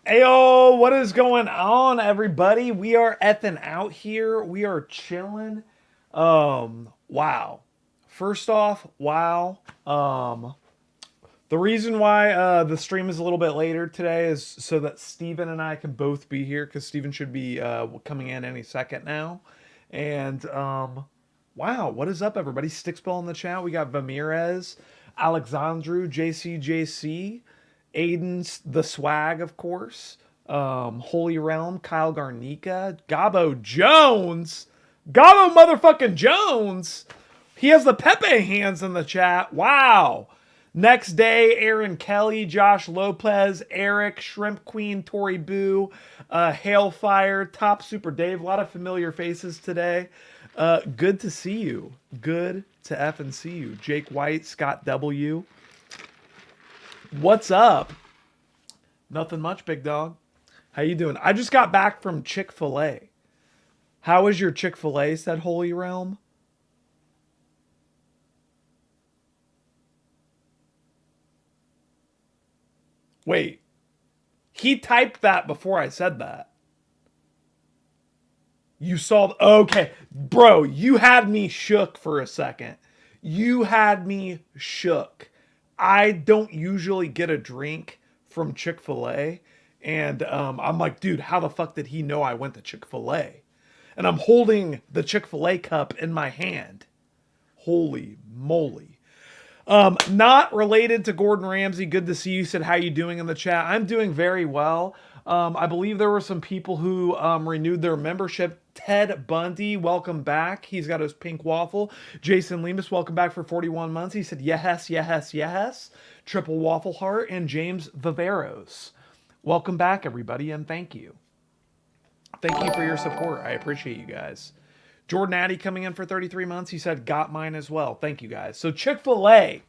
Ayo, what is going on, everybody? We are effing out here. We are chilling. Wow. First off, wow. The reason why the stream is a little bit later today is so that Steven and I can both be here because Steven should be coming in any second now. And wow, what is up, everybody? Stickspell in the chat. We got Vamirez, Alexandru, JCJC, Aiden's the swag, of course. Holy Realm, Kyle Garnica, Gabo Jones, Gabo motherfucking Jones. He has the Pepe hands in the chat. Wow. Next day, Aaron Kelly, Josh Lopez, Eric, Shrimp Queen, Tori Boo, Hailfire, Top Super Dave. A lot of familiar faces today. Good to see you. Good to effing see you. Jake White, Scott W. What's up? Nothing much, big dog. How you doing? I just got back from Chick-fil-A. How is your Chick-fil-A, said Holy Realm? Wait. He typed that before I said that. You saw... Okay. Bro, you had me shook for a second. You had me shook. I don't usually get a drink from Chick-fil-A. And I'm like, dude, how the fuck did he know I went to Chick-fil-A? And I'm holding the Chick-fil-A cup in my hand. Holy moly. Not related to Gordon Ramsay. Good to see you. Said, how you doing in the chat? I'm doing very well. I believe there were some people who renewed their membership. Ted Bundy, welcome back. He's got his pink waffle. Jason Lemus, welcome back for 41 months. He said, yes, yes, yes. Triple waffle heart. And James Viveros. Welcome back, everybody, and thank you. Thank you for your support. I appreciate you guys. Jordan Addy coming in for 33 months. He said, got mine as well. Thank you, guys. So Chick-fil-A.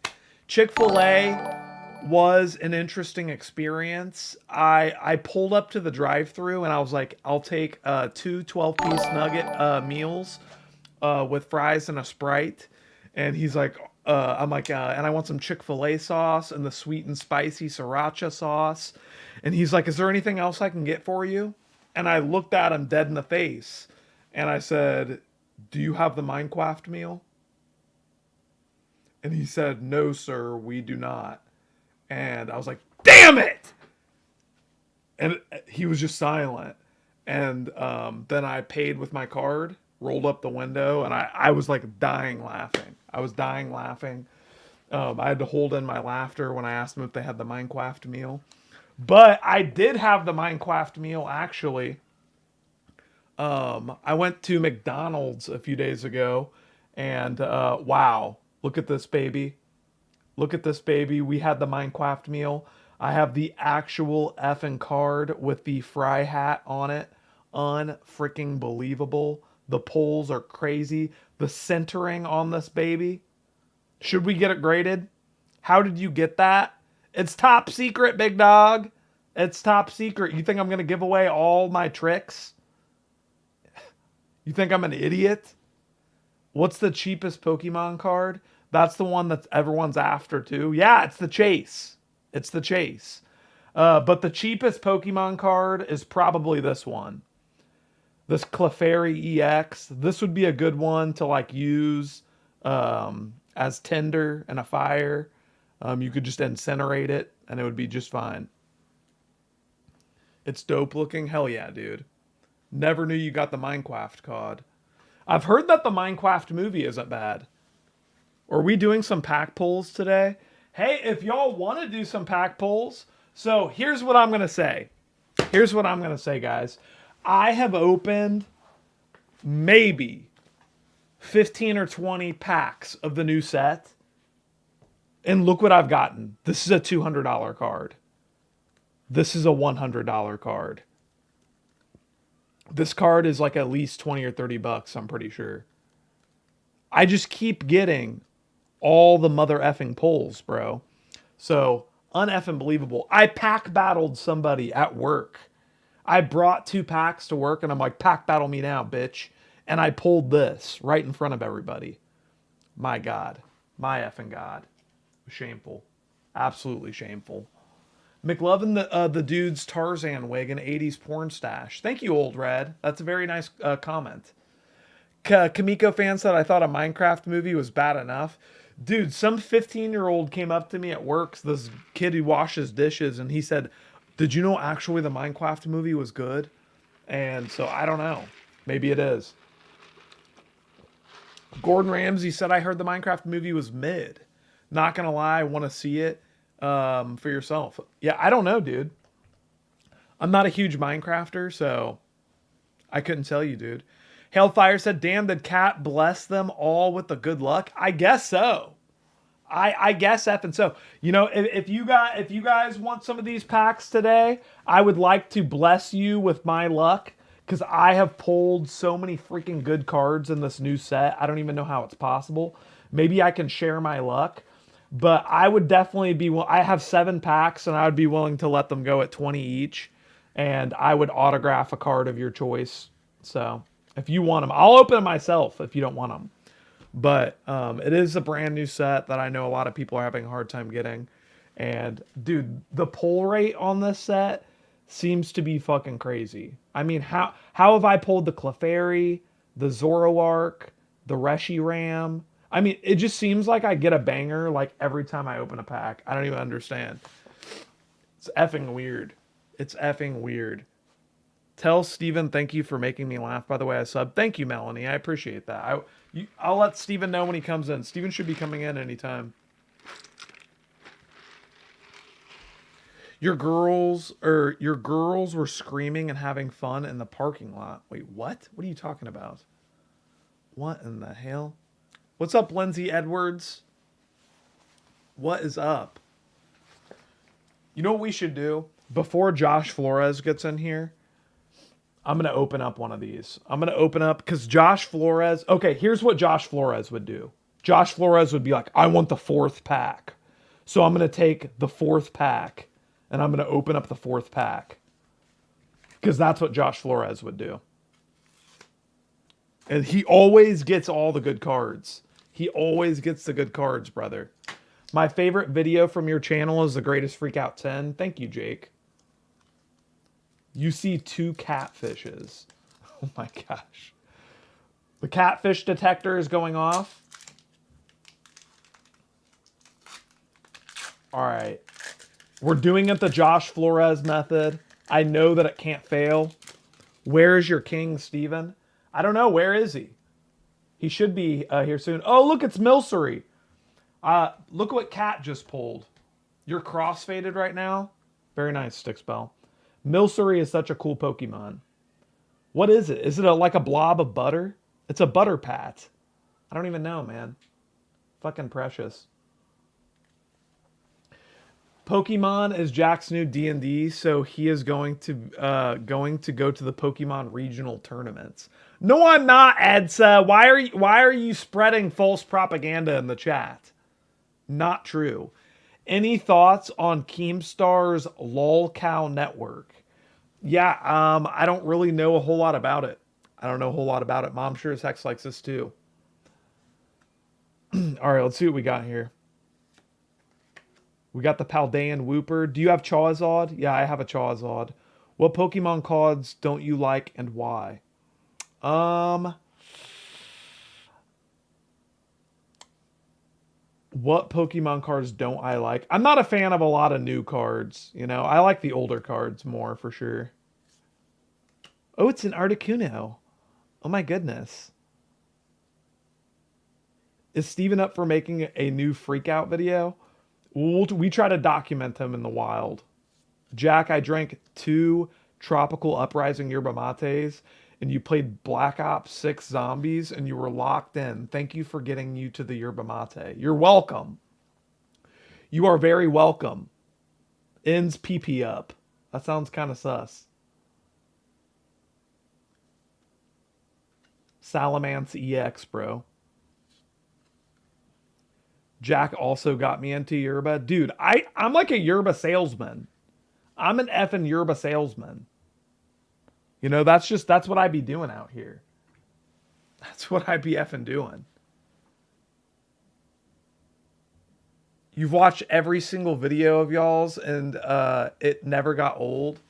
Chick-fil-A was an interesting experience. I pulled up to the drive-thru and I was like, I'll take two 12-piece nugget meals with fries and a Sprite. And he's like, I'm like, and I want some Chick-fil-A sauce and the sweet and spicy sriracha sauce. And he's like, is there anything else I can get for you? And I looked at him dead in the face. And I said, do you have the Minecraft meal? And he said, no, sir, we do not. And I was like, damn it! And he was just silent. And then I paid with my card, rolled up the window, and I was like dying laughing. I was dying laughing. I had to hold in my laughter when I asked them if they had the Minecraft meal. But I did have the Minecraft meal, actually. I went to McDonald's a few days ago, and wow, look at this baby. Look at this baby. We had the Minecraft meal. I have the actual effing card with the fry hat on it. Unfreaking believable. The poles are crazy. The centering on this baby. Should we get it graded? How did you get that? It's top secret, big dog. It's top secret. You think I'm going to give away all my tricks? You think I'm an idiot? What's the cheapest Pokemon card? That's the one that everyone's after too. Yeah, it's the Chase. It's the Chase. But the cheapest Pokemon card is probably this one. This Clefairy EX. This would be a good one to like use as tinder and a fire. You could just incinerate it and it would be just fine. It's dope looking. Hell yeah, dude. Never knew you got the Minecraft card. I've heard that the Minecraft movie isn't bad. Are we doing some pack pulls today? Hey, if y'all want to do some pack pulls, so here's what I'm going to say. Here's what I'm going to say, guys. I have opened maybe 15 or 20 packs of the new set. And look what I've gotten. This is a $200 card. This is a $100 card. This card is like at least 20 or 30 bucks, I'm pretty sure. I just keep getting all the mother effing pulls, bro. So, uneffing believable. I pack battled somebody at work. I brought 2 packs to work and I'm like, pack battle me now, bitch. And I pulled this right in front of everybody. My God. My effing God. Shameful. Absolutely shameful. McLovin, the dude's Tarzan wig and 80s porn stash. Thank you, Old Red. That's a very nice comment. Kamiko fan said, I thought a Minecraft movie was bad enough. Dude, some 15-year-old came up to me at work, this kid who washes dishes, and he said, did you know actually the Minecraft movie was good? And so I don't know. Maybe it is. Gordon Ramsay said, I heard the Minecraft movie was mid. Not going to lie, I want to see it for yourself. Yeah, I don't know, dude. I'm not a huge Minecrafter, so I couldn't tell you, dude. Hailfire said, damn, did Cat bless them all with the good luck? I guess so. I guess effing so. You know, if you guys want some of these packs today, I would like to bless you with my luck, because I have pulled so many freaking good cards in this new set. I don't even know how it's possible. Maybe I can share my luck, but I would definitely be. I have 7 packs, and I would be willing to let them go at 20 each, and I would autograph a card of your choice. So if you want them, I'll open them myself if you don't want them. But it is a brand new set that I know a lot of people are having a hard time getting. And dude, the pull rate on this set seems to be fucking crazy. I mean, how have I pulled the Clefairy, the Zoroark, the Reshiram? I mean, it just seems like I get a banger like every time I open a pack. I don't even understand. It's effing weird. It's effing weird. Tell Steven thank you for making me laugh. By the way, I subbed. Thank you, Melanie. I appreciate that. I'll let Steven know when he comes in. Steven should be coming in anytime. Your girls were screaming and having fun in the parking lot. Wait, what? What are you talking about? What in the hell? What's up, Lindsay Edwards? What is up? You know what we should do? Before Josh Flores gets in here, I'm going to open up one of these. I'm going to open up, because Josh Flores... Okay, here's what Josh Flores would do. Josh Flores would be like, I want the 4th pack. So I'm going to take the 4th pack, and I'm going to open up the 4th pack. Because that's what Josh Flores would do. And he always gets all the good cards. He always gets the good cards, brother. My favorite video from your channel is the Greatest Freakout 10. Thank you, Jake. You see 2 catfishes. Oh my gosh. The catfish detector is going off. All right. We're doing it the Josh Flores method. I know that it can't fail. Where is your king, Steven? I don't know. Where is he? He should be here soon. Oh, look, it's Milcery. Look what Cat just pulled. You're crossfaded right now. Very nice, Stickspell. Milcery is such a cool Pokemon. What is it? Is it like a blob of butter? It's a butter pat. I don't even know, man. Fucking precious. Pokemon is Jack's new D&D, so he is going to go to the Pokemon regional tournaments. No, I'm not, Edsa. Why are you spreading false propaganda in the chat? Not true. Any thoughts on Keemstar's LOLcow network? Yeah, I don't really know a whole lot about it. I don't know a whole lot about it. Mom sure as heck likes this too. All right, let's see what we got here. We got the Paldean Wooper. Do you have Charizard? Yeah, I have a Charizard. What Pokemon cards don't you like and why? What Pokemon cards don't I like? I'm not a fan of a lot of new cards. You know, I like the older cards more for sure. Oh, it's an Articuno. Oh my goodness. Is Steven up for making a new Freakout video? We try to document him in the wild. Jack, I drank 2 Tropical Uprising Yerba Mates, and you played Black Ops 6 Zombies, and you were locked in. Thank you for getting you to the Yerba Mate. You're welcome. You are very welcome. Ends PP up. That sounds kind of sus. Salamence EX, bro. Jack also got me into Yerba. Dude, I'm like a Yerba salesman. I'm an effing Yerba salesman. You know, that's what I be doing out here. That's what I be effing doing. You've watched every single video of y'all's, and it never got old.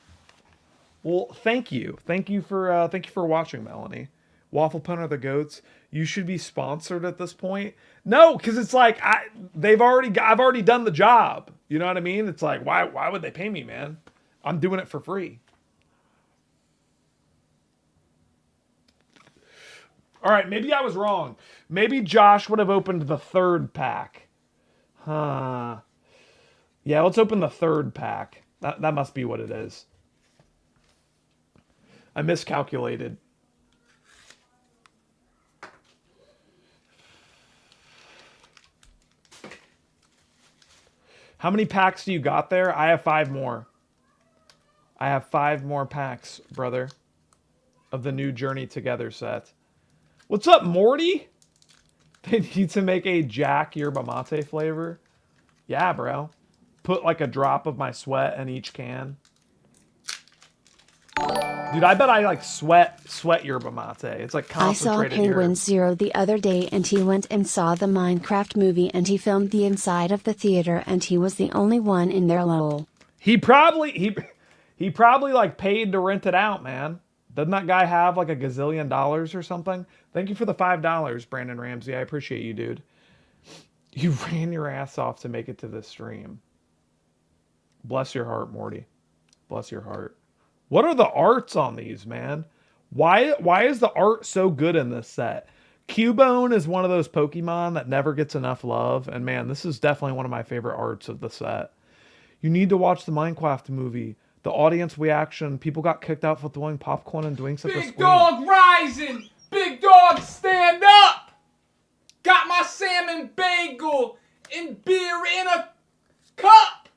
Well, thank you. Thank you for watching, Melanie. Waffle Pun are the goats. You should be sponsored at this point. No, because it's like I've already done the job. You know what I mean? It's like why would they pay me, man? I'm doing it for free. All right, maybe I was wrong. Maybe Josh would have opened the 3rd pack. Huh. Yeah, let's open the 3rd pack. That must be what it is. I miscalculated. How many packs do you got there? I have 5 more. I have 5 more packs, brother, of the new Journey Together set. What's up, Morty? They need to make a Jack yerba mate flavor. Yeah, bro. Put like a drop of my sweat in each can. Dude, I bet I like sweat yerba mate. It's like concentrated. I saw Penguin Zero the other day and he went and saw the Minecraft movie and he filmed the inside of the theater and he was the only one in there, lol. He probably like paid to rent it out, man. Doesn't that guy have like a gazillion dollars or something? Thank you for the $5, Brandon Ramsey. I appreciate you, dude. You ran your ass off to make it to this stream. Bless your heart, Morty. Bless your heart. What are the arts on these, man? Why is the art so good in this set? Cubone is one of those Pokemon that never gets enough love. And man, this is definitely one of my favorite arts of the set. You need to watch the Minecraft movie. The audience reaction, people got kicked out for throwing popcorn and drinks at the screen. Big dog rising! Big dog stand up! Got my salmon bagel and beer in a cup!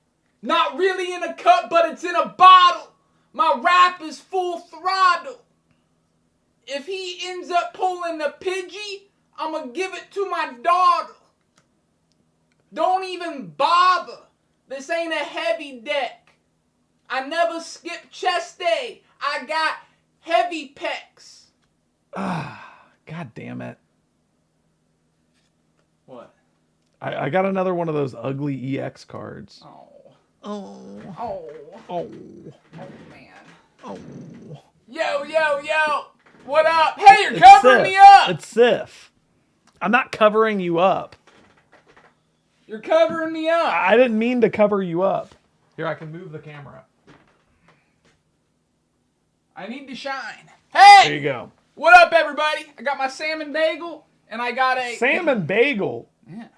Not really in a cup, but it's in a bottle. My rap is full throttle. If he ends up pulling a Pidgey, I'ma give it to my daughter. Don't even bother. This ain't a heavy deck. I never skip chest day. I got heavy pecs. God damn it. What? I got another one of those ugly EX cards. Oh, Oh. man. Oh. Yo. What up? Hey, you're covering me up. It's Sif. I'm not covering you up. You're covering me up. I didn't mean to cover you up. Here, I can move the camera. I need to shine. Hey! There you go. What up, everybody? I got my salmon bagel, and I got a... Salmon bagel? Yeah.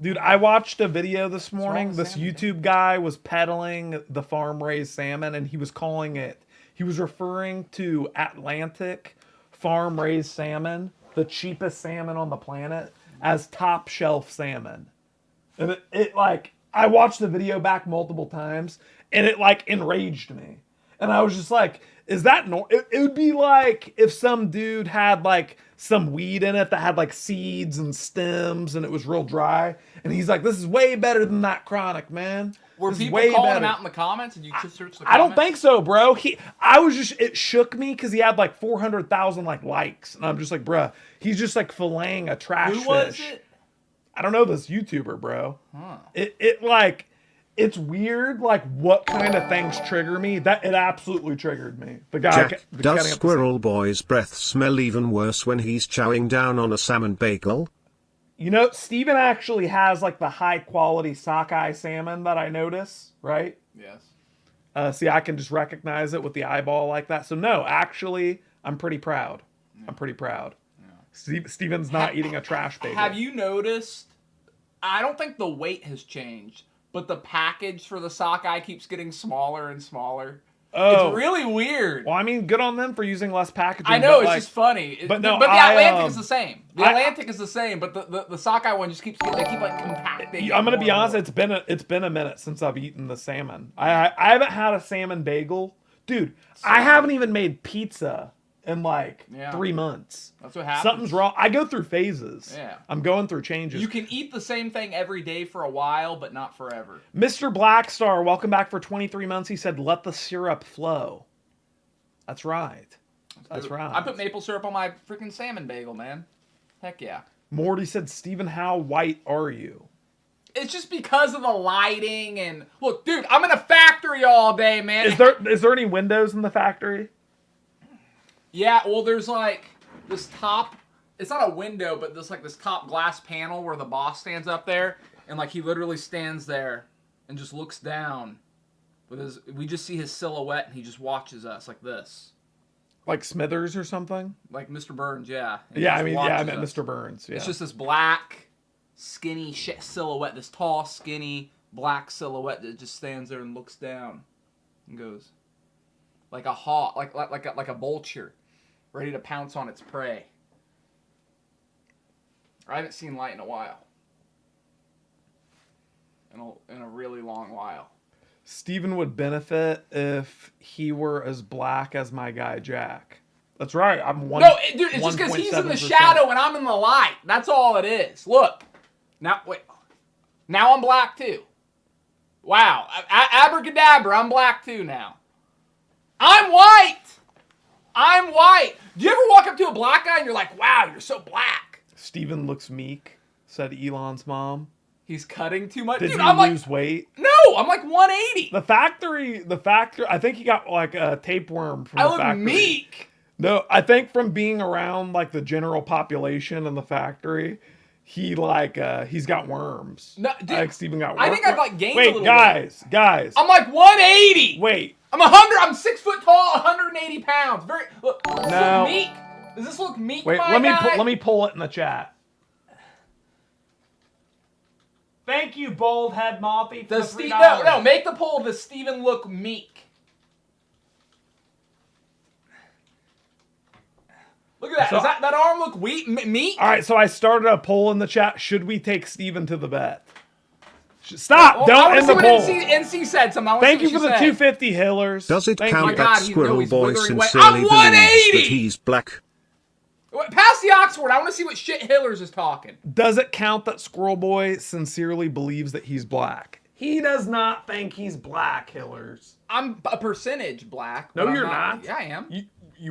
Dude, I watched a video this morning. with This salmon YouTube guy was peddling the farm-raised salmon, and he was calling it... He was referring to Atlantic farm-raised salmon, the cheapest salmon on the planet, as top-shelf salmon. And it like... I watched the video back multiple times, and it, like, enraged me. And I was just like, is that it would be like if some dude had like some weed in it that had like seeds and stems and it was real dry. And he's like, this is way better than that chronic, man. Were This is people way calling better. him out in the comments and you just searched the comments? I don't think so, bro. It shook me because he had like 400,000 like likes. And I'm just like, bruh, he's just like filleting a trash fish. Who was it? I don't know, this YouTuber, bro. Huh. It's weird, like, what kind of things trigger me. It absolutely triggered me. The guy... Jack, does Squirrel Boy's breath smell even worse when he's chowing down on a salmon bagel? You know, Steven actually has, like, the high-quality sockeye salmon that I notice, right? Yes. See, I can just recognize it with the eyeball like that. So, no, actually, I'm pretty proud. Yeah. I'm pretty proud. Yeah. Steven's not eating a trash bagel. Have you noticed... I don't think the weight has changed. But the package for the sockeye keeps getting smaller and smaller. Oh. It's really weird. Well, I mean, good on them for using less packaging. I know, it's like, just funny. But no, the Atlantic is the same. The Atlantic is the same, but the sockeye one just keeps like compacting. I'm gonna be honest. It's been a minute since I've eaten the salmon. I haven't had a salmon bagel, dude. I haven't even made pizza in like 3 months. That's what happens. Something's wrong. I go through phases. Yeah. I'm going through changes. You can eat the same thing every day for a while, but not forever. Mr. Blackstar, welcome back for 23 months. He said, let the syrup flow. That's right. That's right. I put maple syrup on my freaking salmon bagel, man. Heck yeah. Morty said, Steven, how white are you? it's just because of the lighting and look, dude, I'm in a factory all day, man. Is there any windows in the factory? Yeah, well, there's like this top. It's not a window, but there's like this top glass panel where the boss stands up there, and like he literally stands there and just looks down with his. We just see his silhouette, and he just watches us like this. Like Smithers or something? Like Mr. Burns, yeah. Yeah, I meant Mr. Burns. Yeah. It's just this black, skinny silhouette, this tall, skinny, black silhouette that just stands there and looks down and goes like a hawk, like a vulture, ready to pounce on its prey. I haven't seen light in a while. In a really long while. Steven would benefit if he were as black as my guy Jack. That's right. I'm one. No, dude, it's just because he's in the shadow and I'm in the light. That's all it is. Look. Now, wait. Now I'm black too. Wow. Abracadabra, I'm black too now. I'm white. I'm white. Do you ever walk up to a black guy and you're like, wow, you're so black? Steven looks meek, said Elon's mom. He's cutting too much. Did Dude, he lose weight? No, I'm like 180. The factory, I think he got like a tapeworm from the factory. I look meek. No, I think from being around like the general population in the factory, he's got worms. No, dude, I think Steven got worms. I think I've like gained a little guys. I'm like 180. Wait. I'm 6 foot tall, 180 pounds. Look, does this look meek? Does this look meek, Wait, let me pull it in the chat. Thank you, Bold Head Moppy, for the $3. No, make the poll. Does Steven look meek? Look at that. Does that arm look meek? All right, so I started a poll in the chat. Should we take Steven to the vet? Stop! Don't end the poll. NC said something. Thank you for the 250 Hillers. Does it count that Squirrel Boy sincerely I'm believes 180! that he's black? Pass the Oxford. I want to see what shit Hillers is talking. Does it count that Squirrel Boy sincerely believes that he's black? He does not think he's black, Hillers. I'm a percentage black. No, you're not. Yeah, I am.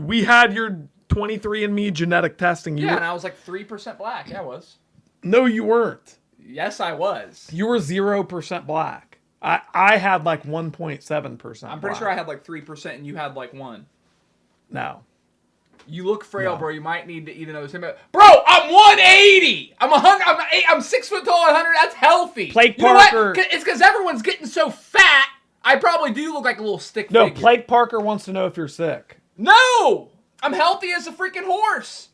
We had your 23andMe genetic testing. And I was like 3% black. Yeah, I was. No, you weren't. Yes, I was. You were 0% black. I had like 1.7%. I'm pretty sure I had like 3% and you had like 1. No. You look frail, bro. You might need to eat another sandwich. Bro, I'm 180. I'm 6 foot tall, 100. That's healthy. Blake Parker. It's because everyone's getting so fat. I probably do look like a little stick figure. No, Blake Parker wants to know if you're sick. No, I'm healthy as a freaking horse.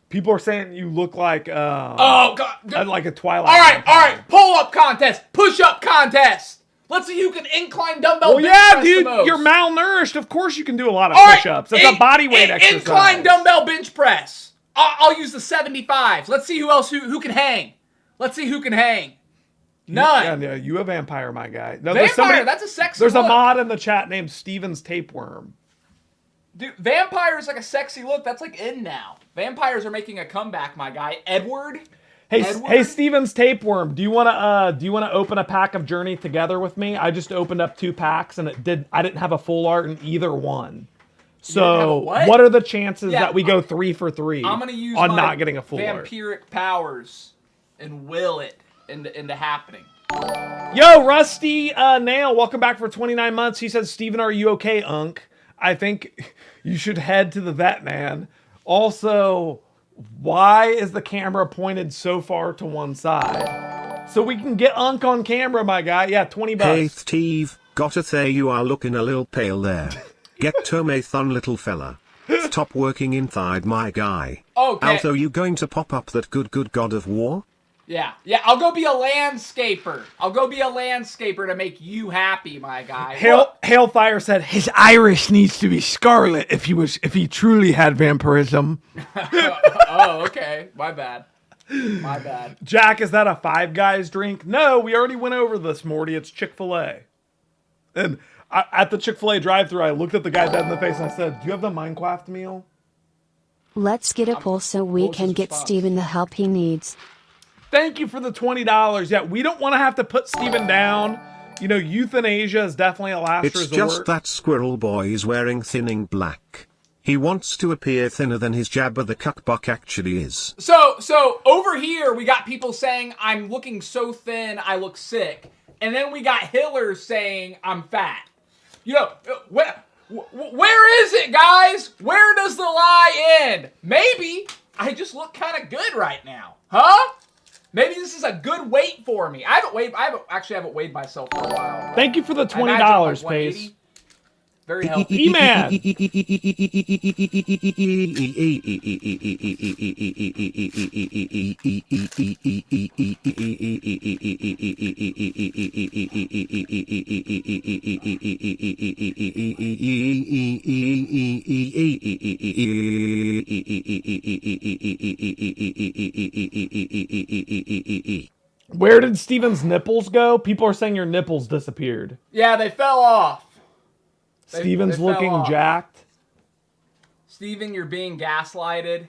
People are saying you look like oh god, like a Twilight. All right. Pull up contest, push up contest. Let's see who can incline dumbbell. Well, yeah, dude, you're malnourished. Of course, you can do a lot of push-ups. It's a body weight exercise. Incline dumbbell bench press. I'll use the 75s. Let's see who can hang. Let's see who can hang. None. Yeah, you a vampire, my guy. No, vampire. That's a sexy. There's look. A mod in the chat named Steven's Tapeworm. Dude, vampire is like a sexy look. That's like in now. Vampires are making a comeback, my guy. Edward. Hey, Steven's Tapeworm. Do you wanna open a pack of Journey together with me? I just opened up 2 packs and I didn't have a full art in either one. So what are the chances that we go 3 for 3? I'm gonna use on not getting a full vampiric powers and will it into happening. Yo, Rusty Nail, welcome back for 29 months. He says, Steven, are you okay, Unk? I think you should head to the vet, man. Also, why is the camera pointed so far to one side? So we can get Unk on camera, my guy. Yeah, $20. Hey, Steve, gotta say you are looking a little pale there. Get Tomathon, little fella. Stop working inside, my guy. Okay. Also, you going to pop up that good God of war? Yeah, I'll go be a landscaper. I'll go be a landscaper to make you happy, my guy. Hailfire said his iris needs to be scarlet if he truly had vampirism. Oh, okay. My bad. Jack, is that a Five Guys drink? No, we already went over this, Morty. It's Chick-fil-A. And at the Chick-fil-A drive-thru, I looked at the guy dead in the face and I said, do you have the Minecraft meal? Let's get a poll so we can get Steven the help he needs. Thank you for the $20. Yeah, we don't want to have to put Steven down. You know, euthanasia is definitely a last resort. It's just that Squirrel Boy is wearing thinning black. He wants to appear thinner than his Jabba the Cuckbuck actually is. So over here, we got people saying, I'm looking so thin, I look sick. And then we got Hillers saying, I'm fat. You know, where is it, guys? Where does the lie end? Maybe I just look kind of good right now. Huh? Maybe this is a good weight for me. I haven't weighed myself for a while. Thank you for the $20, Pace. Very healthy. E-Man. Where did Steven's nipples go? People are saying your nipples disappeared. Yeah, they fell off. Steven's they looking fell off. jacked. Steven, you're being gaslighted.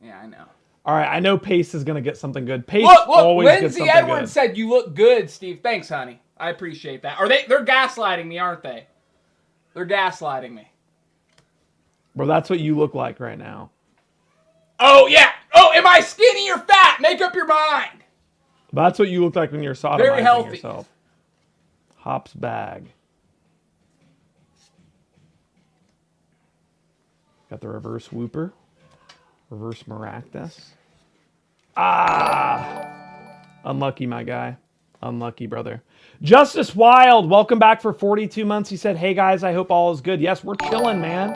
Yeah, I know. All right, I know Pace is going to get something good. Pace Look, always gets Lindsay something Edwards good. said you look good, Steve. Thanks, honey. I appreciate that. They're gaslighting me, aren't they? They're gaslighting me. Bro, that's what you look like right now. Oh, yeah. Oh, am I skinny or fat? Make up your mind. That's what you look like when you're sodomizing Very healthy. yourself. Hop's bag. Got the reverse whooper. Reverse maractus. Ah! Unlucky, my guy. Unlucky, brother. Justice Wild, welcome back for 42 months. He said, hey, guys, I hope all is good. Yes, we're chilling, man.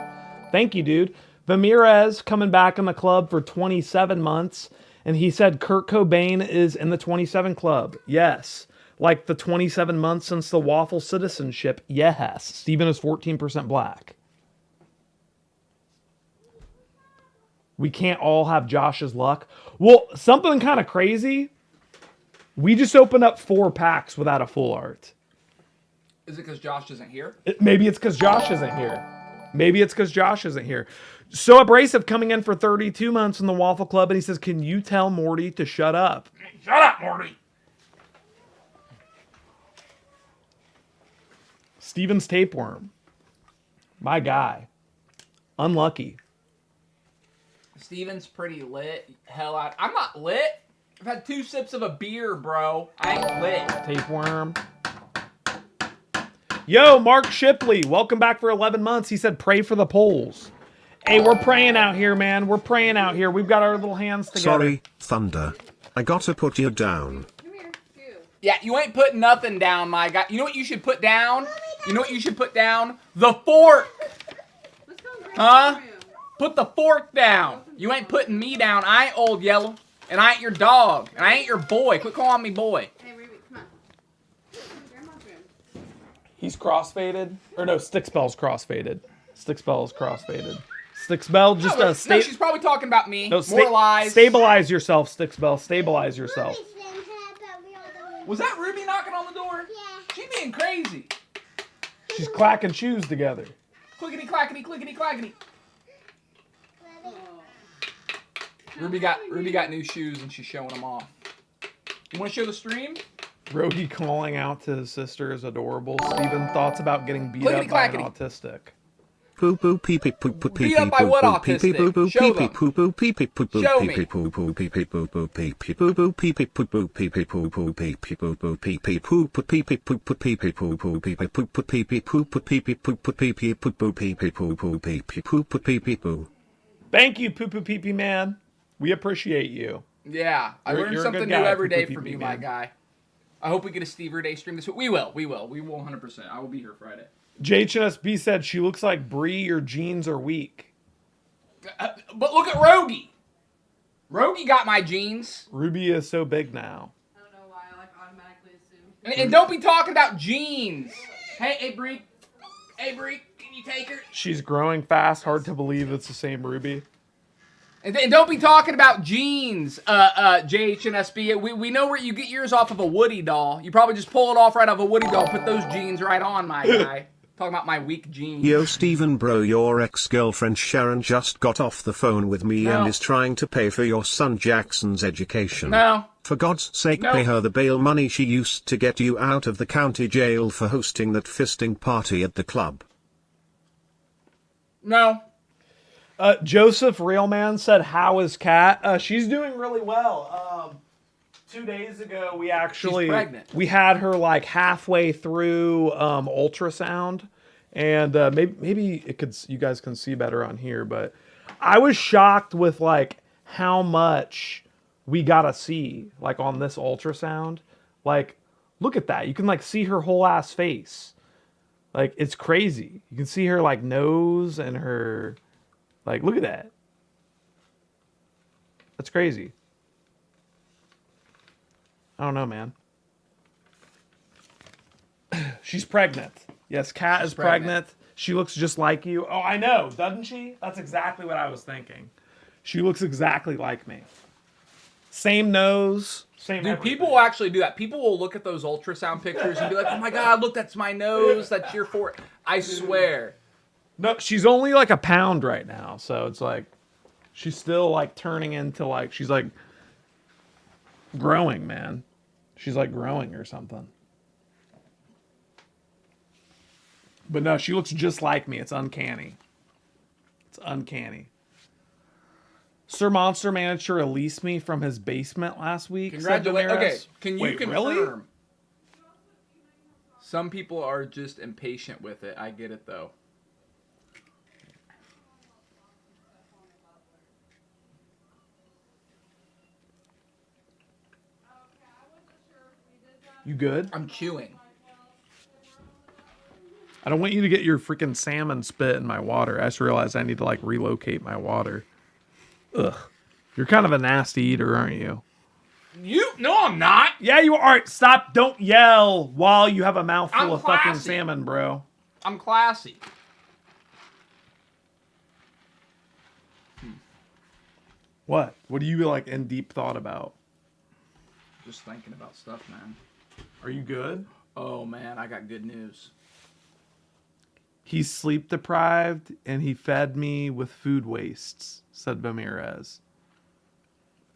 Thank you, dude. Vamirez coming back in the club for 27 months. And he said Kurt Cobain is in the 27 club. Yes. Like the 27 months since the waffle citizenship. Yes. Steven is 14% black. We can't all have Josh's luck. Well, something kind of crazy. We just opened up 4 packs without a full art. Is it because Josh isn't here? Maybe it's because Josh isn't here. Maybe it's because Josh isn't here. So Abrasive coming in for 32 months in the Waffle Club, and he says, can you tell Morty to shut up? Shut up, Morty. Steven's Tapeworm. My guy. Unlucky. Steven's pretty lit. Hell out. I'm not lit. I've had 2 sips of a beer, bro. I ain't lit. Tapeworm. Yo, Mark Shipley, welcome back for 11 months. He said, pray for the polls. Hey, we're praying out here, man. We're praying out here. We've got our little hands together. Sorry, Thunder. I gotta put you down. Yeah, you ain't putting nothing down, my guy. You know what you should put down? You know what you should put down? The fork. Huh? Put the fork down. You ain't putting me down. I ain't Old Yellow. And I ain't your dog. And I ain't your boy. Quit calling me boy. Hey, Ruby, come on. Grandma's room. He's crossfaded. Or no, Stickspell's crossfaded. Stickspell is crossfaded. Stickspell, just No, she's probably talking about me. No, More lies. Stabilize yourself, Stickspell. Stabilize yourself. Was that Ruby knocking on the door? Yeah. She being crazy. She's clacking shoes together. Clickety clackety, clickety clackety. Ruby got new shoes and she's showing them off. You want to show the stream? Rogi calling out to his sister is adorable. Steven, thoughts about getting beat up by an autistic. Poo poo pee pee poo poo pee Beat up by what autistic? Show them. poo poo pee pee poo poo Show pee me. pee poo poo pee pee poo poo pee pee poo poo pee pee poo poo pee pee poo poo pee pee poo poo pee pee poo poo pee pee poo poo pee pee poo poo pee pee poo poo pee pee poo poo pee pee poo poo pee pee poo poo pee pee poo poo pee pee poo poo pee pee poo. Thank you, Poo Poo Pee Pee Man. We appreciate you. Yeah, I You're learned a something good new guy, every day Poo Poo from Pee you, Pee, my man. guy. I hope we get a Steve Day stream this week. We will 100%. I will be here Friday. JHNSB said she looks like Bree. Your jeans are weak. But look at Rogie. Rogie got my jeans. Ruby is so big now. I don't know why I like automatically assume. And don't be talking about jeans. Hey, Bree. Hey, Bree, can you take her? She's growing fast. Hard to believe it's the same Ruby. And don't be talking about jeans, JHNSB. We know where you get yours off of a Woody doll. You probably just pull it off right off a Woody doll, put those jeans right on, my guy. Talking about my weak jeans. Yo Steven bro, your ex-girlfriend Sharon just got off the phone with me and is trying to pay for your son Jackson's education. No. For God's sake, No. pay her the bail money she used to get you out of the county jail for hosting that fisting party at the club. No. Joseph Realman said, "How is Kat?" She's doing really well. 2 days ago, She's pregnant. we had her like halfway through ultrasound, and maybe it could you guys can see better on here, but I was shocked with like how much we gotta see like on this ultrasound. Like, look at that! You can like see her whole ass face. Like, it's crazy. You can see her like nose and her. Like, look at that. That's crazy. I don't know, man. She's pregnant. Yes, Kat is pregnant. She looks just like you. Oh, I know, doesn't she? That's exactly what I was thinking. She looks exactly like me. Same nose, same Dude, everything. people will actually do that. People will look at those ultrasound pictures and be like, oh my God, look, that's my nose. That's your forehead. I swear. No, she's only like a pound right now, so it's like she's still like turning into like she's like growing, man. She's like growing or something. But no, she looks just like me. It's uncanny. It's uncanny. Sir Monster managed to release me from his basement last week. Congratulations. Said Damaris. Okay, can you Wait, confirm? really? Some people are just impatient with it. I get it, though. You good? I'm chewing. I don't want you to get your freaking salmon spit in my water. I just realized I need to like relocate my water. Ugh. You're kind of a nasty eater, aren't you? No, I'm not. Yeah, you are. All right, stop. Don't yell while you have a mouthful I'm of fucking classy. salmon, bro. I'm classy. What? What do you like in deep thought about? Just thinking about stuff, man. Are you good? Oh, man, I got good news. He's sleep deprived and he fed me with food wastes, said Bamirez.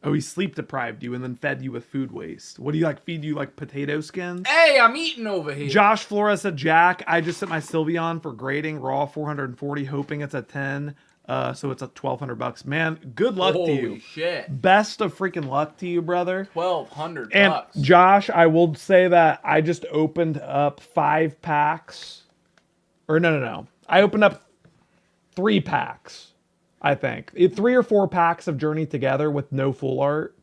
Oh, he sleep deprived you and then fed you with food waste. What do you like? Feed you like potato skins? Hey, I'm eating over here. Josh Flores said, Jack, I just sent my Sylveon for grading raw 440, hoping it's a 10. So it's a $1,200. Man, good luck to you. Holy shit. Best of freaking luck to you, brother. $1,200. And Josh, I will say that I just opened up 5 packs. Or no. I opened up 3 packs, I think. 3 or 4 packs of Journey Together with no full art.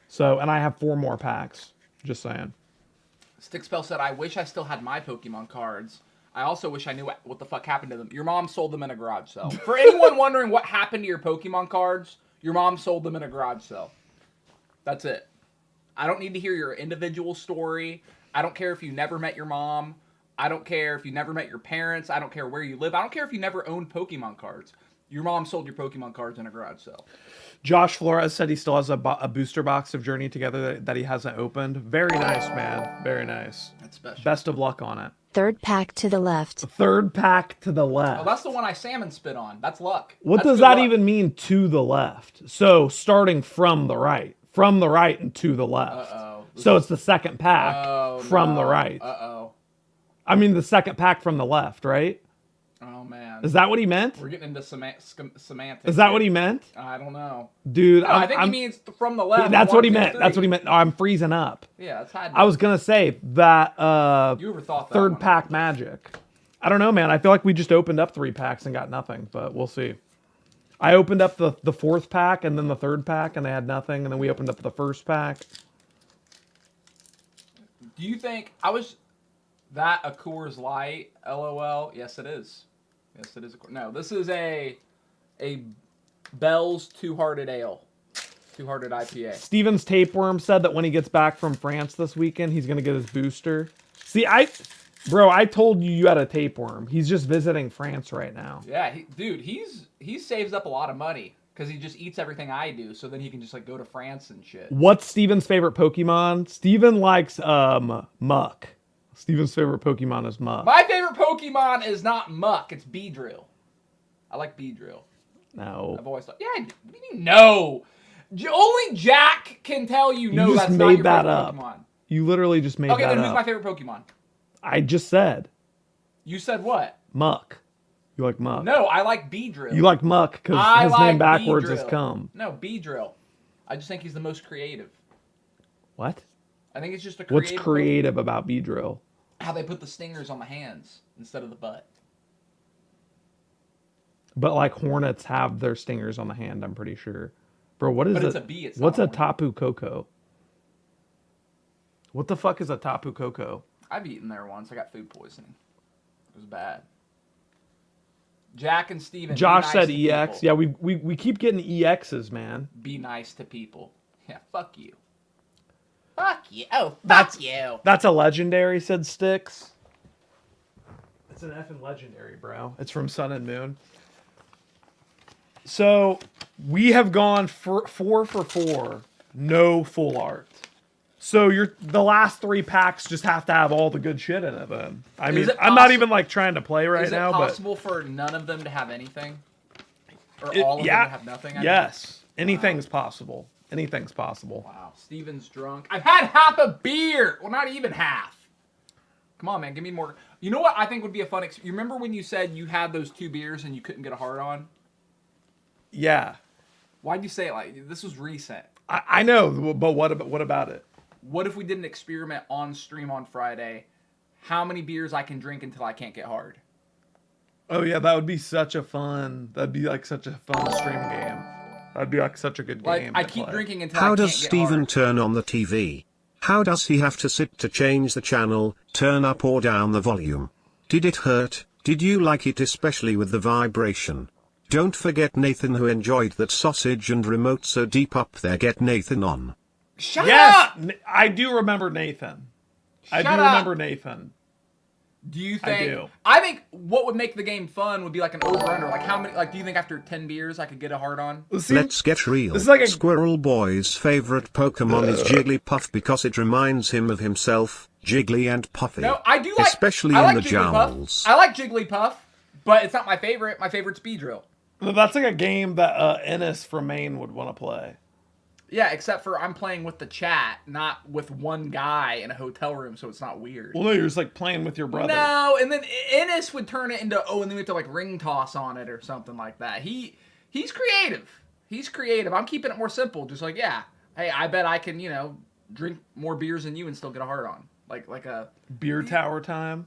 So, and I have 4 more packs. Just saying. Stickspell said, I wish I still had my Pokemon cards. I also wish I knew what the fuck happened to them. Your mom sold them in a garage sale. For anyone wondering what happened to your Pokemon cards, your mom sold them in a garage sale. That's it. I don't need to hear your individual story. I don't care if you never met your mom. I don't care if you never met your parents. I don't care where you live. I don't care if you never owned Pokemon cards. Your mom sold your Pokemon cards in a garage sale. Josh Flores said he still has a booster box of Journey Together that he hasn't opened. Very nice, man. Very nice. That's special. Best of luck on it. Third pack to the left. 3rd pack to the left. Oh, that's the one I salmon spit on. That's luck. What That's does good that luck. even mean, to the left? So starting from the right. From the right and to the left. Uh-oh. So it's the 2nd pack from the right. Uh-oh. I mean the 2nd pack from the left, right? Oh, man. Is that what he meant? We're getting into semantics. Is that what he meant? I don't know. Dude, No, I think he means from the left. That's 1, what he 2, meant. 3. That's what he meant. Oh, I'm freezing up. Yeah, that's how I was going to say that You ever thought that 3rd one? pack magic. I don't know, man. I feel like we just opened up 3 packs and got nothing, but we'll see. I opened up the 4th pack and then the 3rd pack and they had nothing, and then we opened up the 1st pack. Do you think that a Coors Light? LOL. Yes, it is. Yes, it is. No, this is a Bell's Two-Hearted Ale. Two-Hearted IPA. Steven's Tapeworm said that when he gets back from France this weekend, he's going to get his booster. See, I told you had a tapeworm. He's just visiting France right now. Yeah, he saves up a lot of money because he just eats everything I do, so then he can just like go to France and shit. What's Steven's favorite Pokemon? Steven likes Muck. Steven's favorite Pokemon is Muck. My favorite Pokemon is not Muck, it's Beedrill. I like Beedrill. No. I've always thought, yeah, what do you mean no? Only Jack can tell you no, You that's just not made your that favorite up. Pokemon. You literally just made Okay, that then who's up. my favorite Pokemon? I just said You said what? Muck. You like Muck? No, I like B-Drill. You like Muck because I his like name backwards is B-Drill. Cum. No, B-Drill. I just think he's the most creative. What? I think it's just a What's creative. creative about B-Drill? How they put the stingers on the hands instead of the butt. But like hornets have their stingers on the hand, I'm pretty sure. Bro, what is But it? it's a bee, it's What's not a a hornet. tapu koko? What the fuck is a tapu koko? I've eaten there once. I got food poisoning. It was bad. Jack and Steven. Josh be nice said to EX. people. Yeah, we keep getting EXs, man. Be nice to people. Yeah, fuck you. Fuck you. Oh, fuck you. That's a legendary, said Sticks. It's an effing legendary, bro. It's from Sun and Moon. So we have gone for 4 for 4. No full art. So the last 3 packs just have to have all the good shit in it then. I mean, I'm not even like trying to play right now, but Is it possible for none of them to have anything? Or all of them to have nothing? Yes. Anything's possible. Anything's possible. Wow. Steven's drunk. I've had half a beer. Well, not even half. Come on, man. Give me more. You know what I think would be a fun experience? You remember when you said you had those 2 beers and you couldn't get a hard on? Yeah. Why'd you say it like this was recent? I know, but what about it? What if we did an experiment on stream on Friday? How many beers I can drink until I can't get hard? Oh yeah, that would be such a fun. That'd be like such a fun stream game. That'd be like such a good Like game. I to keep play. drinking until I How can't does get Steven hard. turn on the TV? How does he have to sit to change the channel, turn up or down the volume? Did it hurt? Did you like it especially with the vibration? Don't forget Nathan who enjoyed that sausage and remote so deep up there. Get Nathan on. Shut Yes, up! I do remember Nathan. I do Shut up. remember Nathan. Do you think? do. I think what would make the game fun would be like an over/under. Like how many? Like, do you think after 10 beers I could get a hard on? See, Let's get real. this is like a- Squirrel Boy's favorite Pokemon is Jigglypuff because it reminds him of himself, Jiggly and Puffy. No, I do like. Especially I in like the Jigglypuff. jowls. I like Jigglypuff, but it's not my favorite. My favorite's Beedrill. that's like a game that Ennis from Maine would want to play. Yeah, except for I'm playing with the chat, not with one guy in a hotel room, so it's not weird. Well, no, you're just like playing with your brother. No, and then Ennis would turn it into and then we have to like ring toss on it or something like that. He's creative. He's creative. I'm keeping it more simple. Just like, yeah, hey, I bet I can, drink more beers than you and still get a hard on. Like a Beer tower time.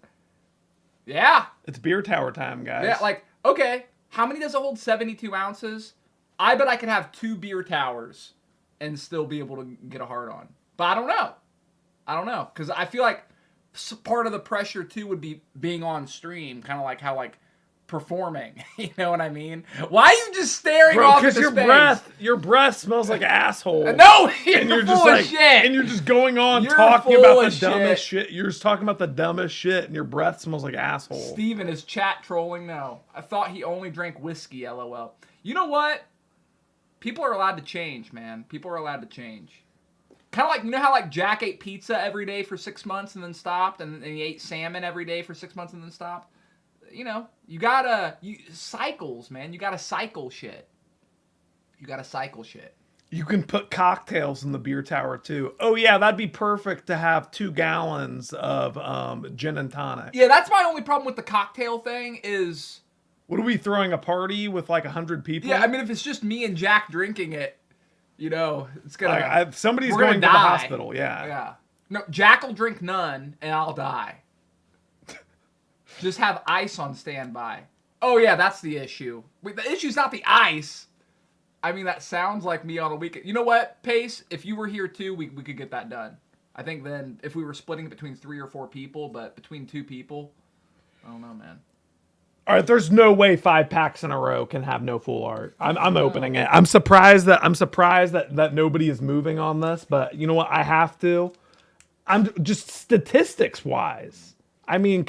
yeah. It's beer tower time, guys. Yeah, like, okay, how many does it hold? 72 ounces? I bet I could have 2 beer towers and still be able to get a hard on. But I don't know. Because I feel like part of the pressure, too, would be being on stream. Kind of like how, performing. You know what I mean? Why are you just staring Bro, off at because the your breath smells like asshole. No, you're and you're full just of like, shit. and you're just going on You're talking full about the of dumbest shit. You're just talking about the dumbest shit, and your breath smells like asshole. Steven is chat trolling? No. I thought he only drank whiskey, LOL. You know what? People are allowed to change, man. People are allowed to change. Kind of like, you know how like Jack ate pizza every day for 6 months and then stopped, and he ate salmon every day for 6 months and then stopped? You gotta, cycles, man. You gotta cycle shit. You can put cocktails in the beer tower too. Oh yeah, that'd be perfect to have 2 gallons of gin and tonic. Yeah, that's my only problem with the cocktail thing is... What are we throwing a party with like 100 people? Yeah, I mean, if it's just me and Jack drinking it, it's gonna... Like, somebody's we're gonna going to the die. hospital. Yeah. Yeah. No, Jack will drink none, and I'll die. Just have ice on standby. Oh, yeah, that's the issue. Wait, the issue's not the ice. I mean, that sounds like me on a weekend. You know what, Pace? If you were here, too, we could get that done. I think then, if we were splitting it between 3 or 4 people, but between 2 people, I don't know, man. All right, there's no way 5 packs in a row can have no full art. I'm opening it. I'm surprised that nobody is moving on this, but you know what? I have to. I'm just statistics wise. I mean,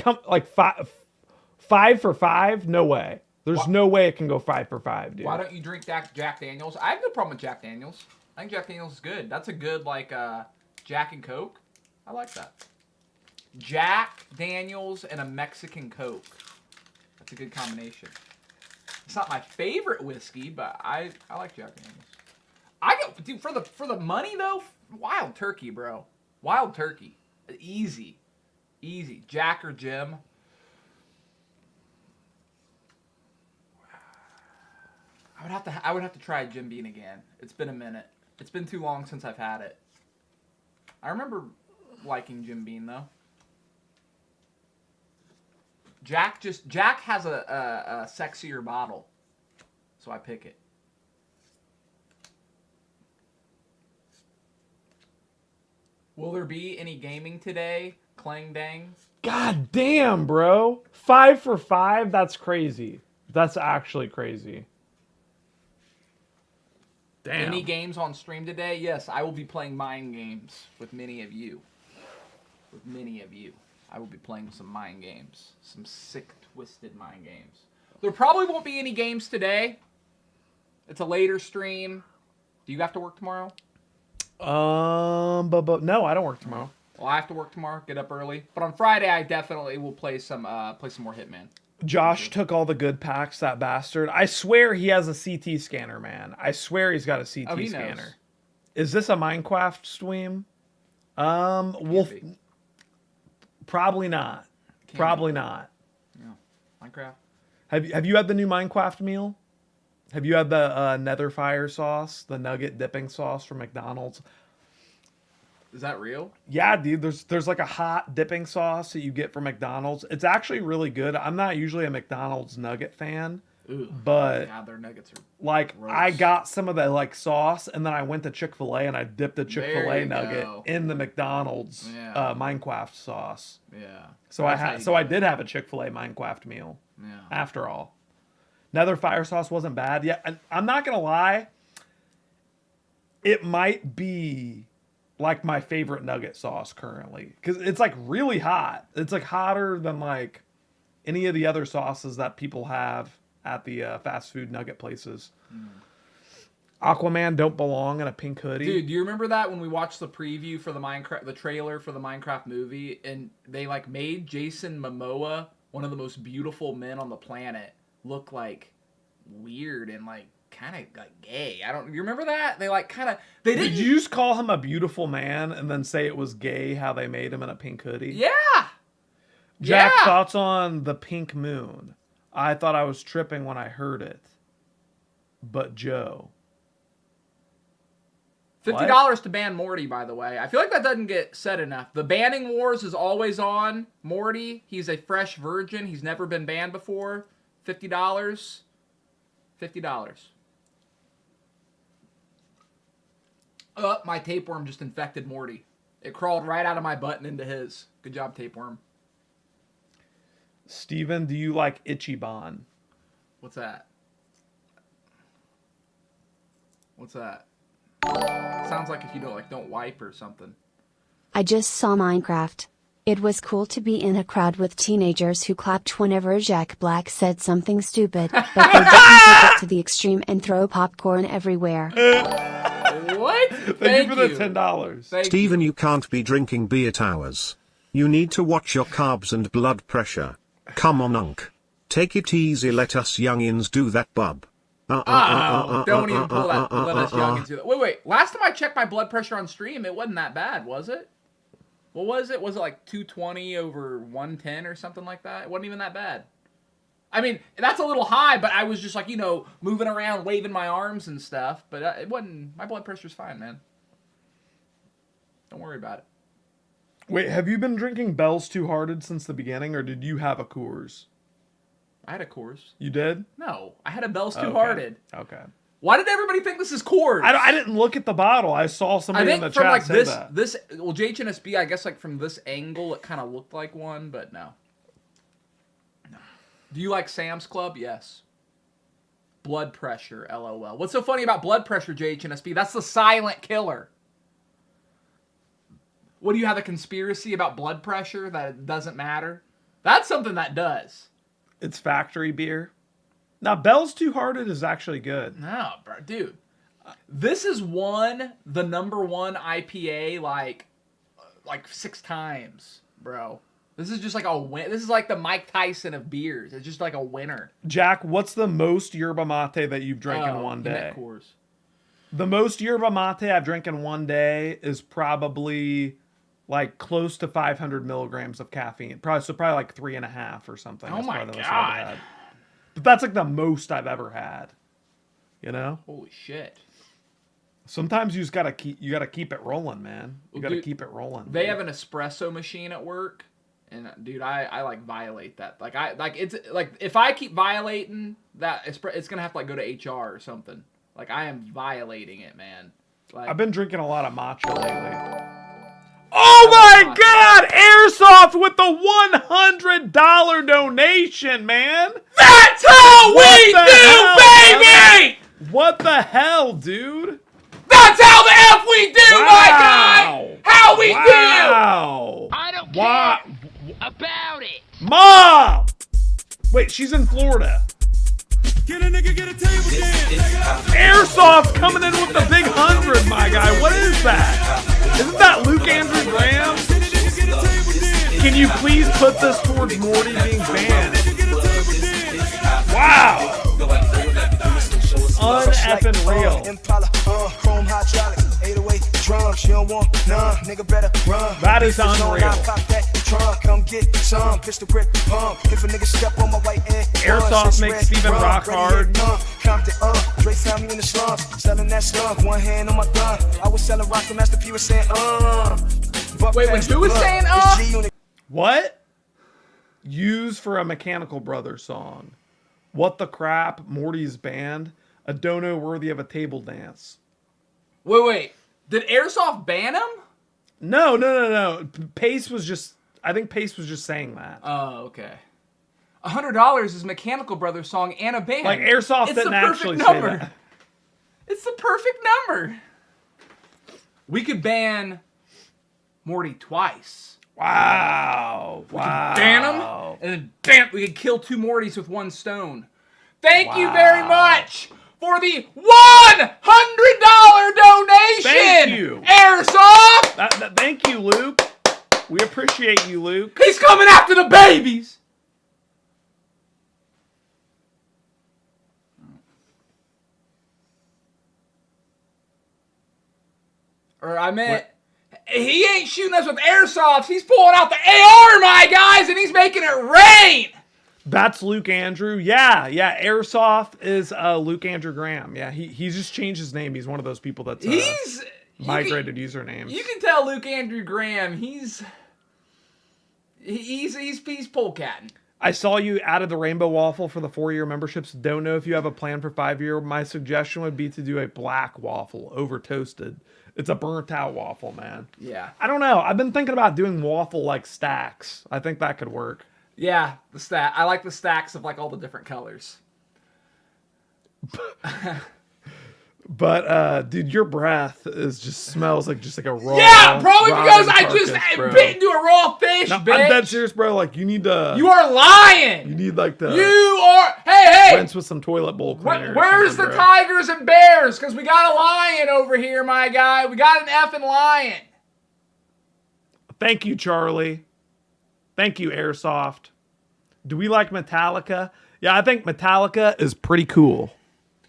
five for 5? No way. There's no way it can go 5 for 5, dude. Why don't you drink Jack Daniels? I have no problem with Jack Daniels. I think Jack Daniels is good. That's a good, Jack and Coke. I like that. Jack Daniels and a Mexican Coke. That's a good combination. It's not my favorite whiskey, but I like Jack Daniels. Dude, for the money though, Wild Turkey, bro. Wild Turkey. Easy. Jack or Jim. I would have to try Jim Beam again. It's been a minute. It's been too long since I've had it. I remember liking Jim Beam though. Jack has a sexier bottle, so I pick it. Will there be any gaming today? Clang dang. God damn, bro. 5 for 5? That's crazy. That's actually crazy. Damn. Any games on stream today? Yes, I will be playing mind games with many of you. With many of you. I will be playing some mind games. Some sick, twisted mind games. There probably won't be any games today. It's a later stream. Do you have to work tomorrow? But no, I don't work tomorrow. Well, I have to work tomorrow. Get up early. But on Friday, I definitely will play some more Hitman. Josh took all the good packs, that bastard. I swear he has a CT scanner, man. I swear he's got a CT scanner. Knows. Is this a Minecraft stream? Probably not. Probably not. Yeah. Minecraft. Have you had the new Minecraft meal? Have you had the Nether Fire sauce, the nugget dipping sauce from McDonald's? Is that real? Yeah, dude. There's like a hot dipping sauce that you get from McDonald's. It's actually really good. I'm not usually a McDonald's nugget fan, but yeah, their nuggets are like gross. I got some of the like sauce, and then I went to Chick-fil-A and I dipped the Chick-fil-A nugget in the McDonald's Minecraft sauce. Yeah. So I did have a Chick-fil-A Minecraft meal. Yeah. After all, Nether Fire sauce wasn't bad. Yeah, I'm not gonna lie. It might be like my favorite nugget sauce currently, because it's like really hot. It's like hotter than like any of the other sauces that people have at the fast food nugget places. Aquaman don't belong in a pink hoodie. Dude, do you remember that when we watched the preview for the trailer for the Minecraft movie, and they like made Jason Momoa, one of the most beautiful men on the planet, look like weird and like kind of like gay. You remember that? They like kind of Did you just call him a beautiful man and then say it was gay how they made him in a pink hoodie? Yeah. Jack, thoughts on the pink moon? I thought I was tripping when I heard it. But Joe. $50 to ban Morty, by the way. I feel like that doesn't get said enough. The banning wars is always on. Morty, he's a fresh virgin. He's never been banned before. $50. $50. My tapeworm just infected Morty. It crawled right out of my butt and into his. Good job, tapeworm. Steven, do you like Ichiban? What's that? What's that? Sounds like if you don't wipe or something. I just saw Minecraft. It was cool to be in a crowd with teenagers who clapped whenever Jack Black said something stupid, but they didn't take it to the extreme and throw popcorn everywhere. What? Thank you for the $10. Steven, you can't be drinking beer towers. You need to watch your carbs and blood pressure. Come on, Unc. Take it easy, let us youngins do that, bub. Don't even pull that. Let us youngins do that. Wait. Last time I checked my blood pressure on stream, it wasn't that bad, was it? What was it? Was it like 220 over 110 or something like that? It wasn't even that bad. I mean, that's a little high, but I was just like, moving around, waving my arms and stuff. But it wasn't. My blood pressure's fine, man. Don't worry about it. Wait, have you been drinking Bell's Two Hearted since the beginning, or did you have a Coors? I had a Coors. You did? No, I had a Bell's Two Hearted. Okay. Why did everybody think this is Coors? I didn't look at the bottle. I saw somebody in the chat say that. JHNSB, I guess like from this angle, it kind of looked like one, but no. Do you like Sam's Club? Yes. Blood pressure, LOL. What's so funny about blood pressure, JHNSB? That's the silent killer. What, do you have a conspiracy about blood pressure that it doesn't matter? That's something that does. It's factory beer. Now, Bell's Two Hearted is actually good. No, bro, dude. This is the number one IPA like 6 times, bro. This is just like a win. This is like the Mike Tyson of beers. It's just like a winner. Jack, what's the most yerba mate that you've drank in one day? Coors. The most yerba mate I've drank in one day is probably like close to 500 milligrams of caffeine. Probably like 3.5 or something. Oh my God. God. But that's like the most I've ever had. You know? Holy shit. Sometimes you just gotta keep it rolling, man. You gotta Dude, keep it rolling. They dude. have an espresso machine at work, and dude, I like violate that. It's like if I keep violating that, it's gonna have to like go to HR or something. Like I am violating it, man. Like I've been drinking a lot of matcha lately. Oh my God! Airsoft with the $100 donation, man. That's how we do, baby. What the hell, dude? That's how the F we do, my guy! How we do! Wow! I don't care about it. Mom! Wait, she's in Florida. Get a nigga, get a table dance. Airsoft coming in with the big 100, my guy. What is that? Isn't that Luke Andrew Graham? Can you please put this towards Morty being banned? Wow! Un-effing real. That is unreal. Airsoft makes Steven rock hard. Wait, when who was saying What? Used for a Mechanical Brothers song. What the crap? Morty's band. A dono worthy of a table dance. Wait. Did Airsoft ban him? No. Pace was just. I think Pace was just saying that. Oh, okay. $100 is Mechanical Brothers song and a band. Like Airsoft didn't actually say that. It's the perfect number. We could ban Morty twice. Wow. We could ban him, and then bam, we could kill 2 Mortys with 1 stone. Thank you very much for the $100 donation. Thank you. Airsoft. Thank you, Luke. We appreciate you, Luke. He's coming after the babies. Or I meant, he ain't shooting us with airsoft. He's pulling out the AR, my guys, and he's making it rain. That's Luke Andrew. Yeah. Airsoft is Luke Andrew Graham. Yeah, he just changed his name. He's one of those people that's migrated usernames. You can tell Luke Andrew Graham. He's polecatting. I saw you added the rainbow waffle for the 4-year memberships. Don't know if you have a plan for 5-year. My suggestion would be to do a black waffle over toasted. It's a burnt out waffle, man. Yeah. I don't know. I've been thinking about doing waffle like stacks. I think that could work. Yeah, the stack. I like the stacks of like all the different colors. But dude, your breath smells like a raw. Yeah, probably because I carcass, just bro. bit into a raw fish, No, bitch. I'm dead serious, bro. Like you are lying. You need like the. You are. Hey. Rinse with some toilet bowl cleaner. Where's the tigers and bears? Because we got a lion over here, my guy. We got an effing lion. Thank you, Charlie. Thank you, Airsoft. Do we like Metallica? Yeah, I think Metallica is pretty cool.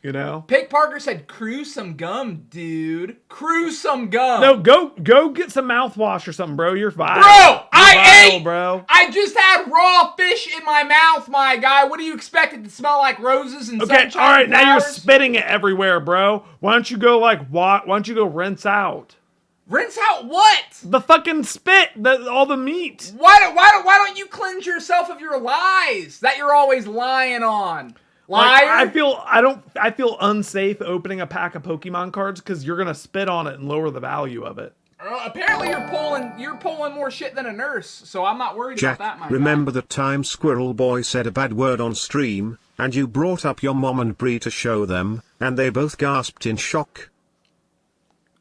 You know? Pig Parker said, "Crew some gum, dude. Crew some gum." No, go get some mouthwash or something, bro. You're fine. Bro, I ate. Bro. I just had raw fish in my mouth, my guy. What do you expect it to smell like? Roses and Okay, sunshine all right. Now you're flowers? spitting it everywhere, bro. Why don't you go why don't you go rinse out Rinse out what? the fucking spit, all the meat? Why don't you cleanse yourself of your lies that you're always lying on? Liar. Like, I feel unsafe opening a pack of Pokemon cards because you're gonna spit on it and lower the value of it. Apparently you're pulling more shit than a nurse, so I'm not worried Jack, about that, my remember guy. the time Squirrel Boy said a bad word on stream, and you brought up your mom and Bree to show them, and they both gasped in shock?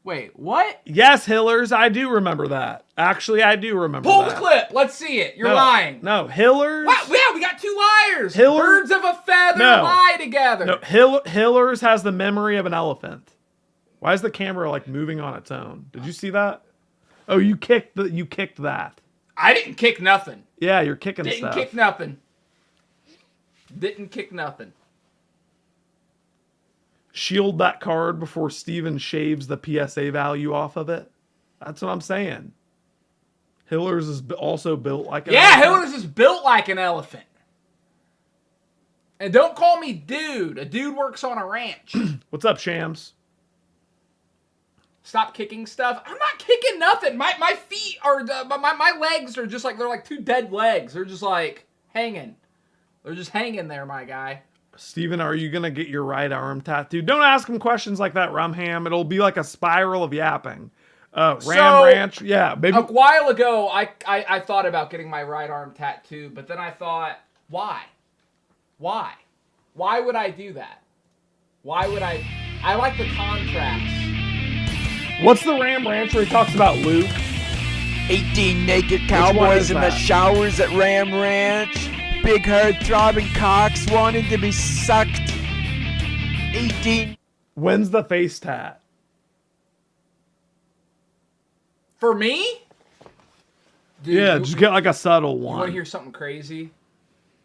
Wait, what? Yes, Hillers, I do remember that. Actually, I do remember Pull that. the clip. Let's see it. You're lying. No, Hillers. What? Yeah, we got 2 liars. Hiller- Birds of a feather lie together. No, Hillers has the memory of an elephant. Why is the camera like moving on its own? Did you see that? Oh, you kicked that. I didn't kick nothing. Yeah, you're kicking Didn't stuff. kick nothing. Didn't kick nothing. Shield that card before Steven shaves the PSA value off of it. That's what I'm saying. Hillers is also built like an elephant. Hillers is built like an elephant. And don't call me dude. A dude works on a ranch. What's up, Shams? Stop kicking stuff. I'm not kicking nothing. My feet are my legs are just like they're like two dead legs. They're just like hanging. They're just hanging there, my guy. Steven, are you gonna get your right arm tattooed? Don't ask him questions like that, Rumham. It'll be like a spiral of yapping. Ranch, yeah, maybe. A while ago, I thought about getting my right arm tattooed, but then I thought, why? Why would I do that? Why would I like the contrast. What's the Ram Ranch where he talks about Luke? 18 naked one cowboys is in that? the showers at Ram Ranch. Big herd throbbing cocks wanting to be sucked. 18. When's the face tat? For me? Dude, Yeah, just get like a subtle You want one. to hear something crazy?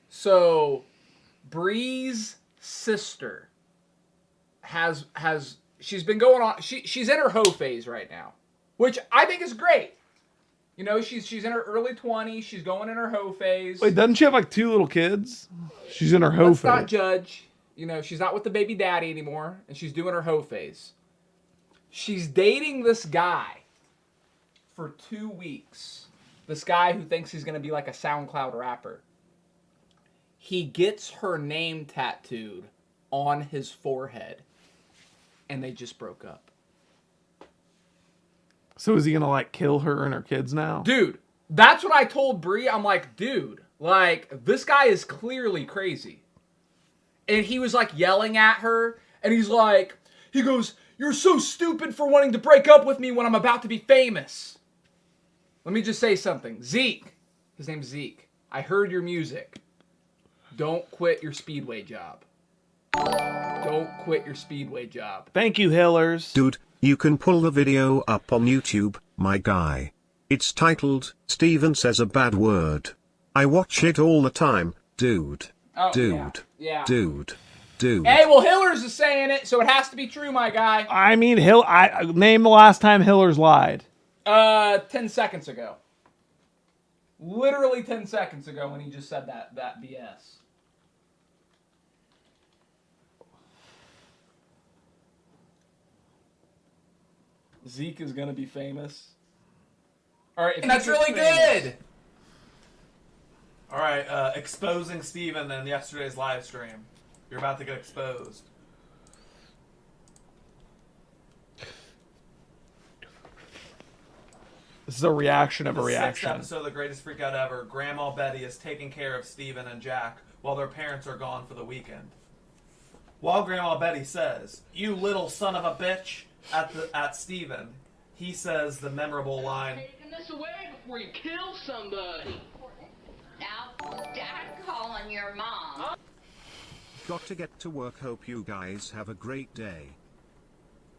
So, Bree's sister has she's been going on. She's in her hoe phase right now, which I think is great. You know, she's in her early 20s. She's going in her hoe phase. Wait, doesn't she have like 2 little kids? She's in her hoe Let's not phase. judge. You know, she's not with the baby daddy anymore, and she's doing her hoe phase. She's dating this guy for 2 weeks. This guy who thinks he's going to be like a SoundCloud rapper. He gets her name tattooed on his forehead, and they just broke up. So is he gonna like kill her and her kids now? Dude, that's what I told Bree. I'm like, dude, like, this guy is clearly crazy. And he was like yelling at her, and he goes, "You're so stupid for wanting to break up with me when I'm about to be famous." Let me just say something. Zeke, his name's Zeke. I heard your music. Don't quit your Speedway job. Don't quit your Speedway job. Thank you, Hillers. Dude, you can pull the video up on YouTube, my guy. It's titled, Steven Says a Bad Word. I watch it all the time, dude. Oh, Dude. Yeah. Dude. Dude. Hey, well, Hillers is saying it, so it has to be true, my guy. I mean, name the last time Hillers lied. 10 seconds ago. Literally 10 seconds ago when he just said that BS. Zeke is gonna be famous. All right, That's really good. All right, exposing Steven in yesterday's live stream. You're about to get exposed. This is a reaction of a reaction. Sixth episode of The Greatest Freakout Ever, Grandma Betty is taking care of Steven and Jack while their parents are gone for the weekend. While Grandma Betty says, "You little son of a bitch," at Steven, he says the memorable line, Taking this away before you kill somebody. Now, Dad calling your mom. Got to get to work. Hope you guys have a great day.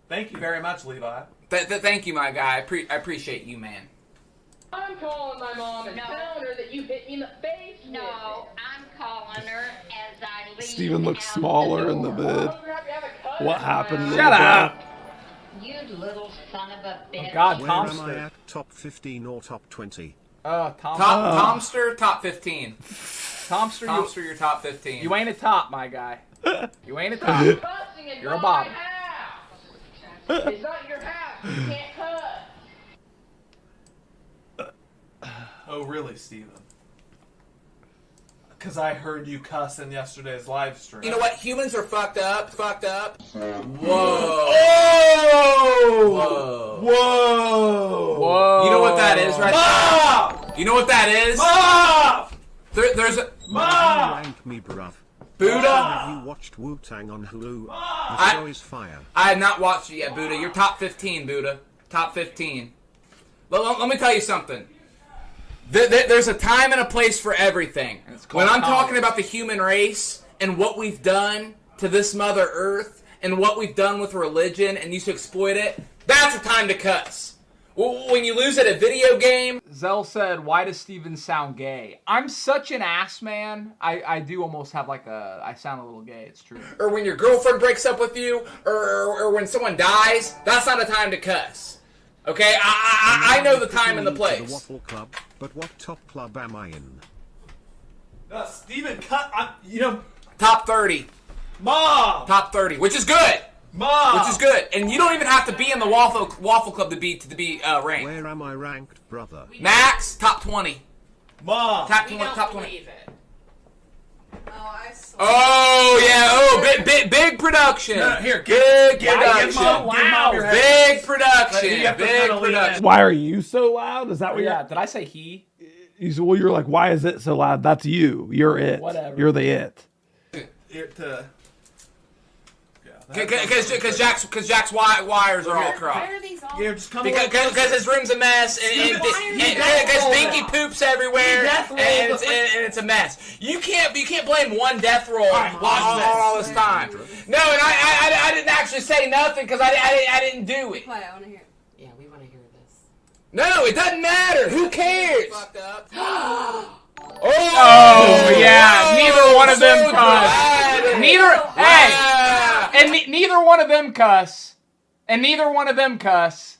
"Thank you very much, Levi." Thank you, my guy. I appreciate you, man. I'm calling my mom and No. telling her that you hit me in the face with No, it. I'm calling her as I leave. Steven looks out smaller the in the door. vid. I'm gonna have to have a cut. What happened? Shut up! You little son of a bitch. God, Where am I Tomster. at? Top 15 or top 20? Tomster, top 15. Tomster, Tomster, you're top 15. you ain't a top, my guy. You ain't a top. Cussing is You're a not bottom. my house. It's not your house. You can't cuss. Oh, really, Steven? Because I heard you cuss in yesterday's live stream. You know what? Humans are fucked up. Whoa. Oh! Whoa! Whoa. You know what that is, right? Mom! You know what that is? Mom! There's a Mom! Rank me, bruv. Buddha. Have you watched Wu-Tang on Hulu? The show is fire. I have not watched it yet, Buddha. You're top 15, Buddha. Top 15. Let me tell you something. There's a time and a place for everything. When I'm talking about the human race and what we've done to this Mother Earth and what we've done with religion and used to exploit it, that's a time to cuss. When you lose at a video game. Zell said, "Why does Steven sound gay?" I'm such an ass man. I do almost have I sound a little gay. It's true. Or when your girlfriend breaks up with you, or when someone dies, that's not a time to cuss. Okay, I know the time and the The place. Waffle Club, but what top club am I in? Steven, Top 30. Mom! Top 30, which is good. Mom! which is good. And you don't even have to be in the Waffle Club to be ranked. Where am I ranked, brother? Max, top 20. Mom! Top We 20. don't Top 20. believe it. Oh, I swear. Oh yeah! Oh, big production. No, here, big give production. Mom your Big You production. have to Big kinda lean production. Why are you so loud? Is that what Yeah, did I say he? well, you're like, why is it so loud? That's you. You're it. Whatever. You're the it. Because Jack's wires are all crossed. Why are these all? Just come Because his room's a mess, and because Dinky poops everywhere, and it's a mess. You can't blame one death roll all this time. No, and I didn't actually say nothing because I didn't do it. Play, I want to hear. Yeah, we want to hear this. No, it doesn't matter. Who cares? Oh yeah, neither one of them so cuss. Neither one of them cuss. And neither one of them cuss.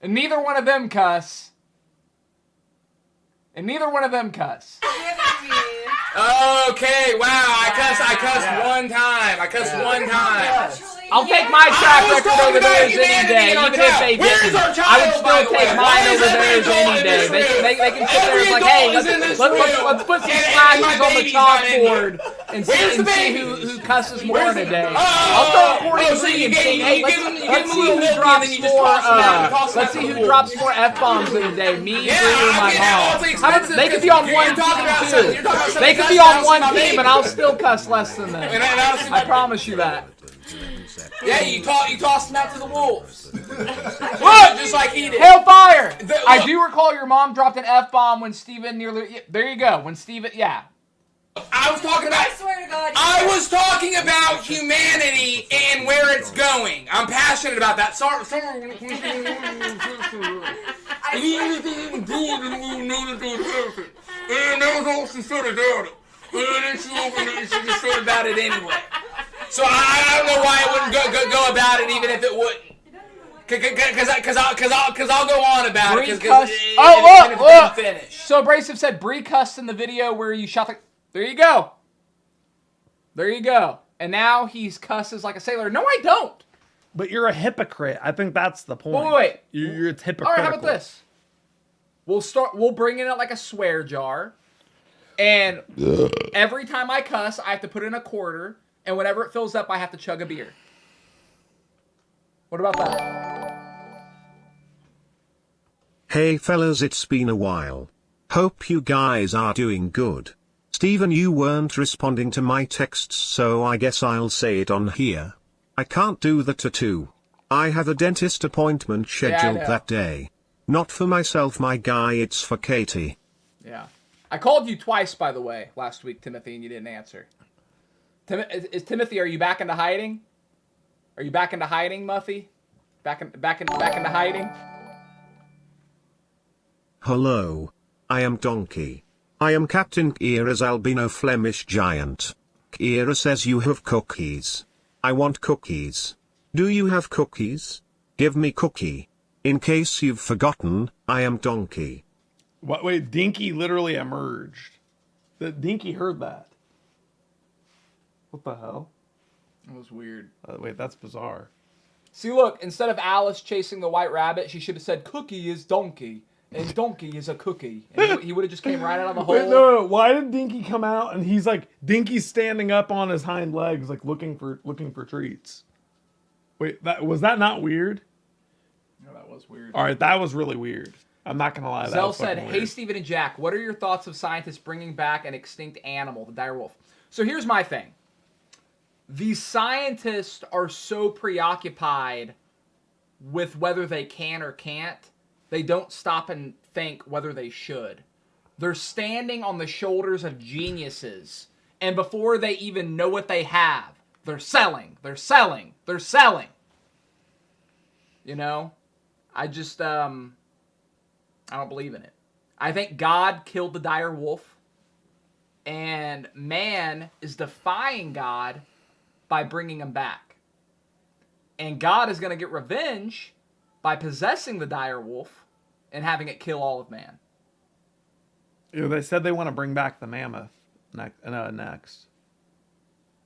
And neither one of them cuss. And neither one of them cuss. Okay, wow, I cussed one time. One time. I'll take my track record over theirs any day, even if they didn't. I would still take mine over theirs any day. They can sit there and be like, hey, let's put some slashes on the chalkboard and see who cusses more in a day. I'll throw a 43 and see, hey, let's see who drops more F-bombs in a day, me, Bree, or my mom. They could be on one team, too. They could be on one team, and I'll still cuss less than them. I promise you that. Yeah, you tossed him out to the wolves. Look, just like he did. Hellfire! I do recall your mom dropped an F-bomb when Steven nearly... There you go. When Steven... Yeah. I was talking about... I swear to God. I was talking about humanity and where it's going. I'm passionate about that. Sorry. She just about it anyway. So I don't know why I wouldn't go about it even if it wouldn't. Because I'll go on about it. Look! So Abrasive said Bree cussed in the video where you shot the... There you go. There you go. And now he's cusses like a sailor. No, I don't. But you're a hypocrite. I think that's the point. Wait. You're hypocritical. All right, how about this? We'll bring in it like a swear jar. And every time I cuss, I have to put in a quarter. And whenever it fills up, I have to chug a beer. What about that? Hey fellas, it's been a while. Hope you guys are doing good. Steven, you weren't responding to my texts, so I guess I'll say it on here. I can't do the tattoo. I have a dentist appointment scheduled that day. Not for myself, my guy, it's for Katie. Yeah. I called you twice, by the way, last week, Timothy, and you didn't answer. Timothy, are you back into hiding? Are you back into hiding, Muffy? Back into hiding? Hello. I am Donkey. I am Captain Kira's albino Flemish giant. Kira says you have cookies. I want cookies. Do you have cookies? Give me cookie. In case you've forgotten, I am Donkey. What? Wait, Dinky literally emerged. Dinky heard that. What the hell? That was weird. Wait, that's bizarre. See, look, instead of Alice chasing the white rabbit, she should have said, Cookie is Donkey, and Donkey is a cookie. And he would have just came right out of the hole. Wait, no, why did Dinky come out and he's like, Dinky's standing up on his hind legs, like looking for treats. Wait, was that not weird? No, that was weird. All right, that was really weird. I'm not going to lie. Zell said, hey, Steven and Jack, what are your thoughts of scientists bringing back an extinct animal, the dire wolf? So here's my thing. These scientists are so preoccupied with whether they can or can't, they don't stop and think whether they should. They're standing on the shoulders of geniuses, and before they even know what they have, they're selling. You know? I just, I don't believe in it. I think God killed the dire wolf, and man is defying God by bringing him back. And God is going to get revenge by possessing the dire wolf and having it kill all of man. You know, they said they want to bring back the mammoth next.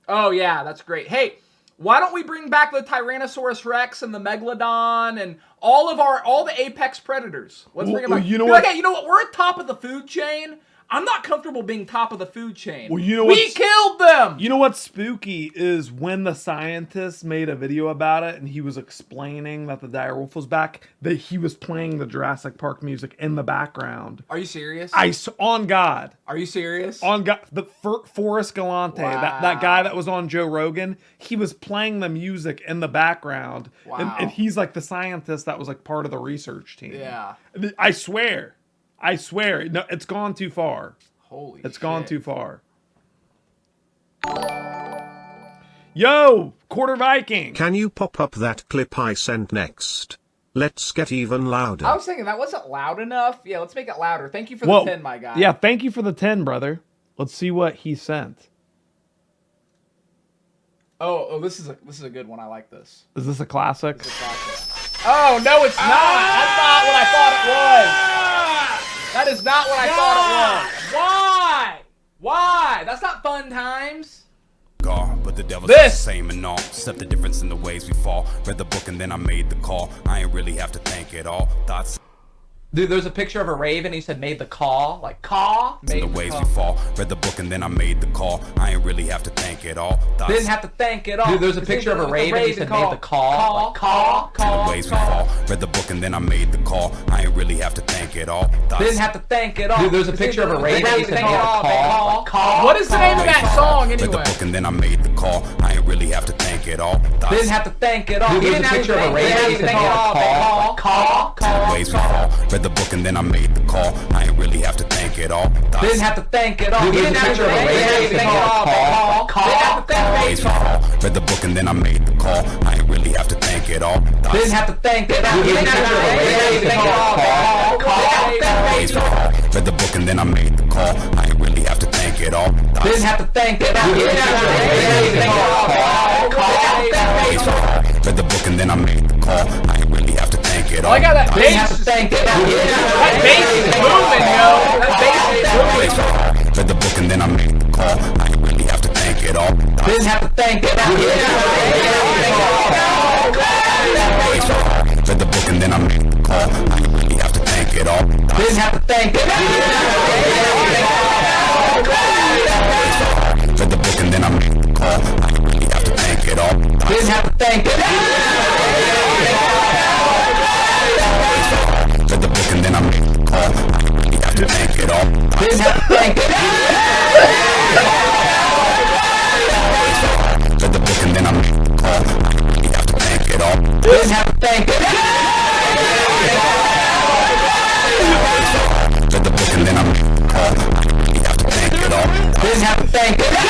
Oh, yeah, that's great. Hey, Why don't we bring back the Tyrannosaurus Rex and the Megalodon and all the apex predators? Let's bring them back. You know Be what? like, hey, you know what? We're at top of the food chain. I'm not comfortable being top of the food chain. Well, you know we killed them. You know what's spooky is when the scientist made a video about it and he was explaining that the direwolf was back, that he was playing the Jurassic Park music in the background. Are you serious? On God. Are you serious? On God. Forrest Galante, that guy that was on Joe Rogan, he was playing the music in the background. Wow. And he's like the scientist that was like part of the research team. Yeah. I swear. No, it's gone too far. Holy It's gone too far. Yo, Quarter Viking. Can you pop up that clip I sent next? Let's get even louder. I was thinking that wasn't loud enough. Yeah, let's make it louder. Thank you for the 10, my guy. Yeah, thank you for the 10, brother. Let's see what he sent. Oh, this is a good one. I like this. Is this a classic? This is a classic. Oh no, it's not. That's not what I thought it was. That is not what I thought it was. Why? Why? That's not fun times. But the devil's the same and all, except the difference in the ways we fall. Read the book and then I made the call. I ain't really have to think it all. Thoughts. Dude, there's a picture of a raven. He said, "Made the call." Like caw. In the ways we fall. Read the book and then I made the call. I ain't really have to think it all. Thoughts. Didn't have to think it all. Dude, there's a picture of a raven. He said, "Made the call." Like caw. In the ways we fall. Read the book and then I made the call. I ain't really have to think it all. Thoughts. Didn't have to think it all. Dude, there's a picture of a raven. He said, "Made the call." Like caw. What is the name of that song anyway? Read the book and then I made the call. I ain't really have to think it all. Thoughts. Didn't have to think it all. Dude, there's a picture of a raven. He said, "Made the call." Like caw. In the ways we fall. Read the book and then I made the call. I ain't really have to think it all. Thoughts. Didn't have to think it all. Dude, there's a picture of a raven. He said, "Made the call." Ways we fall. Read the book and then I made the call. I ain't really have to think it all. Thoughts. Didn't have to think it all. Didn't have to think it all. Ways we fall. Read the book and then I made the call. I ain't really have to think it all. Thoughts. Didn't have to think it all. Didn't have to think it all. Ways we fall. Read the book and then I made the call. I ain't really have to think it all. I got that bass. Didn't have to think it all. That bass is moving, yo. That bass is moving. Read the book and then I made the call. I ain't really have to think it all. Didn't have to think it all. Read the book and then I made the call. I ain't really have to think it all. Didn't have to think it all. Read the book and then I made the call. I ain't really have to think it all. Didn't have to think it all. Read the book and then I made the call. I ain't really have to think it all. Didn't have to think it all. Read the book and then I made the call. I ain't really have to think it all. Didn't have to think it all. Read the book and then I made the call. I ain't really have to think it all. Didn't have to think it all.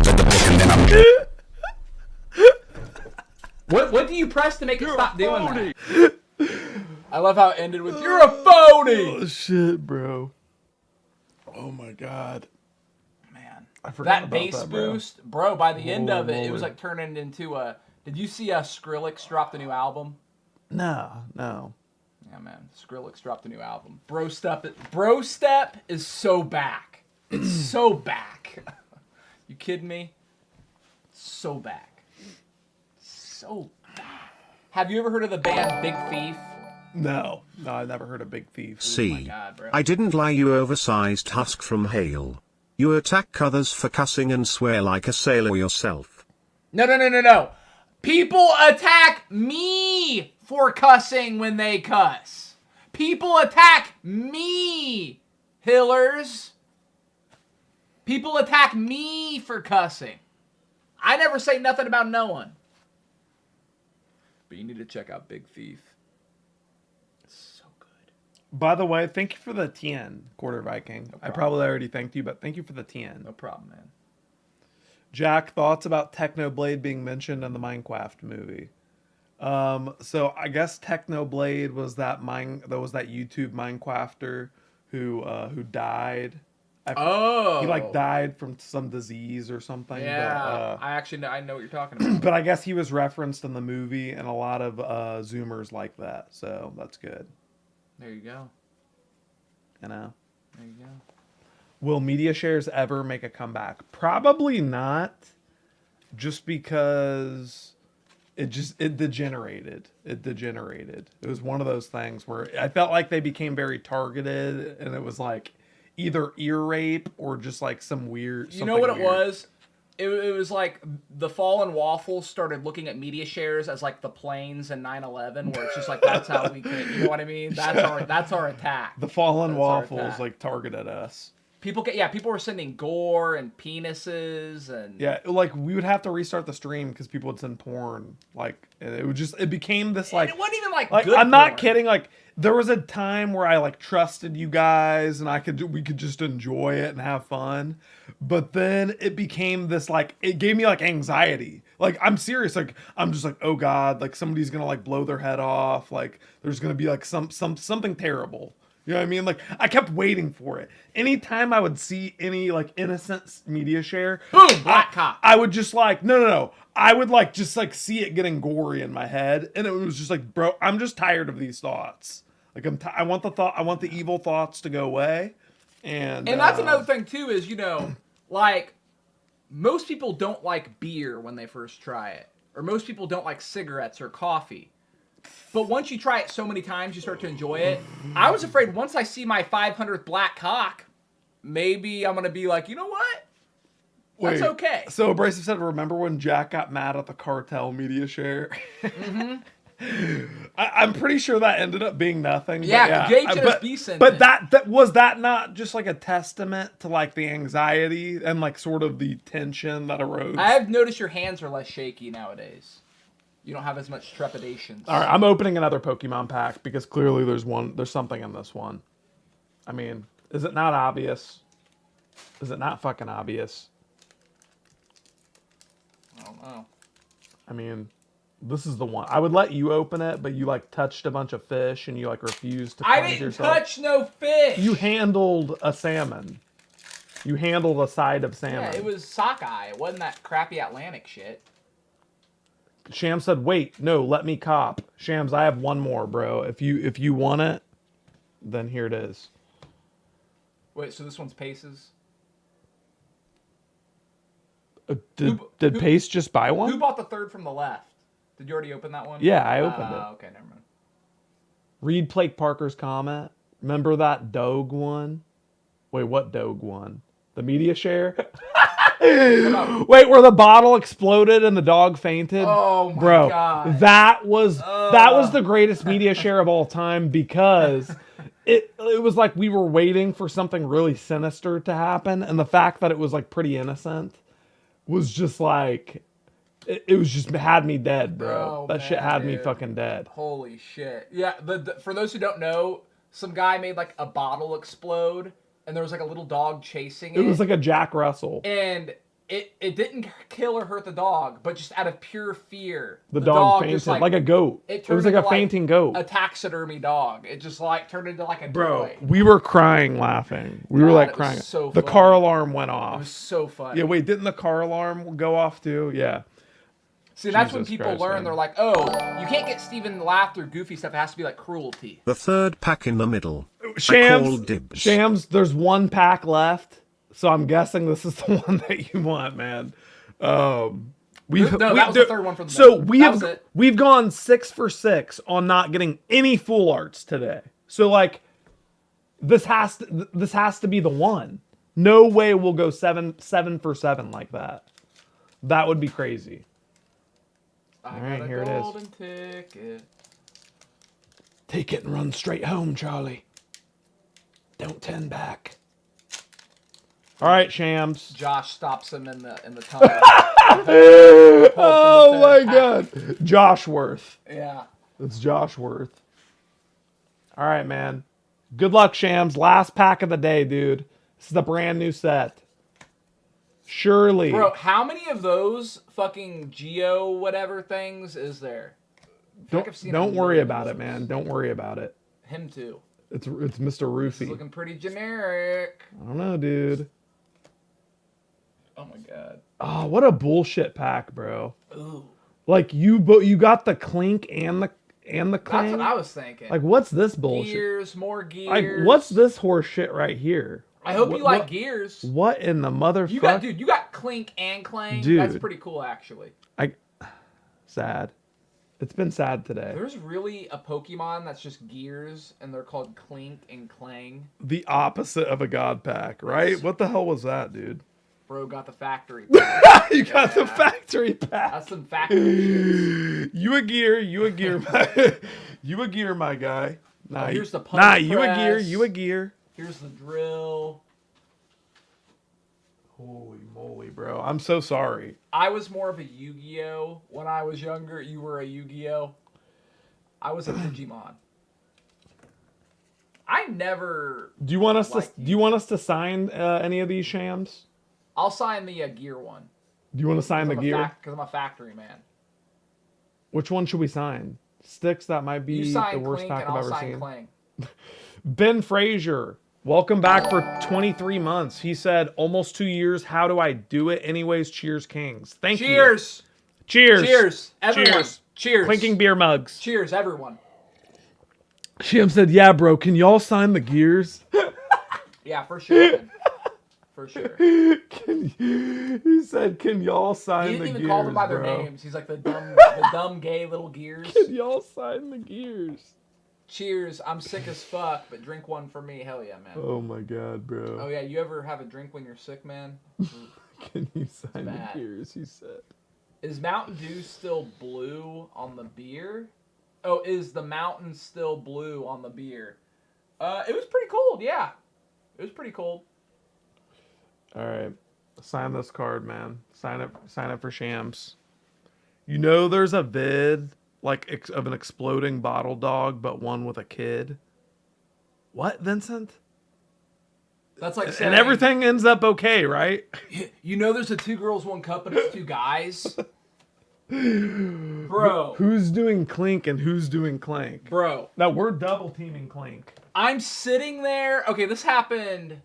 Read the book and then I made What do you press to make it stop doing that? I love how it ended with, "You're a phony!" Oh, shit, bro. Oh, my God. Man. I forgot That about bass that, bro. boost, bro, by the end of it, it was Lord. like turning into a... Did you see Skrillex dropped a new album? No. Yeah, man. Skrillex dropped a new album. Bro Step is so back. It's so back. You kidding me? So back. So back. Have you ever heard of the band Big Thief? No, I never heard of Big Thief. See, God, bro. I didn't lie, you oversized husk from Hale. You attack others for cussing and swear like a sailor yourself. No. People attack me for cussing when they cuss. People attack me, Hillers. People attack me for cussing. I never say nothing about no one. But you need to check out Big Thief. It's so good. By the way, thank you for the 10, Quarter Viking. I probably already thanked you, but thank you for the 10. No problem, man. Jack, thoughts about Technoblade being mentioned in the Minecraft movie? So I guess Technoblade was that YouTube Minecrafter who died. He died from some disease or something. Yeah, but, I know what you're talking about. but I guess he was referenced in the movie, and a lot of Zoomers like that, so that's good. There you go. You know. There you go. Will media shares ever make a comeback? Probably not. Just because it degenerated. It degenerated. It was one of those things where I felt like they became very targeted, and it was like either ear rape or just like some weird. You know what it was? It was like the Fallen Waffles started looking at media shares as like the planes in 9/11, where it's just like that's how we can. You know what I mean? That's our attack. The Fallen Waffles like targeted us. People were sending gore and penises and yeah, like we would have to restart the stream because people would send porn, like, and it became this like it wasn't even like good porn. I'm not kidding, like there was a time where I like trusted you guys and we could just enjoy it and have fun, but then it became this like it gave me like anxiety. Like I'm serious, like I'm just like, oh god, like somebody's gonna like blow their head off, like there's gonna be like something terrible. You know what I mean? Like, I kept waiting for it. Anytime I would see any, like, innocent media share, boom, black cop. I would just, like, no. I would, like, just, like, see it getting gory in my head. And it was just like, bro, I'm just tired of these thoughts. Like, I want the evil thoughts to go away. And that's another thing, too, is, you know, like, most people don't like beer when they first try it. Or most people don't like cigarettes or coffee. But once you try it so many times, you start to enjoy it. I was afraid once I see my 500th black cock, maybe I'm going to be like, you know what? That's okay. So Abrasive said, remember when Jack got mad at the cartel media share? Mm-hmm. I'm pretty sure that ended up being nothing. Yeah, but, but that was that not just like a testament to like the anxiety and like sort of the tension that arose? I have noticed your hands are less shaky nowadays. You don't have as much trepidation. All right, I'm opening another Pokemon pack because clearly there's something in this one. I mean, is it not obvious? Is it not fucking obvious? I don't know. I mean, this is the one. I would let you open it, but you like touched a bunch of fish and you like refused to I didn't touch no fish. You handled a salmon. You handled a side of salmon. Yeah, it was sockeye. It wasn't that crappy Atlantic shit. Shams said, wait, no, let me cop. Shams, I have one more, bro. If you want it, then here it is. Wait, so this one's Pace's? Did Pace just buy one? Who bought the third from the left? Did you already open that one? Yeah, I opened it. Okay, never mind. Read Blake Parker's comment. Remember that Doge one? Wait, what Doge one? The media share? Wait, where the bottle exploded and the dog fainted? Oh my Bro, god. that was the greatest media share of all time because it was like we were waiting for something really sinister to happen, and the fact that it was like pretty innocent was just like it was just had me dead, bro. That shit had me fucking dead. Holy shit. Yeah, for those who don't know, some guy made like a bottle explode and there was like a little dog chasing it. It was like a Jack Russell. And it didn't kill or hurt the dog, but just out of pure fear, the dog fainted just, like a goat. It was like a fainting goat. A taxidermy dog. It just like turned into like a toy. We were crying laughing. We were like crying. So the car alarm went off. It was so funny. Yeah, wait, didn't the car alarm go off too? Yeah. See, that's when people learn. They're like, oh, you can't get Steven laughed or goofy stuff. It has to be like cruelty. The third pack in the middle. Shams, there's one pack left. So I'm guessing this is the one that you want, man. That was the third one from the So we've gone 6 for 6 on not getting any full arts today. So like this has to be the one. No way we'll go 7 for 7 like that. That would be crazy. All right, here it is. Ticket. Take it and run straight home, Charlie. Don't turn back. All right, Shams. Josh stops him in the tunnel. Oh my god. Josh Worth. Yeah. It's Josh Worth. All right, man. Good luck, Shams. Last pack of the day, dude. This is a brand new set. Surely. Bro, how many of those fucking Geo whatever things is there? Don't worry about it, man. Don't worry about it. Him too. It's Mr. Roofy. It's looking pretty generic. I don't know, dude. Oh my god. Oh, what a bullshit pack, bro. Ooh. Like you got the clink and the clang. That's what I was thinking. Like, what's this bullshit? Gears, more gears. Like, what's this horse shit right here? I hope you like Gears. What in the motherfucker? You got Clink and Clang. Dude. That's pretty cool, actually. Sad. It's been sad today. There's really a Pokemon that's just Gears, and they're called Clink and Clang. The opposite of a God Pack, right? What the hell was that, dude? Bro got the factory pack. You got the factory pack. That's some factory shit. You a gear, you a gear, my guy. Nah, here's the punch you a gear, press. you a gear. Here's the drill. Holy moly, bro. I'm so sorry. I was more of a Yu-Gi-Oh! When I was younger. You were a Yu-Gi-Oh! I was a Digimon. I never... Do you want us to sign any of these shams? I'll sign the gear one. Do you want to sign the gear? Because I'm a factory man. Which one should we sign? Sticks, that might be the worst Clink pack and I've I'll ever sign seen. Clang. Ben Frazier, welcome back for 23 months. He said, almost 2 years. How do I do it? Anyways, cheers, Kings. Thank you. Cheers. Cheers. Cheers. Everyone. Cheers. Cheers. Clinking beer mugs. Cheers, everyone. Sham said, yeah, bro, can y'all sign the gears? Yeah, for sure. Man. For sure. He said, can y'all sign the gears, He didn't even call them by their bro? names. He's like the dumb gay little Gears. Can y'all sign the gears? Cheers. I'm sick as fuck, but drink one for me. Hell yeah, man. Oh my god, bro. Oh yeah, you ever have a drink when you're sick, man? Can you sign the gears, he said. Is Mountain Dew still blue on the beer? Oh, is the mountain still blue on the beer? It was pretty cold, yeah. It was pretty cold. All right. Sign this card, man. Sign up for Shams. You know there's a vid like of an exploding bottle dog, but one with a kid. What, Vincent? That's like and saying, everything ends up okay, right? You know there's a 2 girls 1 cup, but it's 2 guys. Bro. Who's doing Clink and who's doing Clank? Bro. Now we're double teaming Clink. I'm sitting there. Okay, this happened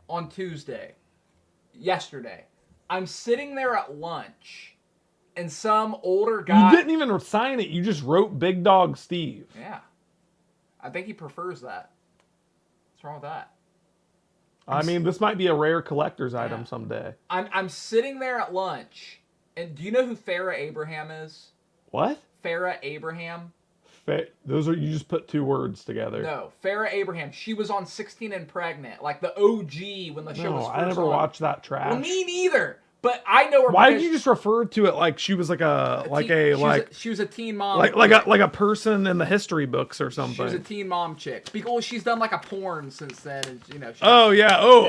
on Tuesday. Yesterday. I'm sitting there at lunch, and some older guy... You didn't even sign it. You just wrote Big Dog Steve. Yeah. I think he prefers that. What's wrong with that? I mean, this might be a rare collector's item someday. I'm sitting there at lunch, and do you know who Farrah Abraham is? What? Farrah Abraham? Those are, you just put 2 words together. No, Farrah Abraham. She was on 16 and Pregnant, like the OG when the show was first I never on. watched that trash. Well, me neither. But I know her. Why did you just refer to it like she was like she was a teen mom, like a person in the history books or something? She was a teen mom chick because she's done like a porn since then, and you know.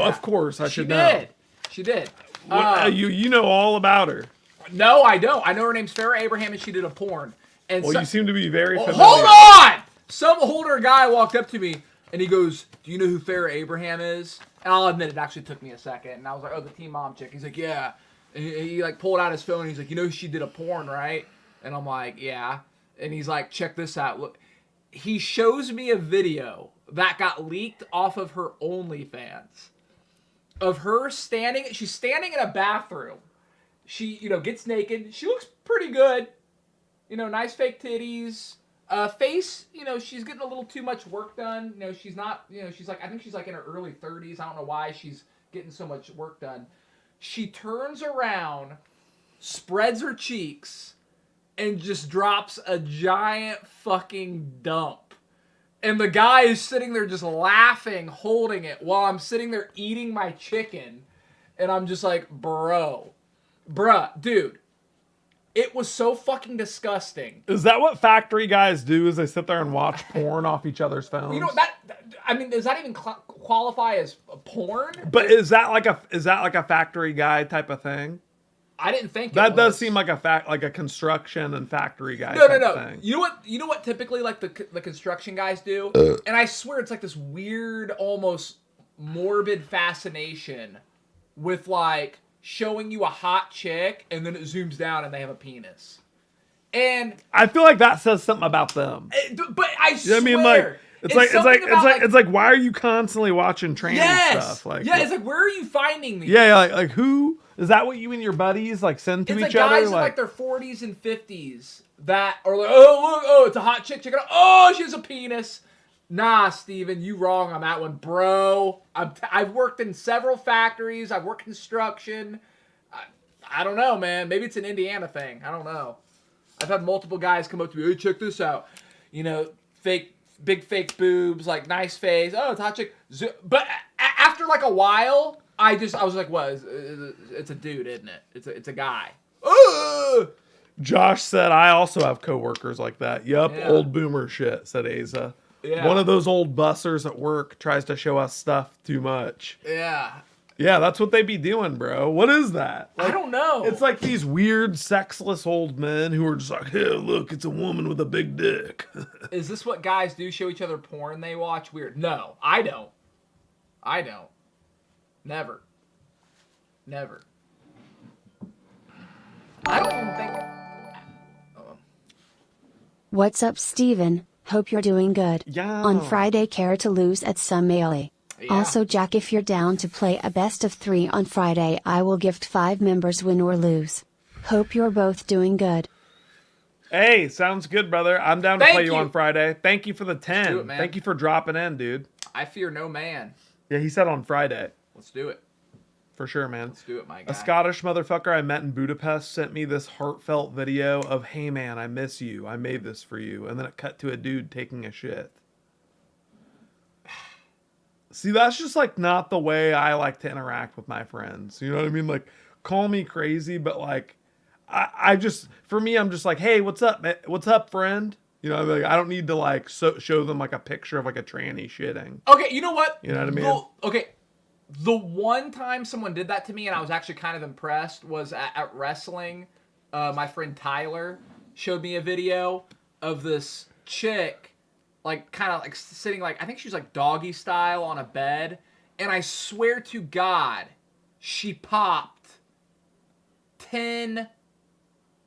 Of course I should know. She did. You know all about her. No, I don't. I know her name's Farrah Abraham, and she did a porn. And you seem to be very familiar. Hold on! Some older guy walked up to me, and he goes, do you know who Farrah Abraham is? And I'll admit, it actually took me a second. And I was like, oh, the teen mom chick. He's like, yeah. And he like pulled out his phone, and he's like, you know she did a porn, right? And I'm like, yeah. And he's like, check this out. Look. He shows me a video that got leaked off of her OnlyFans. Of her standing, she's standing in a bathroom. She, gets naked. She looks pretty good. Nice fake titties. Face, she's getting a little too much work done. She's not, I think she's like in her early 30s. I don't know why she's getting so much work done. She turns around, spreads her cheeks, and just drops a giant fucking dump. And the guy is sitting there just laughing, holding it, while I'm sitting there eating my chicken. And I'm just like, bruh, dude. It was so fucking disgusting. Is that what factory guys do? Is they sit there and watch porn off each other's phones? Does that even qualify as porn? But is that like a factory guy type of thing? I didn't think that does seem like a construction and factory guy. No. Thing. You know what typically like the construction guys do? And I swear it's like this weird, almost morbid fascination with like showing you a hot chick, and then it zooms down and they have a penis. And I feel like that says something about them. But I swear, I mean, like it's like why are you constantly watching trans stuff? Like, it's like, where are you finding these? Yeah, like who is that? What you and your buddies like send to it's each like other? Guys in like their 40s and 50s that are like, oh look, oh it's a hot chick. Check it out. Oh, she has a penis. Nah, Steven, you wrong on that one, bro. I've worked in several factories. I've worked construction. I don't know, man. Maybe it's an Indiana thing. I don't know. I've had multiple guys come up to me, hey, check this out. You know, big fake boobs, like nice face. Oh, it's hot chick. But after like a while, I was like, what? It's a dude, isn't it? It's a guy. Ugh! Josh said, I also have coworkers like that. Yup, Yeah. old boomer shit, said Asa. Yeah. One of those old bussers at work tries to show us stuff too much. Yeah. Yeah, that's what they be doing, bro. What is that? I don't know. It's like these weird, sexless old men who are just like, hey, look, it's a woman with a big dick. Is this what guys do? Show each other porn they watch? Weird. No, I don't. Never. I don't even think... What's up, Steven? Hope you're doing good. Yeah. On Friday, care to lose at some melee. Yeah. Also, Jack, if you're down to play a best of 3 on Friday, I will gift 5 members win or lose. Hope you're both doing good. Hey, sounds good, brother. I'm down to Thank play you you. on Friday. Thank you for the 10. do it, man. Thank you for dropping in, dude. I fear no man. Yeah, he said on Friday. Let's do it. For sure, man. Let's do it, my guy. A Scottish motherfucker I met in Budapest sent me this heartfelt video of, hey man, I miss you. I made this for you. And then it cut to a dude taking a shit. See, that's just like not the way I like to interact with my friends. You know what I mean? Like, call me crazy, but like, I just, for me, I'm just like, hey, what's up, man? What's up, friend? You know, like, I don't need to like show them like a picture of like a tranny shitting. Okay, you know what? You know what I mean? The one time someone did that to me and I was actually kind of impressed was at wrestling. My friend Tyler showed me a video of this chick, like kind of like sitting like, I think she was like doggy style on a bed. And I swear to God, she popped 10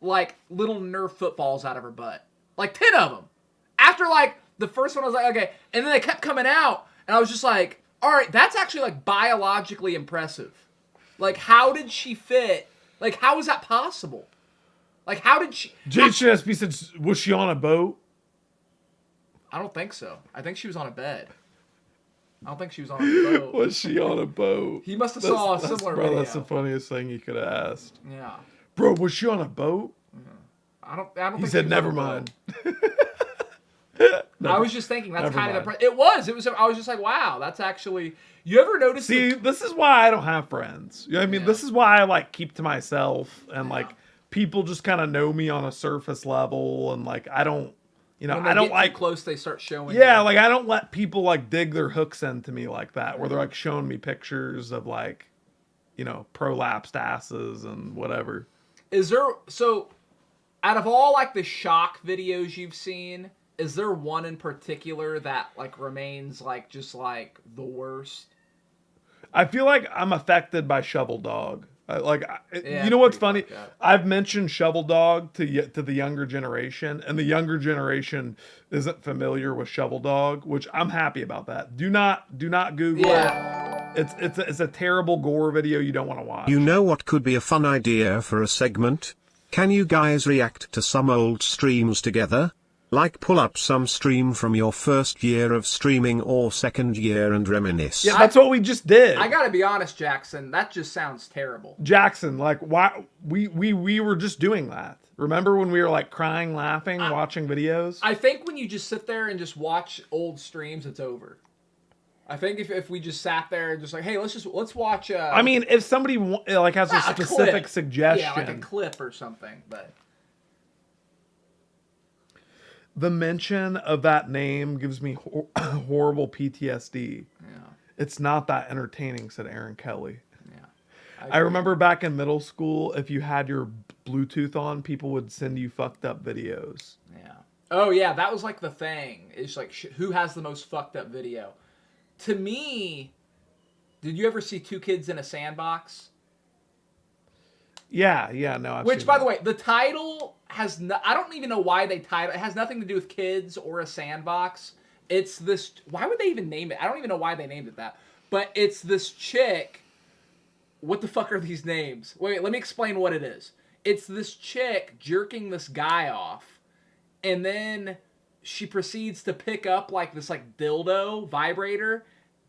like little Nerf footballs out of her butt. Like 10 of them. After like the first one, I was like, okay. And then they kept coming out and I was just like, all right, that's actually like biologically impressive. Like, how did she fit? Like, how is that possible? Like, how did she? JHSB said, was she on a boat? I don't think so. I think she was on a bed. I don't think she was on a boat. Was she on a boat? He must have saw a similar bro, video. That's the funniest thing you could have asked. Yeah. Bro, was she on a boat? I don't think He she said, was never on a mind. boat. I was just thinking that's Never kind mind. of it was. I was just like, wow, that's actually. You ever notice? See, this is why I don't have friends. You know what I mean? Yeah. This is why I like keep to myself and like people just kind of know me on a surface level and like I don't, you know, when they I don't get like too close. They start showing. Yeah, you. like I don't let people like dig their hooks into me like that where they're like showing me pictures of like, you know, prolapsed asses and whatever. Is there so? Out of all like the shock videos you've seen, is there one in particular that like remains like just like the worst? I feel like I'm affected by Shovel Dog. Yeah, you know what's pretty funny? fucked up. I've mentioned Shovel Dog to the younger generation, and the younger generation isn't familiar with Shovel Dog, which I'm happy about that. Do not Google Yeah. it. It's a terrible gore video you don't want to watch. You know what could be a fun idea for a segment? Can you guys react to some old streams together? Like pull up some stream from your first year of streaming or second year and reminisce. Yeah, that's what we just did. I gotta be honest, Jackson. That just sounds terrible. Jackson, like why we were just doing that. Remember when we were like crying, laughing, watching videos? I think when you just sit there and just watch old streams, it's over. I think if we just sat there and just like, hey, let's watch. I mean, if somebody like has a specific clip. suggestion, Yeah, like a clip or something. But the mention of that name gives me horrible PTSD. yeah, It's not that entertaining, said Aaron Kelly. yeah. I remember back in middle school, if you had your Bluetooth on, people would send you fucked up videos. Yeah. Oh yeah, that was like the thing. It's like who has the most fucked up video? To me, did you ever see Two Kids in a Sandbox? Yeah, no. Which, by the way, the title has I don't even know why they title it. Has nothing to do with kids or a sandbox. It's this. Why would they even name it? I don't even know why they named it that. But it's this chick. What the fuck are these names? Wait, let me explain what it is. It's this chick jerking this guy off, and then she proceeds to pick up like this like dildo vibrator,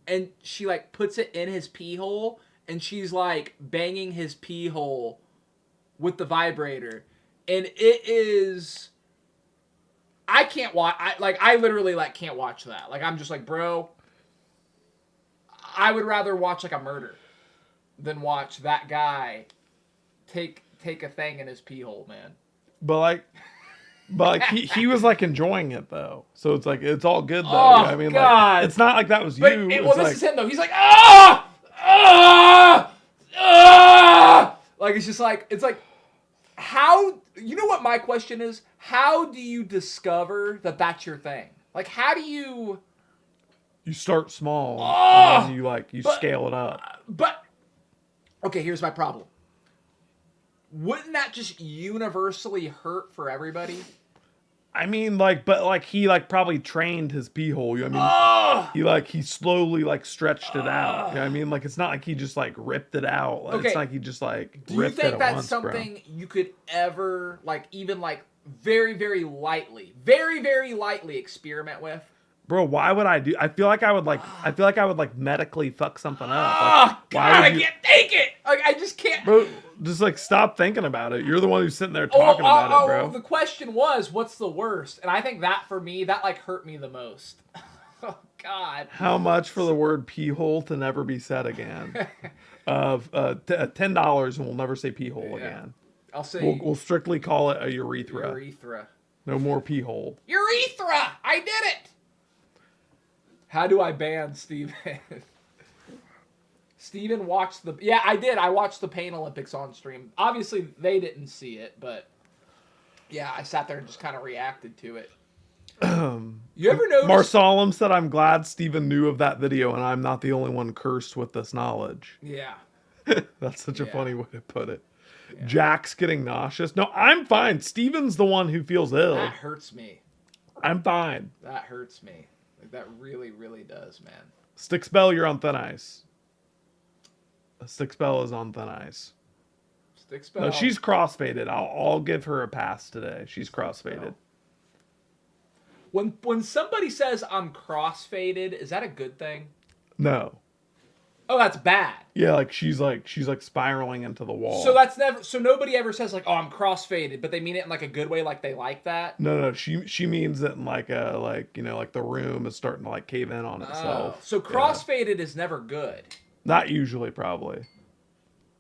and she like puts it in his pee hole, and she's like banging his pee hole with the vibrator, and it is. I can't watch. I literally like can't watch that. Like I'm just like, bro. I would rather watch like a murder than watch that guy take a thing in his pee hole, man. But he was like enjoying it though, so it's like it's all good though. Oh, You know what I mean, God. like it's not like that was you. But It's this like, is him though. He's like, ah, ah, ah. Like it's just like it's like how you know what my question is? How do you discover that that's your thing? Like how do you? You start small, Oh, and then you scale it up. But okay, here's my problem. Wouldn't that just universally hurt for everybody? I mean, but he probably trained his pee hole. You know what I mean? He slowly stretched it out. You know what I mean? Like it's not like he just ripped it out. Like, Okay. It's not like he just Do you ripped it think at that's once, something you could ever even very, very lightly experiment with? Bro, why would I do? I feel like I would medically fuck something up. Oh God, I can't take it. Like I just can't. Bro, just stop thinking about it. You're the one who's sitting there talking about it, bro. The question was, what's the worst? And I think that for me, that hurt me the most. Oh God. How much for the word pee hole to never be said again? Of $10, and we'll never say pee hole again. I'll say we'll strictly call it a urethra. Urethra. No more pee hole. Urethra. I did it. How do I ban Steven? Steven watched the... Yeah, I did. I watched the Pain Olympics on stream. Obviously, they didn't see it, but... Yeah, I sat there and just kind of reacted to it. You ever notice... Marsalem said, I'm glad Steven knew of that video, and I'm not the only one cursed with this knowledge. Yeah. That's such a funny way to put it. Yeah. Jack's getting nauseous. No, I'm fine. Steven's the one who feels ill. That hurts me. I'm fine. That hurts me. That really, really does, man. Stickspell, you're on thin ice. Stickspell is on thin ice. Stickspell. No, she's crossfaded. I'll give her a pass today. She's crossfaded. When somebody says I'm crossfaded, is that a good thing? No. Oh, that's bad. Yeah, she's spiraling into the wall. So that's never. So nobody ever says oh I'm crossfaded, but they mean it in a good way, like they like that. No. She means it in the room is starting to cave in on itself. Oh, so crossfaded is never good. Not usually, probably.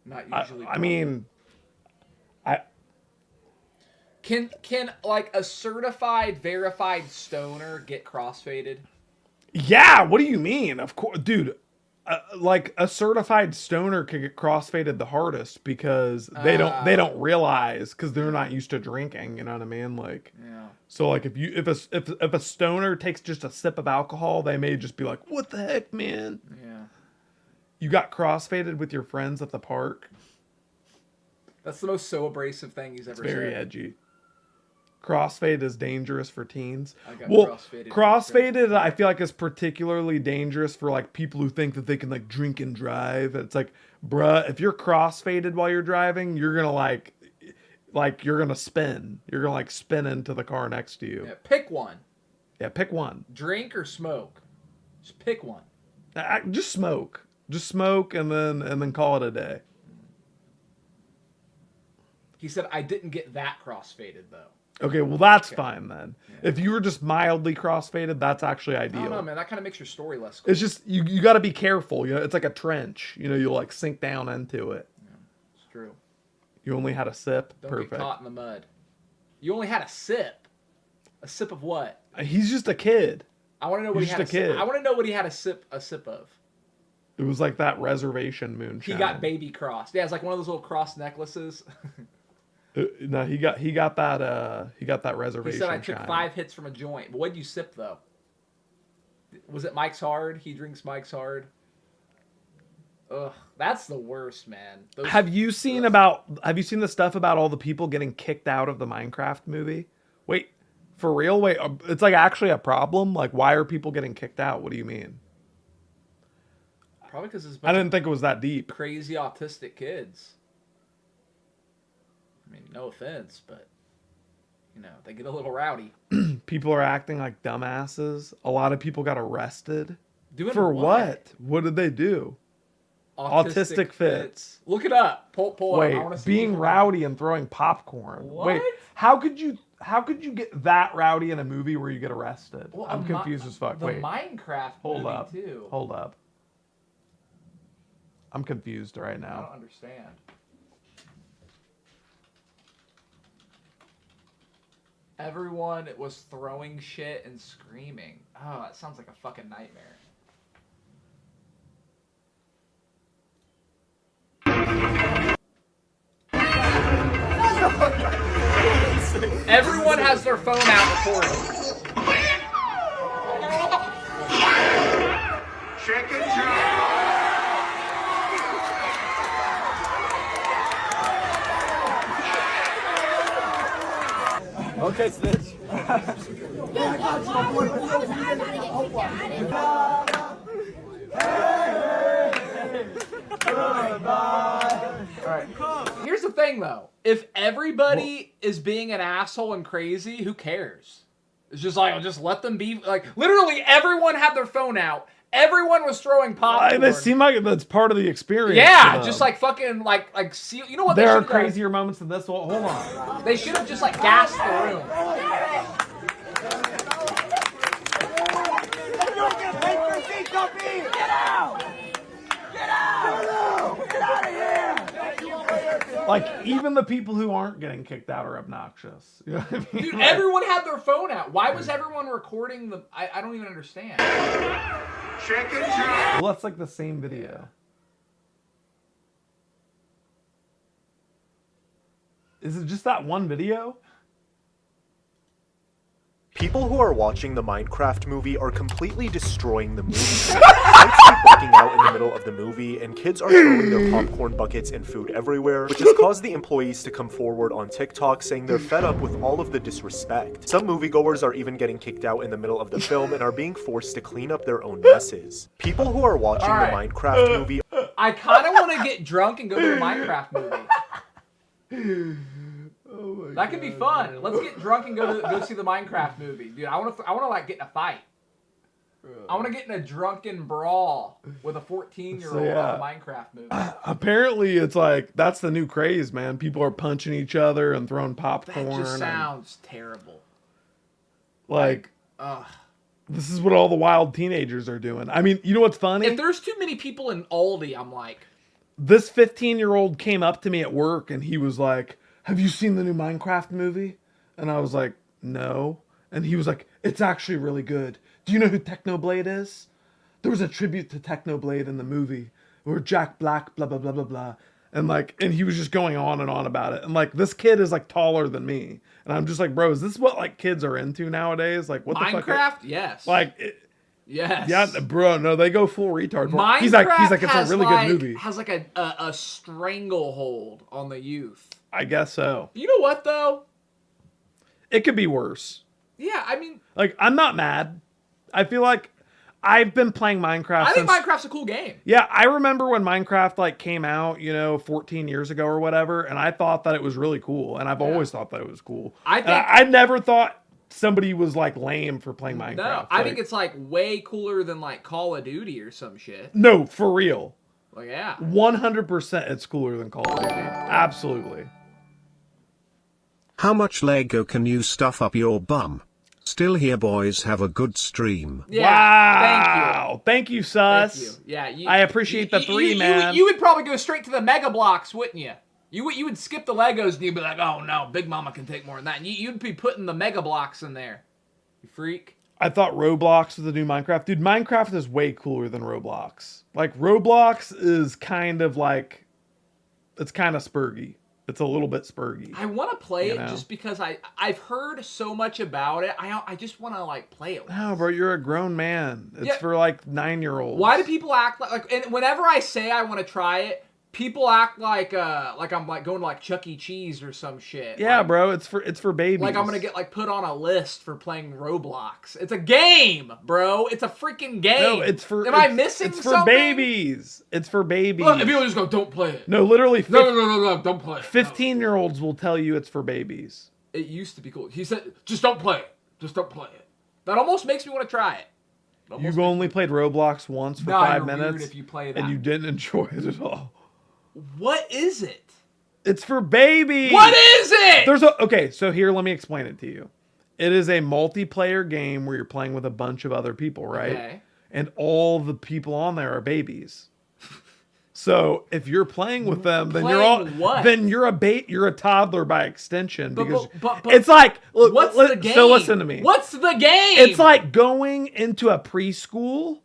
Not usually. I mean, Can a certified, verified stoner get crossfaded? Yeah. What do you mean? Of course, dude. A certified stoner could get crossfaded the hardest because they don't realize because they're not used to drinking. You know what I mean? Yeah. So if a stoner takes just a sip of alcohol, they may just be like, "What the heck, man?" Yeah. You got crossfaded with your friends at the park. That's the most so abrasive thing he's ever said. Very edgy. Crossfade is dangerous for teens. Crossfaded. Crossfaded I feel like is particularly dangerous for people who think that they can drink and drive. It's bruh, if you're crossfaded while you're driving, you're gonna you're gonna spin. You're gonna spin into the car next to you. Yeah, pick one. Yeah, pick one. Drink or smoke. Just pick one. Just smoke. Just smoke and then call it a day. He said I didn't get that crossfaded though. Okay, well that's fine then. Yeah. If you were just mildly crossfaded, that's actually ideal. I don't know, man. That kind of makes your story less cool. It's just you got to be careful. It's like a trench. You'll sink down into it. Yeah, it's true. You only had a sip. Don't Perfect. get caught in the mud. You only had a sip. A sip of what? He's just a kid. I want to know what he had a kid. I want to know what he had a sip of. It was like that reservation moonshine. He got baby crossed. Yeah, it's like one of those little cross necklaces. No, he got that reservation. He said I took 5 hits from a joint. But what did you sip though? Was it Mike's Hard? He drinks Mike's Hard. Ugh, that's the worst, man. Have you seen the stuff about all the people getting kicked out of the Minecraft movie? Wait, for real? Wait, it's actually a problem? Why are people getting kicked out? What do you mean? Probably because I didn't think it was that deep. Crazy autistic kids. I mean, no offense, but you know, they get a little rowdy. People are acting like dumbasses. A lot of people got arrested. Doing for what? what? What did they do? Autistic fits. Look it up. Pull Wait, up. I wanna see being people- rowdy and throwing popcorn. What? Wait, how could you get that rowdy in a movie where you get arrested? Well, I'm confused as fuck. The Wait, Minecraft hold movie up. too. Hold up. I'm confused right I now. don't understand. Everyone was throwing shit and screaming. Oh, that sounds like a fucking nightmare. Everyone has their phone out recording. Okay, Snitch. Here's the thing, though. If everybody is being an asshole and crazy, who cares? It's just like, just let them be. Like, literally, everyone had their phone out. Everyone was throwing popcorn. They seem like that's part of the experience. Yeah, just like fucking, like, see, you know what? There are crazier moments than this. Well, hold on. They should have just, like, gassed the room. Get out! Get out! Get out of here! Like, even the people who aren't getting kicked out are obnoxious. You know what I mean? Dude, everyone had their phone out. Why was everyone recording the... I don't even understand. Well, that's like the same video. Is it just that one video? People who are watching the Minecraft movie are completely destroying the movie. Fights keep breaking out in the middle of the movie, and kids are throwing their popcorn buckets and food everywhere, which has caused the employees to come forward on TikTok saying they're fed up with all of the disrespect. Some moviegoers are even getting kicked out in the middle of the film and are being forced to clean up their own messes. People who are watching the Minecraft movie... I kind of want to get drunk and go to a Minecraft movie. Oh that could be fun. Let's get drunk and go see the Minecraft movie, dude. I want to like get in a fight. I want to get in a drunken brawl with a 14-year-old So, yeah. on a Minecraft movie. Apparently, it's like that's the new craze, man. People are punching each other and throwing popcorn. That just sounds terrible. Like, ugh. This is what all the wild teenagers are doing. I mean, you know what's funny? If there's too many people in Aldi, I'm like, This 15-year-old came up to me at work and he was like, "Have you seen the new Minecraft movie?" And I was like, "No." And he was like, "It's actually really good. Do you know who Technoblade is? There was a tribute to Technoblade in the movie where Jack Black, blah, blah, blah, blah, blah." And he was just going on and on about it. And like, this kid is like taller than me. And I'm just like, bro, is this what like kids are into nowadays? Like, what the fuck? Minecraft? Yes. Like, yes. Yeah, bro, no, they go full retard. Minecraft He's like, it's a really good movie. Has like a stranglehold on the youth. I guess so. You know what though? It could be worse. Yeah, I mean, like, I'm not mad. I feel like I've been playing Minecraft. I think Minecraft's a cool game. Yeah, I remember when Minecraft like came out, 14 years ago or whatever, and I thought that it was really cool, and I've always thought that it was cool. I never thought somebody was like lame for playing Minecraft. No, I think it's like way cooler than like Call of Duty or some shit. No, for real. Like, yeah. 100% it's cooler than Call of Duty. Absolutely. How much Lego can you stuff up your bum? Still here, boys. Have a good stream. Yeah, wow. Thank you, Sus. Thank you. Yeah, I appreciate the three, man. You would probably go straight to the Mega Blocks, wouldn't you? You would skip the Legos and you'd be like, "Oh no, Big Mama can take more than that." And you'd be putting the Mega Blocks in there. You freak. I thought Roblox was the new Minecraft. Dude, Minecraft is way cooler than Roblox. Like, Roblox is kind of like, it's kind of spurgy. It's a little bit spurgy. I want to play it just because I've heard so much about it. I just want to like play it. No, bro, you're a grown man. It's for like 9-year-olds. Why do people act like and whenever I say I want to try it, people act like I'm like going to like Chuck E. Cheese or some shit. Yeah, like, bro, it's for babies. Like I'm gonna get like put on a list for playing Roblox. It's a game, bro. It's a freaking game. No, it's for. Am I missing It's for something? babies. It's for babies. Look, if people just go, "Don't play it." No, literally. No, don't play it. 15-year-olds will tell you it's for babies. It used to be cool. He said, just don't play it. Just don't play it. That almost makes me want to try it. You've only played Roblox once for 5 minutes, if you play that. and you didn't enjoy it at all. What is it? It's for babies. What is it? Okay, so here, let me explain it to you. It is a multiplayer game where you're playing with a bunch of other people, right? Okay. And all the people on there are babies. So if you're playing with them, then you're a toddler by extension, because it's like, look, what's the game? So listen to me. What's the game? It's like going into a preschool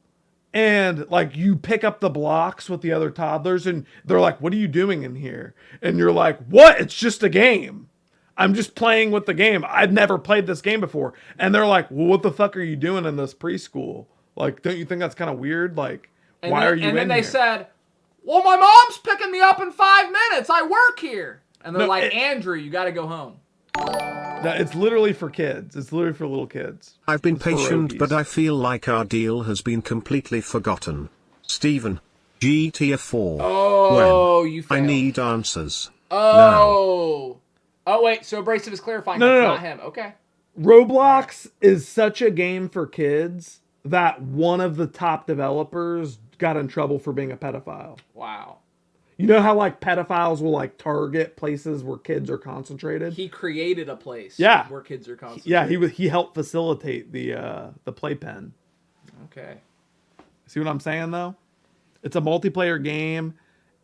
and like you pick up the blocks with the other toddlers and they're like, "What are you doing in here?" And you're like, "What? It's just a game. I'm just playing with the game. I've never played this game before." And they're like, "Well, what the fuck are you doing in this preschool? Like, don't you think that's kind of weird? Like, why are you in here?" And then they said, "Well, my mom's picking me up in 5 minutes. I work here." And they're like, "Andrew, you got to go home." It's literally for kids. It's literally for little kids. I've been patient, but I feel like our deal has been completely forgotten. Steven, GTA 4. Oh, when? you failed. I need answers. Oh. Oh, wait. So Abrasive is clarifying that's not him. Okay. Roblox is such a game for kids that one of the top developers got in trouble for being a pedophile. Wow. You know how like pedophiles will like target places where kids are concentrated? He created a place where kids are concentrated. Yeah, he helped facilitate the playpen. Okay. See what I'm saying though? It's a multiplayer game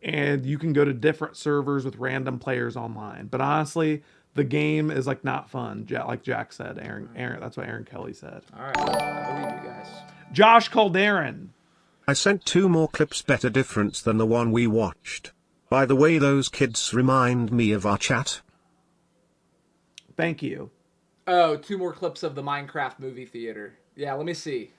and you can go to different servers with random players online. But honestly, the game is like not fun, like Jack said. Aaron, that's what Aaron Kelly said. All right, I believe you guys. Josh Calderon. I sent 2 more clips better difference than the one we watched. By the way, those kids remind me of our chat. Thank you. Oh, 2 more clips of the Minecraft movie theater. Yeah, let me see.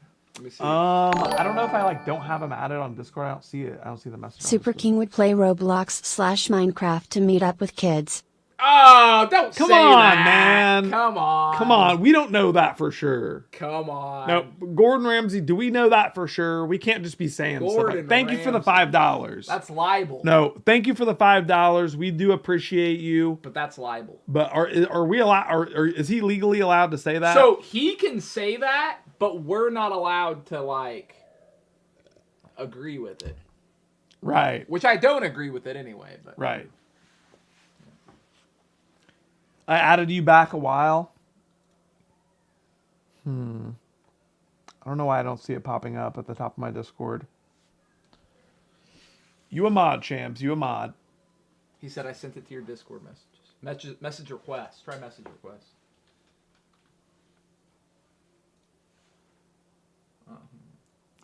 I don't know if I don't have them added on Discord. I don't see it. I don't see the message. Super King would play Roblox/Minecraft to meet up with kids. Oh, don't Come say on, that. man. Come on. Come on. We don't know that for sure. Come on. No, Gordon Ramsay, do we know that for sure? We can't just be saying stuff. Thank you for the $5. That's libel. No, thank you for the $5. We do appreciate you. But that's libel. But are we allowed, or is he legally allowed to say that? So he can say that, but we're not allowed to agree with it. Right. Which I don't agree with it anyway. But right. I added you back a while. I don't know why I don't see it popping up at the top of my Discord. You a mod, Champs. You a mod. He said I sent it to your Discord messages. Message request. Try message request.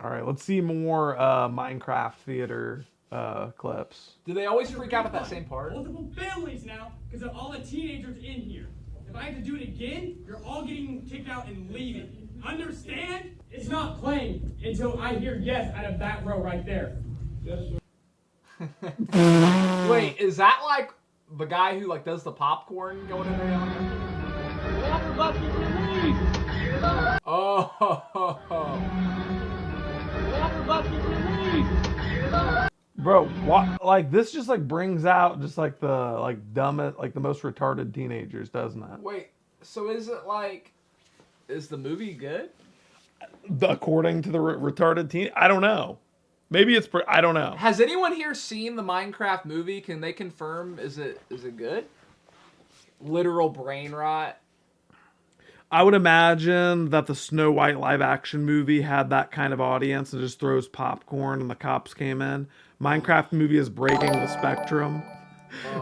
All right, let's see more Minecraft theater clips. Do they always freak out at that same part? Multiple families now, because of all the teenagers in here. If I have to do it again, you're all getting kicked out and leaving. Understand? It's not playing until I hear yes out of that row right there. Yes, sir. Wait, is that like the guy who does the popcorn going in there? Bro, what? This just brings out just the dumbest, the most retarded teenagers, doesn't it? Wait, so is it is the movie good? According to the retarded teen, I don't know. Maybe it's I don't know. Has anyone here seen the Minecraft movie? Can they confirm? Is it good? Literal brain rot. I would imagine that the Snow White live action movie had that kind of audience and just throws popcorn and the cops came in. Minecraft movie is breaking the spectrum.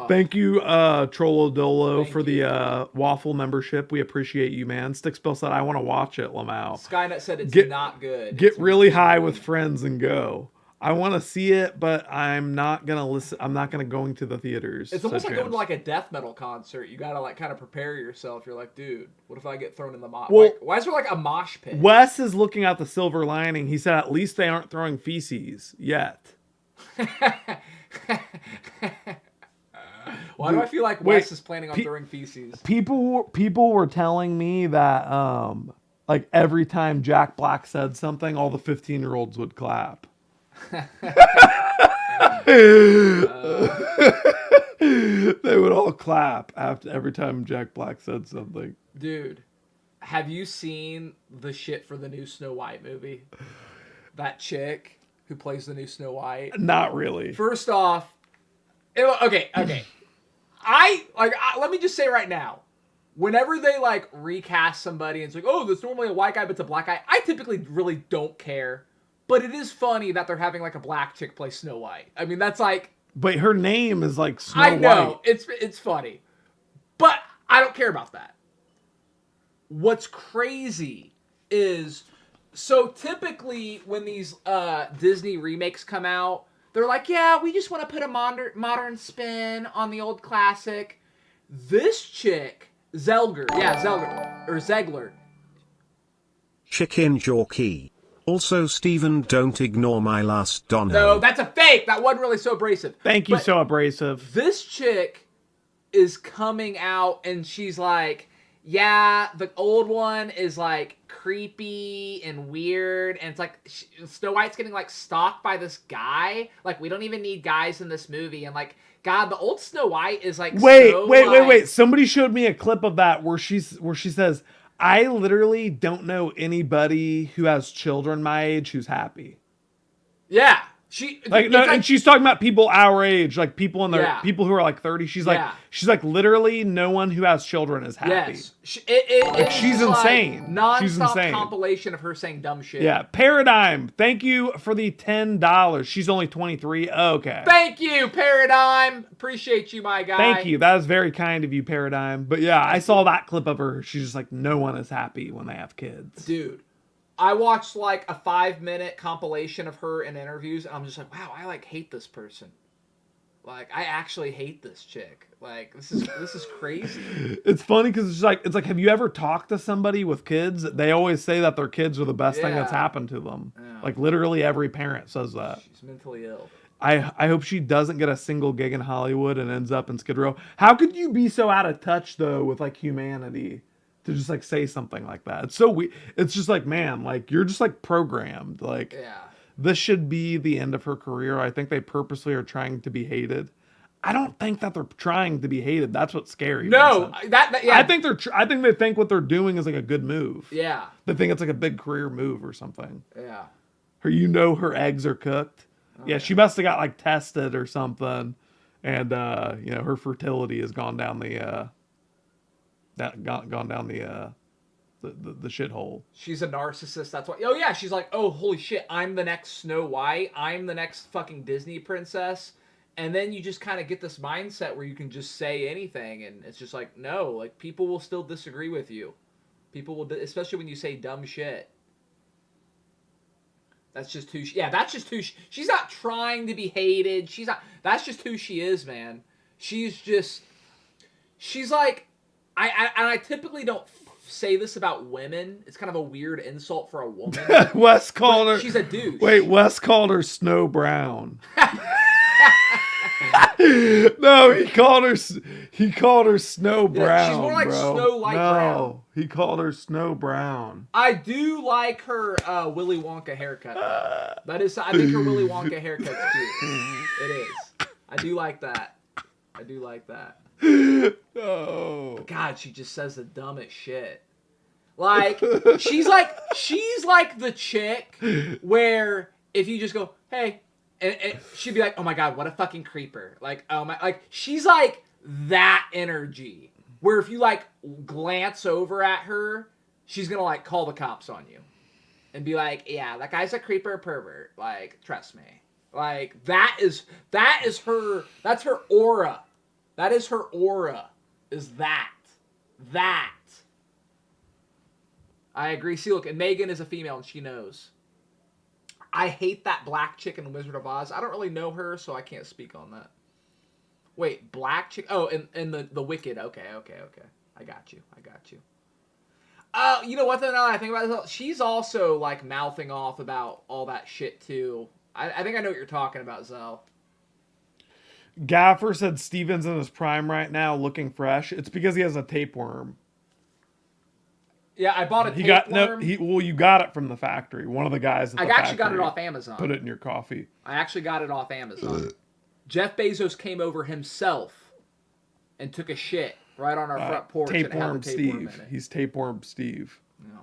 Thank you, Trollodolo, for the waffle membership. We appreciate you, man. Stickspill said, I want to watch it, Lamau. Skynet said it's not good. Get really high with friends and go. I want to see it, but I'm not going to listen. I'm not going to go into the theaters. It's almost like going to a death metal concert. You got to kind of prepare yourself. You're like, dude, what if I get thrown in the mosh? Well, why is there a mosh pit? Wes is looking at the silver lining. He said, at least they aren't throwing feces yet. Why do I feel like Wes is planning on throwing feces? People were telling me that every time Jack Black said something, all the 15-year-olds would clap. They would all clap after every time Jack Black said something. Dude, have you seen the shit for the new Snow White movie? That chick who plays the new Snow White? Not really. First off, okay. Let me just say right now, whenever they like recast somebody and it's like, oh, that's normally a white guy, but it's a black guy, I typically really don't care. But it is funny that they're having like a black chick play Snow White. I mean, that's like... But her name is like Snow I know, White. it's funny. But I don't care about that. What's crazy is... So typically when these Disney remakes come out, they're like, yeah, we just want to put a modern spin on the old classic. This chick, Zegler. Chicken Jorky. Also, Steven, don't ignore my last dono. No, that's a fake. That wasn't really so abrasive. Thank you, But so abrasive. This chick is coming out and she's like, yeah, the old one is like creepy and weird. And it's like Snow White's getting like stalked by this guy. Like, we don't even need guys in this movie. And like, God, the old Snow White is like Wait. Somebody showed me a clip of that where she says, I literally don't know anybody who has children my age who's happy. Yeah. And she's talking about people our age, like people in their people who are like 30. She's like literally no one who has children is happy. Yes. She's insane. She's Non-stop insane. compilation of her saying dumb shit. Yeah. Paradigm. Thank you for the $10. She's only 23. Okay. Thank you, Paradigm. Appreciate you, my guy. Thank you. That is very kind of you, Paradigm. But yeah, I saw that clip of her. She's just like, no one is happy when they have kids. Dude. I watched like a 5-minute compilation of her in interviews, and I'm just like, wow, I like hate this person. Like, I actually hate this chick. Like, this is crazy. It's funny because it's like, have you ever talked to somebody with kids? They always say that their kids are the best thing that's happened to them. Yeah. Like, literally every parent says that. She's mentally ill. I hope she doesn't get a single gig in Hollywood and ends up in Skid Row. How could you be so out of touch though with like humanity? To just like say something like that. It's so weird. It's just like, man, like you're just like programmed. Like this should be the end of her career. I think they purposely are trying to be hated. I don't think that they're trying to be hated. That's what's scary. No, I think they think what they're doing is like a good move. Yeah. They think it's like a big career move or something. Yeah. Her eggs are cooked. Yeah, she must have got like tested or something. And her fertility has gone down the gone down the shithole. She's a narcissist. That's why. Oh yeah, she's like, oh holy shit, I'm the next Snow White. I'm the next fucking Disney princess. And then you just kind of get this mindset where you can just say anything, and it's just like, no, like people will still disagree with you. People will, especially when you say dumb shit. That's just who she. Yeah, that's just who she's not trying to be hated. She's not. That's just who she is, man. She's like. I typically don't say this about women. It's kind of a weird insult for a woman. Wes called her. She's a douche. Wait, Wes called her Snow Brown. No, he called her Snow Brown. She's more like Snow Light Brown. No, he called her Snow Brown. I do like her Willy Wonka haircut. I think her Willy Wonka haircut's cute. It is. I do like that. Oh God, she just says the dumbest shit. Like she's like the chick where if you just go, hey, and she'd be like, oh my God, what a fucking creeper. Like, oh my, like she's like that energy where if you like glance over at her, she's gonna like call the cops on you and be like, yeah, that guy's a creeper pervert. Like, trust me. Like that is her. That's her aura. That is her aura. Is that. I agree. See, look, and Megan is a female and she knows. I hate that black chick in The Wizard of Oz. I don't really know her, so I can't speak on that. Wait, black chick? Oh, and the Wicked. Okay. I got you. You know what, though, now that I think about it, she's also, like, mouthing off about all that shit, too. I think I know what you're talking about, Zell. Gaffer said Steven's in his prime right now, looking fresh. It's because he has a tapeworm. Yeah, I bought a tapeworm. You got it from the factory. One of the guys at the factory. I actually got it off Amazon. Put it in your coffee. I actually got it off Amazon. Jeff Bezos came over himself and took a shit right on our front porch. and had Tapeworm the tapeworm Steve. in it. He's Tapeworm Steve. No.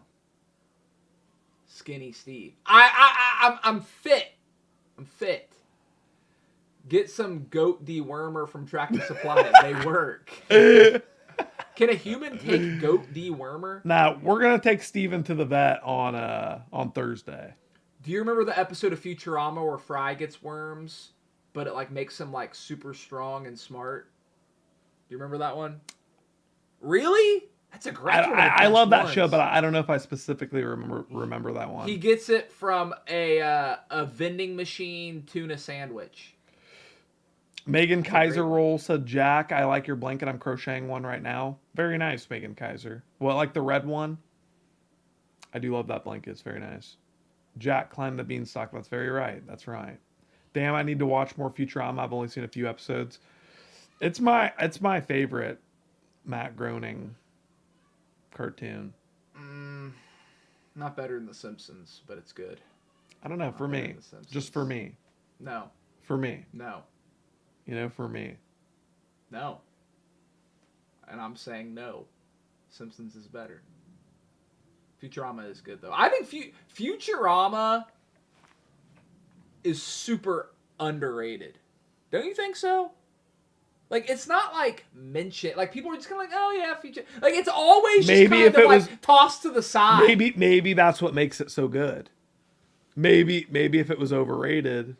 Skinny Steve. I'm fit. I'm fit. Get some goat dewormer from Tractor Supply. They work. Can a human take goat dewormer? Now we're gonna take Steven to the vet on Thursday. Do you remember the episode of Futurama where Fry gets worms, but it like makes him like super strong and smart? Do you remember that one? Really? That's a great one. I love that show, but I don't know if I specifically remember that one. He gets it from a vending machine tuna sandwich. Megan Kaiser Roll said, Jack, I like your blanket. I'm crocheting one right now. Very nice, Megan Kaiser. Well, like the red one. I do love that blanket. It's very nice. Jack climbed the beanstalk. That's very right. That's right. Damn, I need to watch more Futurama. I've only seen a few episodes. It's my favorite Matt Groening cartoon. Not better than The Simpsons, but it's good. I don't know. For me. Just for me. No. For me. No. You know, for me. No. And I'm saying no. Simpsons is better. Futurama is good, though. I think Futurama is super underrated. Don't you think so? Like, it's not, like, mentioned. Like, people are just kind of like, oh, yeah, Future. Like, it's always just kind of, like, tossed to the side. Maybe that's what makes it so good. Maybe if it was overrated,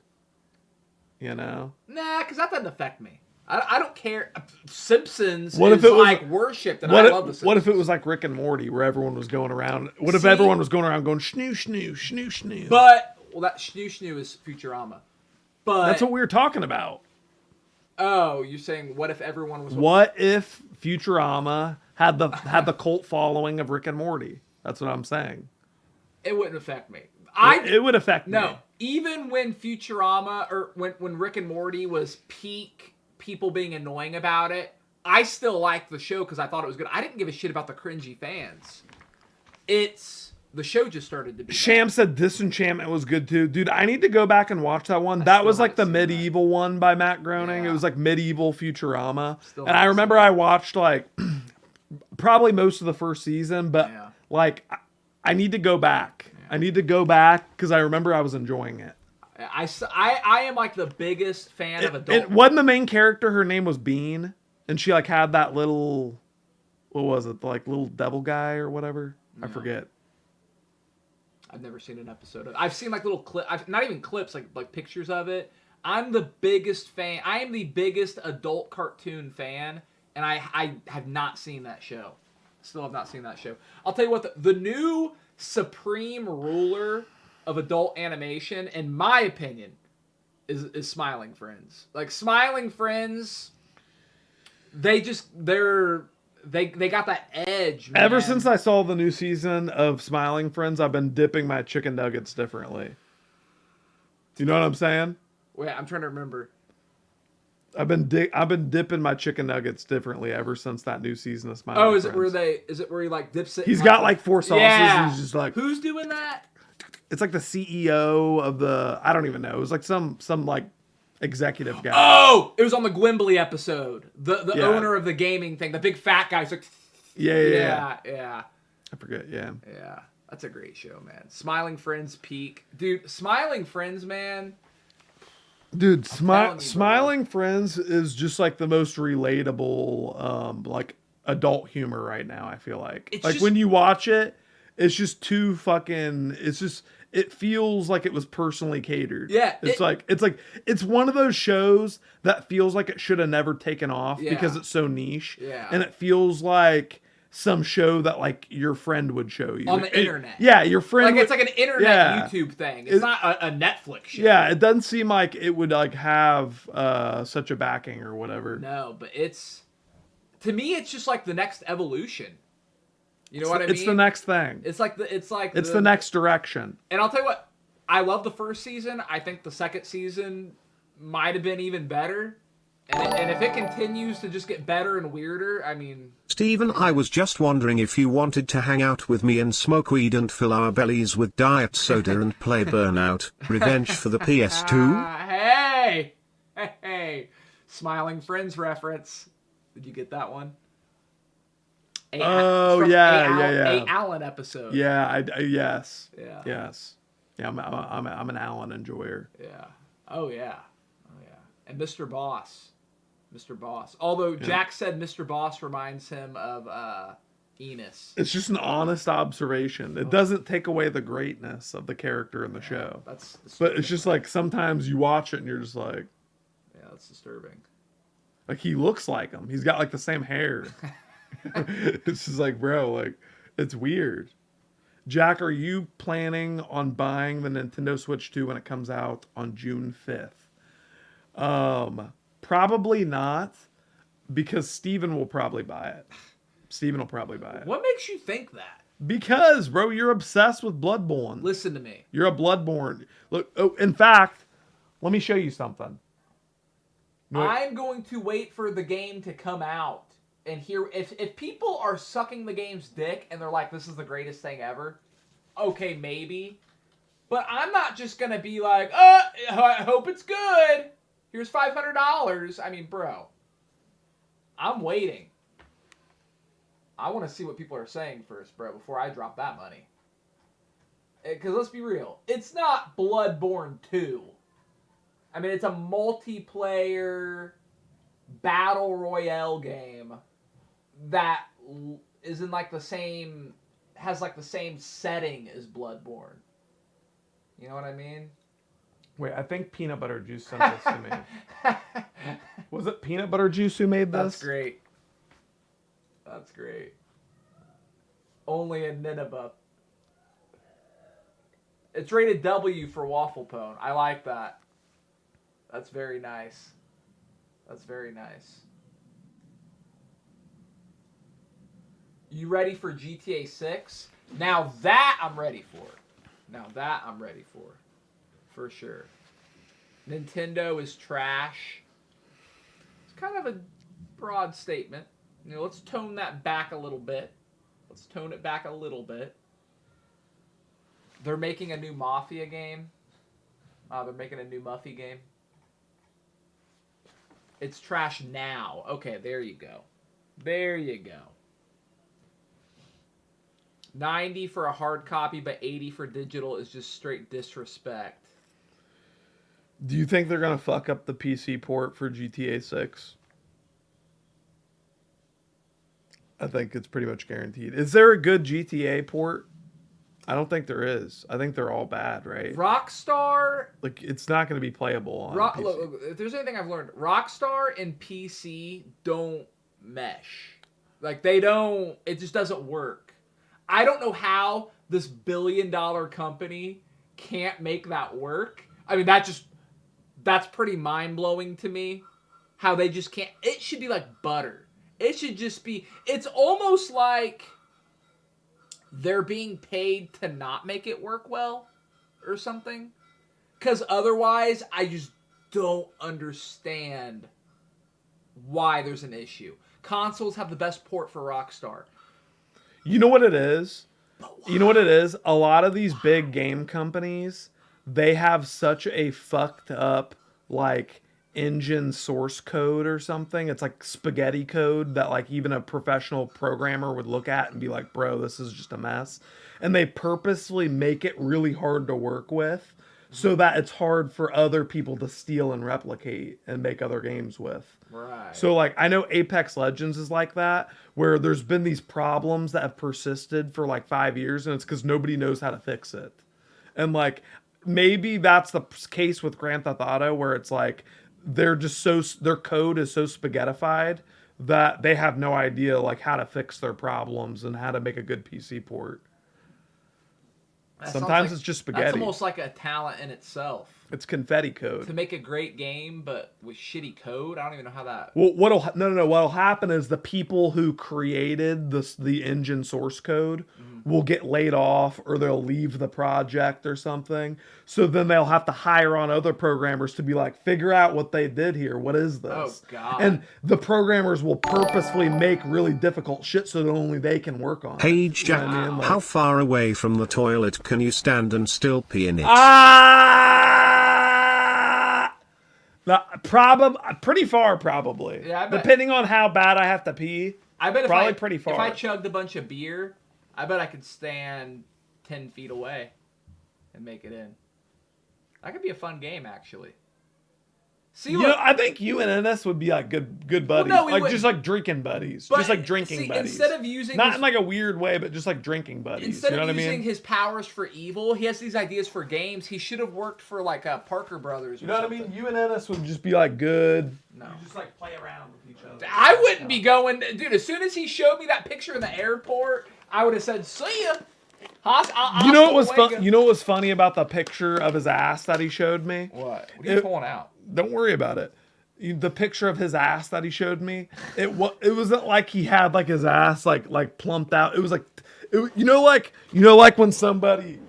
you know? Nah, because that doesn't affect me. I don't care. Simpsons what is if it was, like worshipped, and I love the Simpsons. What if it was like Rick and Morty, where everyone was going around? What if everyone was going around going snoo, snoo, snoo, snoo? But, well, that snoo, snoo is Futurama. But that's what we were talking about. Oh, you're saying what if everyone was... What if Futurama had the cult following of Rick and Morty? That's what I'm saying. It wouldn't affect me. It would affect me. No, even when Futurama, or when Rick and Morty was peak people being annoying about it, I still liked the show because I thought it was good. I didn't give a shit about the cringy fans. The show just started to be Sham said Disenchantment was good too. Dude, I need to go back and watch that one. That was like the medieval one by Matt Groening. Yeah. It was like medieval Futurama. And I remember I watched like probably most of the first season, but like I need to go back. Yeah. I need to go back because I remember I was enjoying it. I am like the biggest fan of adult. It wasn't the main character. Her name was Bean. And she like had that little, what was it? Like little devil guy or whatever. No. I forget. I've never seen an episode of it. I've seen like little clips, not even clips, like pictures of it. I'm the biggest fan. I am the biggest adult cartoon fan, and I have not seen that show. Still have not seen that show. I'll tell you what, the new supreme ruler of adult animation, in my opinion, is Smiling Friends. Like Smiling Friends, they got that edge, man. Ever since I saw the new season of Smiling Friends, I've been dipping my chicken nuggets differently. You know what I'm saying? Wait, I'm trying to remember. I've been dipping my chicken nuggets differently ever since that new season of Smiling Friends. Is it where he like dips it? He's got like 4 sauces. Yeah. And he's just like, who's doing that? It's like the CEO of the, I don't even know. It was like some like executive guy. Oh, it was on the Gwimbly episode. The owner of the gaming thing, the big fat guy's like, yeah. I forget. Yeah. That's a great show, man. Smiling Friends peak, dude. Smiling Friends, man. Dude, Smiling Friends is just like the most relatable, like adult humor right now. I feel like, it's like just, when you watch it, it's just too fucking. It's just. It feels like it was personally catered. Yeah. It's one of those shows that feels like it should have never taken off because it's so niche. Yeah. And it feels like some show that like your friend would show you. On the internet. Yeah, your friend. It's like an internet YouTube thing. It's not a Netflix show. Yeah, it doesn't seem like it would like have such a backing or whatever. No, but to me, it's just like the next evolution. You know what I mean? It's the next thing. It's the next direction. And I'll tell you what, I love the first season. I think the second season might have been even better. And if it continues to just get better and weirder, I mean... Steven, I was just wondering if you wanted to hang out with me and smoke weed and fill our bellies with diet soda and play Burnout, Revenge for the PS2? Hey! Smiling Friends reference. Did you get that one? Oh, From yeah. A Allen episode. Yeah, yes. Yeah. Yes. Yeah, I'm an Allen enjoyer. Yeah. Oh, yeah. And Mr. Boss. Although Jack said Mr. Boss reminds him of Enos. It's just an honest observation. It doesn't take away the greatness of the character in the show. But it's just like sometimes you watch it and you're just like, yeah, that's disturbing. Like he looks like him. He's got like the same hair. It's just like, bro, like it's weird. Jack, are you planning on buying the Nintendo Switch 2 when it comes out on June 5th? Probably not, because Steven will probably buy it. What makes you think that? Because, bro, you're obsessed with Bloodborne. Listen to me. You're a Bloodborne. Look, in fact, let me show you something. I'm going to wait for the game to come out and hear if people are sucking the game's dick and they're like, this is the greatest thing ever. Okay, maybe. But I'm not just going to be like, I hope it's good. Here's $500. I mean, bro, I'm waiting. I want to see what people are saying first, bro, before I drop that money. Because let's be real. It's not Bloodborne 2. I mean, it's a multiplayer battle royale game that is in like the same, has like the same setting as Bloodborne. You know what I mean? Wait, I think Peanut Butter Juice sent this to me. Was it Peanut Butter Juice who made this? That's great. Only in Nineveh. It's rated W for Waffle Pone. I like that. That's very nice. You ready for GTA 6? Now that I'm ready for. For sure. Nintendo is trash. It's kind of a broad statement. You know, let's tone that back a little bit. They're making a new Mafia game. They're making a new Muffy game. It's trash now. Okay, there you go. 90 for a hard copy, but 80 for digital is just straight disrespect. Do you think they're going to fuck up the PC port for GTA 6? I think it's pretty much guaranteed. Is there a good GTA port? I don't think there is. I think they're all bad, right? Rockstar... Like, it's not going to be playable on PC. Look, if there's anything I've learned, Rockstar and PC don't mesh. Like, they don't... It just doesn't work. I don't know how this billion-dollar company can't make that work. I mean, that's pretty mind-blowing to me. How they just can't... It should be like butter. It should just be... It's almost like they're being paid to not make it work well or something. Because otherwise, I just don't understand why there's an issue. Consoles have the best port for Rockstar. You know what it is? A lot of these big game companies, they have such a fucked up, like, engine source code or something. It's like spaghetti code that like even a professional programmer would look at and be like, bro, this is just a mess. And they purposely make it really hard to work with so that it's hard for other people to steal and replicate and make other games with. Right. So like I know Apex Legends is like that, where there's been these problems that have persisted for like 5 years, and it's because nobody knows how to fix it. And like maybe that's the case with Grand Theft Auto, where it's like they're just their code is so spaghettified that they have no idea like how to fix their problems and how to make a good PC port. Sometimes it's just spaghetti. That's almost like a talent in itself. It's confetti code. To make a great game, but with shitty code, I don't even know how that... Well, what'll happen is the people who created the engine source code will get laid off, or they'll leave the project or something. So then they'll have to hire on other programmers to be like, figure out what they did here. What is this? Oh, God. And the programmers will purposefully make really difficult shit so that only they can work on it. Hey, Jack, You know what I mean? Like, how far away from the toilet can you stand and still pee in it? Pretty far, probably. Yeah, I bet. Depending on how bad I have to pee. I bet probably pretty far. If I chugged a bunch of beer, I bet I could stand 10 feet away and make it in. That could be a fun game, actually. See, look, I think you and Ennis would be like good buddies. Well, no, just like drinking buddies. But, just like drinking buddies. Instead of using not in like a weird way, but just like drinking buddies. Instead you know of what I using mean? his powers for evil, he has these ideas for games. He should have worked for like Parker Brothers. You know what I mean? You and Ennis would just be like good. No. You just like play around with each other. I wouldn't be going, dude. As soon as he showed me that picture in the airport, I would have said, "See ya." You know what was fun? You know what was funny about the picture of his ass that he showed me? What? What are you pulling out? Don't worry about it. The picture of his ass that he showed me, it wasn't like he had like his ass like plumped out. It was like, like when somebody,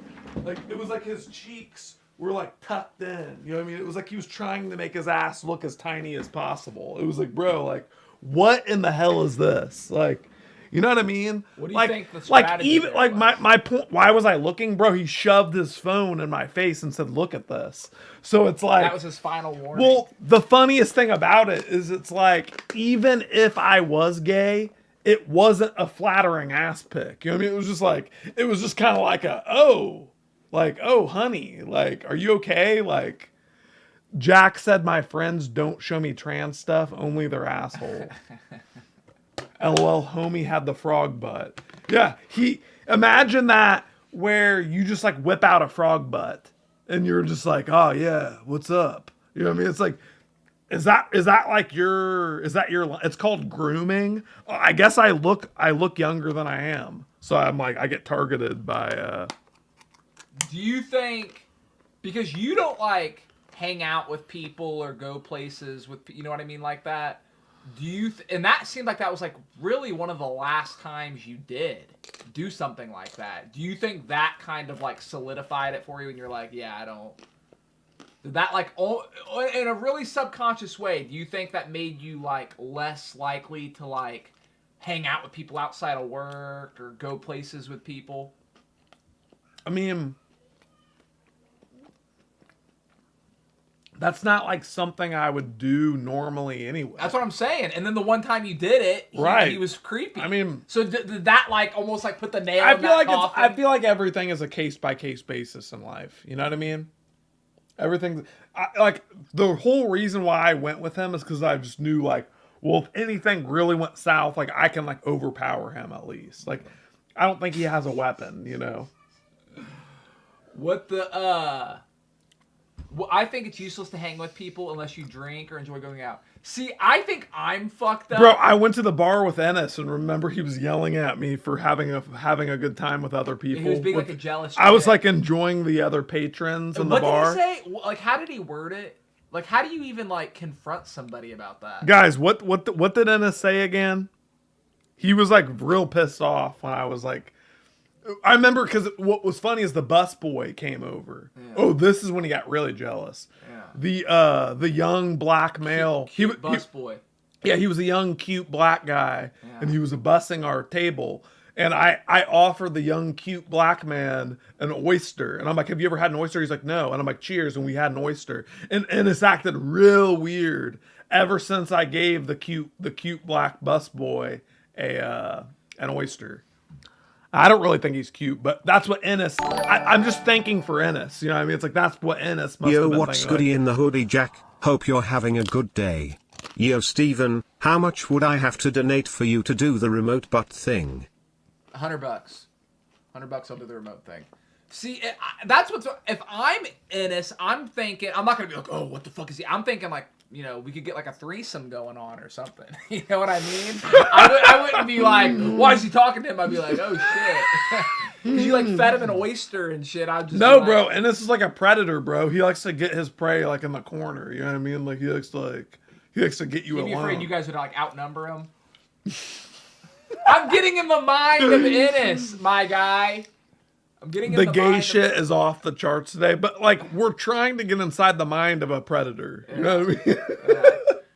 like it was like his cheeks were like tucked in. You know what I mean? It was like he was trying to make his ass look as tiny as possible. It was like, bro, like what in the hell is this? Like, you know what I mean? What do you like, think the strategy even there like was? my point. Why was I looking, bro? He shoved his phone in my face and said, "Look at this." So it's like That was his final warning. Well, the funniest thing about it is it's like even if I was gay, it wasn't a flattering ass pic. You know what I mean? It was just kind of like oh, honey, like, are you okay? Like, Jack said, my friends don't show me trans stuff, only their asshole. LOL, homie had the frog butt. Yeah, imagine that where you just like whip out a frog butt and you're just like, oh yeah, what's up? You know what I mean? It's like, is that your, it's called grooming. I guess I look younger than I am. So I'm like, I get targeted by, Do you think, because you don't like hang out with people or go places with, you know what I mean, like that? Do you, and that seemed like that was like really one of the last times you did do something like that. Do you think that kind of like solidified it for you and you're like, yeah, I don't, did that like, in a really subconscious way, do you think that made you like less likely to like hang out with people outside of work or go places with people? I mean, that's not like something I would do normally anyway. That's what I'm saying. And then the one time you did it, he was creepy. I mean, so did that like almost like put the nail I in feel that like coffin? I feel like everything is a case by case basis in life. You know what I mean? Everything, like the whole reason why I went with him is because I just knew like, well, if anything really went south, like I can like overpower him at least. Like, I don't think he has a weapon. You know. What the Well, I think it's useless to hang with people unless you drink or enjoy going out. See, I think I'm fucked up. Bro, I went to the bar with Ennis and remember he was yelling at me for having a good time with other people. He was being like a jealous I was chick. like enjoying the other patrons in the What bar. did he say? Like, how did he word it? Like, how do you even like confront somebody about that? Guys, what did Ennis say again? He was like real pissed off when I was like, I remember because what was funny is the bus boy came over. Yeah. Oh, this is when he got really jealous. Yeah. The young black male, cute bus boy. Yeah, he was a young cute black guy, and he was bussing our table. And I offered the young cute black man an oyster, and I'm like, "Have you ever had an oyster?" He's like, "No," and I'm like, "Cheers!" And we had an oyster, and it's acted real weird ever since I gave the cute black bus boy an oyster. I don't really think he's cute, but that's what Ennis. I'm just thanking for Ennis. You know what I mean? It's like that's what Ennis must have been what's thinking. goody in the hoodie, Jack? Hope you're having a good day. Yo, Steven, how much would I have to donate for you to do the remote butt thing? $100. $100 I'll do the remote thing. See, that's what's. If I'm Ennis, I'm thinking I'm not gonna be like, oh, what the fuck is he? I'm thinking like, you know, we could get like a threesome going on or something. You know what I mean? I wouldn't be like, why is he talking to him? I'd be like, oh shit. Because you like fed him an oyster and shit. I'd just No, be bro, like, and this is like a predator, bro. He likes to get his prey like in the corner. You know what I mean? Like he likes to get you you'd be alone. afraid you guys would like outnumber him. I'm getting in the mind of Ennis, my guy. I'm getting in the the gay mind shit is off the charts today, but like we're trying to get inside the mind of a predator. You know what I mean?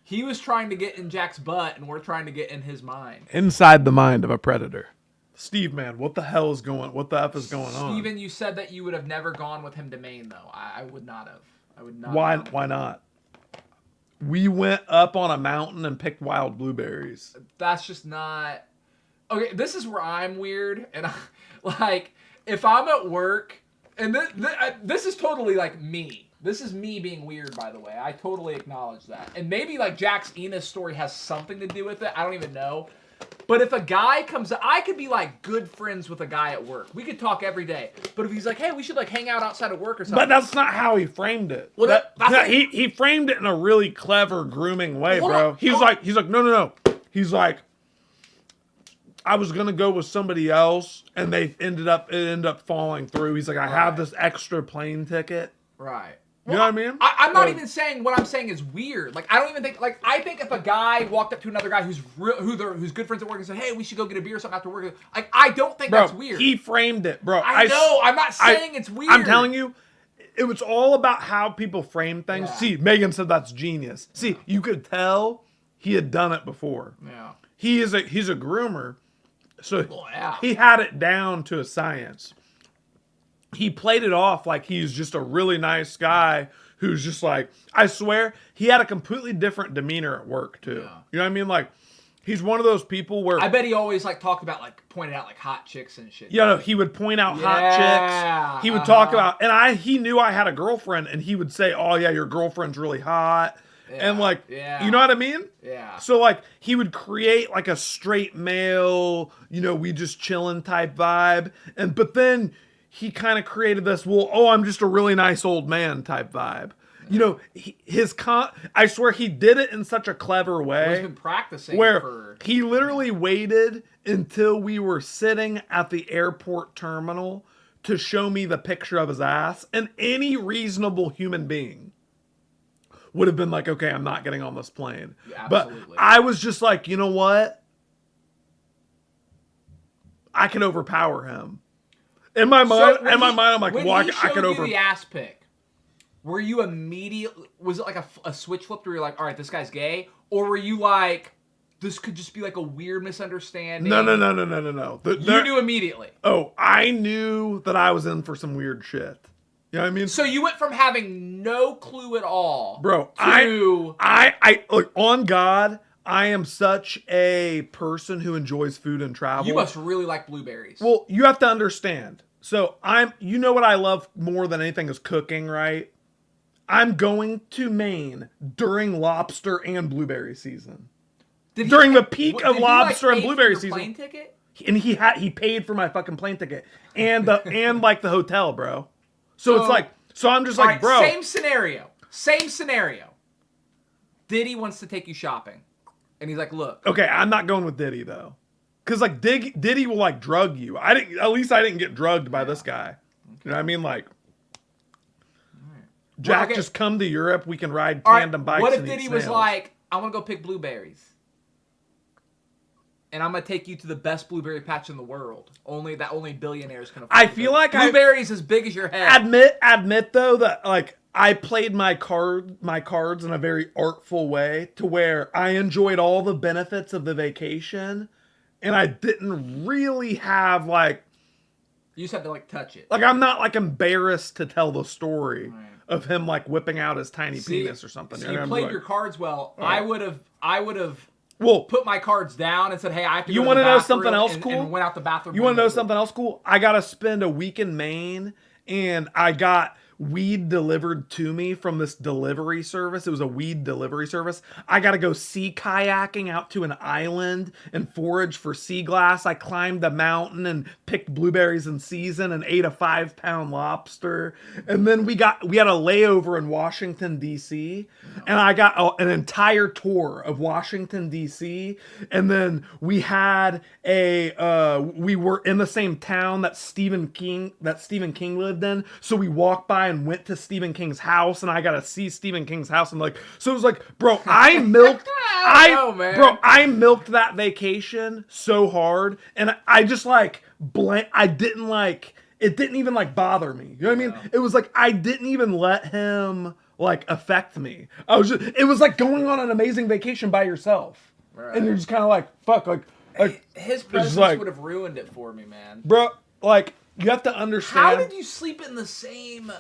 He was trying to get in Jack's butt, and we're trying to get in his mind. Inside the mind of a predator. Steve, man, what the hell is going? What the f is going on? Steven, you said that you would have never gone with him to Maine, though. I would not have. I would not. Why not? We went up on a mountain and picked wild blueberries. That's just not... Okay, this is where I'm weird. And like, if I'm at work... And this is totally like me. This is me being weird, by the way. I totally acknowledge that. And maybe like Jack's Enos story has something to do with it. I don't even know. But if a guy comes up, I could be like good friends with a guy at work. We could talk every day. But if he's like, hey, we should like hang out outside of work or something. But that's not how he framed it. Well, he framed it in a really clever, grooming way, bro. He's like, no. He's like, I was gonna go with somebody else, and it ended up falling through. He's like, I have this extra plane ticket. Right. You know what I mean? I'm not even saying what I'm saying is weird. Like, I don't even think, like, I think if a guy walked up to another guy who's good friends at work and said, hey, we should go get a beer or something after work, like, I don't think that's weird. He framed it, bro. I know. I'm not saying it's weird. I'm telling you, it was all about how people frame things. Yeah. See, Megan said that's genius. See, you could tell he had done it before. Yeah. He's a groomer, so he had it down to a science. He played it off like he's just a really nice guy who's just like, I swear, he had a completely different demeanor at work too. Yeah. You know what I mean? Like, he's one of those people where I bet he always like talked about like pointed out like hot chicks and shit. Yeah, no, he would point out hot chicks. He would talk about, and he knew I had a girlfriend, and he would say, "Oh yeah, your girlfriend's really hot." Yeah, and like, you know what I mean? Yeah. So like, he would create like a straight male, we just chilling type vibe, but then he kind of created this, I'm just a really nice old man type vibe. I swear he did it in such a clever way. He's been practicing where he literally waited until we were sitting at the airport terminal to show me the picture of his ass, and any reasonable human being would have been like, okay, I'm not getting on this plane. Yeah, but I was just like, you know what? I can overpower him. In my mind, I'm like, well, I could over. The ass pic. Were you immediately? Was it like a switch flip where you're like, all right, this guy's gay, or were you like, this could just be like a weird misunderstanding? No. You knew immediately. Oh, I knew that I was in for some weird shit. You know what I mean? So you went from having no clue at all, bro. To I look, on God, I am such a person who enjoys food and travel. You must really like blueberries. Well, you have to understand. So what I love more than anything is cooking, right? I'm going to Maine during lobster and blueberry season. During the peak of lobster and blueberry season. Plane ticket? And he paid for my fucking plane ticket and like the hotel, bro. So it's like, I'm just like, bro. Same scenario. Diddy wants to take you shopping. And he's like, look. Okay, I'm not going with Diddy though. Cause like Diddy will like drug you. I didn't get drugged by this guy. You know what I mean? Like, Jack, just come to Europe. We can ride tandem bikes. What if Diddy was like, I want to go pick blueberries, and I'm gonna take you to the best blueberry patch in the world. Only billionaires can afford. I feel like blueberries as big as your head. Admit though that like I played my cards in a very artful way to where I enjoyed all the benefits of the vacation, and I didn't really have like. You just have to like touch it. Like I'm not like embarrassed to tell the story of him like whipping out his tiny penis or something. So you played your cards well. I would have Well, put my cards down and said, "Hey, I have to." You want to know something else cool? And went out the bathroom. You want to know something else cool? I got to spend a week in Maine, and I got weed delivered to me from this delivery service. It was a weed delivery service. I got to go sea kayaking out to an island and forage for sea glass. I climbed the mountain and picked blueberries in season and ate a 5-pound lobster. And then we had a layover in Washington, D.C. And I got an entire tour of Washington, D.C. And then we had we were in the same town that Stephen King lived in. So we walked by and went to Stephen King's house, and I got to see Stephen King's house. And like, so it was like, bro, I milked, I milked that vacation so hard, and I just like it didn't even like bother me. You know what I mean? It was like I didn't even let him like affect me. It was like going on an amazing vacation by yourself, and you're just kind of like, fuck, like his presence would have ruined it for me, man. Bro, like. You have to understand. How did you sleep in the same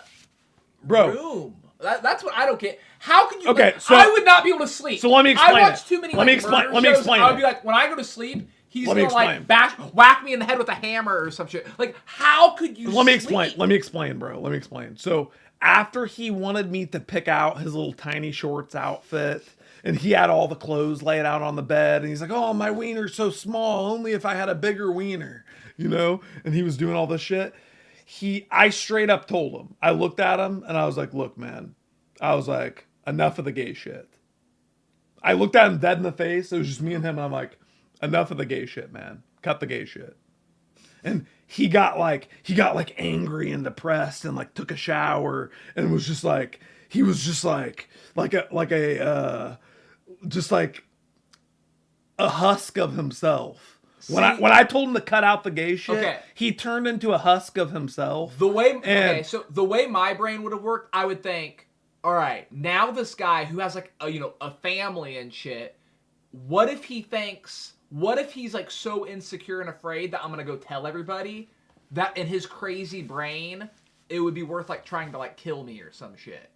room? That's what I don't get. How can you? Okay, like, so I would not be able to sleep. So let me explain. I watch too many. Let me like, explain. murder Let me shows. explain. I would be like, when I go to sleep, he's Let me gonna like explain. whack me in the head with a hammer or some shit. Like, how could you? Let me sleep? explain. Let me explain, bro. Let me explain. So after he wanted me to pick out his little tiny shorts outfit, and he had all the clothes laid out on the bed, and he's like, "Oh, my wiener's so small. Only if I had a bigger wiener," you know. And he was doing all this shit. I straight up told him. I looked at him and I was like, "Look, man," I was like, "Enough of the gay shit." I looked at him dead in the face. It was just me and him. And I'm like, "Enough of the gay shit, man. Cut the gay shit." And he got like angry and depressed and like took a shower and was just like, he was just like a husk of himself. When I told him to cut out the gay shit, he turned into a husk of himself. The way my brain would have worked, I would think, all right, now this guy who has like a family and shit, what if he's like so insecure and afraid that I'm gonna go tell everybody that in his crazy brain it would be worth like trying to like kill me or some shit.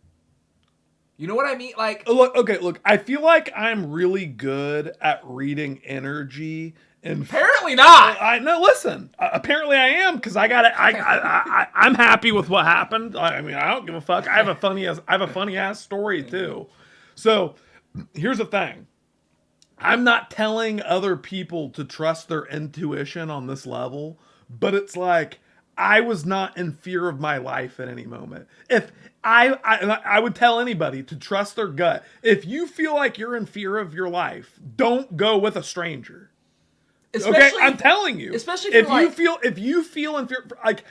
You know what I mean? Like, look, I feel like I'm really good at reading energy. And apparently not. Listen. Apparently I am, because I'm happy with what happened. I mean, I don't give a fuck. I have a funny ass story too. So here's the thing. I'm not telling other people to trust their intuition on this level, but it's like I was not in fear of my life at any moment. If I would tell anybody to trust their gut. If you feel like you're in fear of your life, don't go with a stranger. Okay, I'm telling you. Especially if you feel in fear, like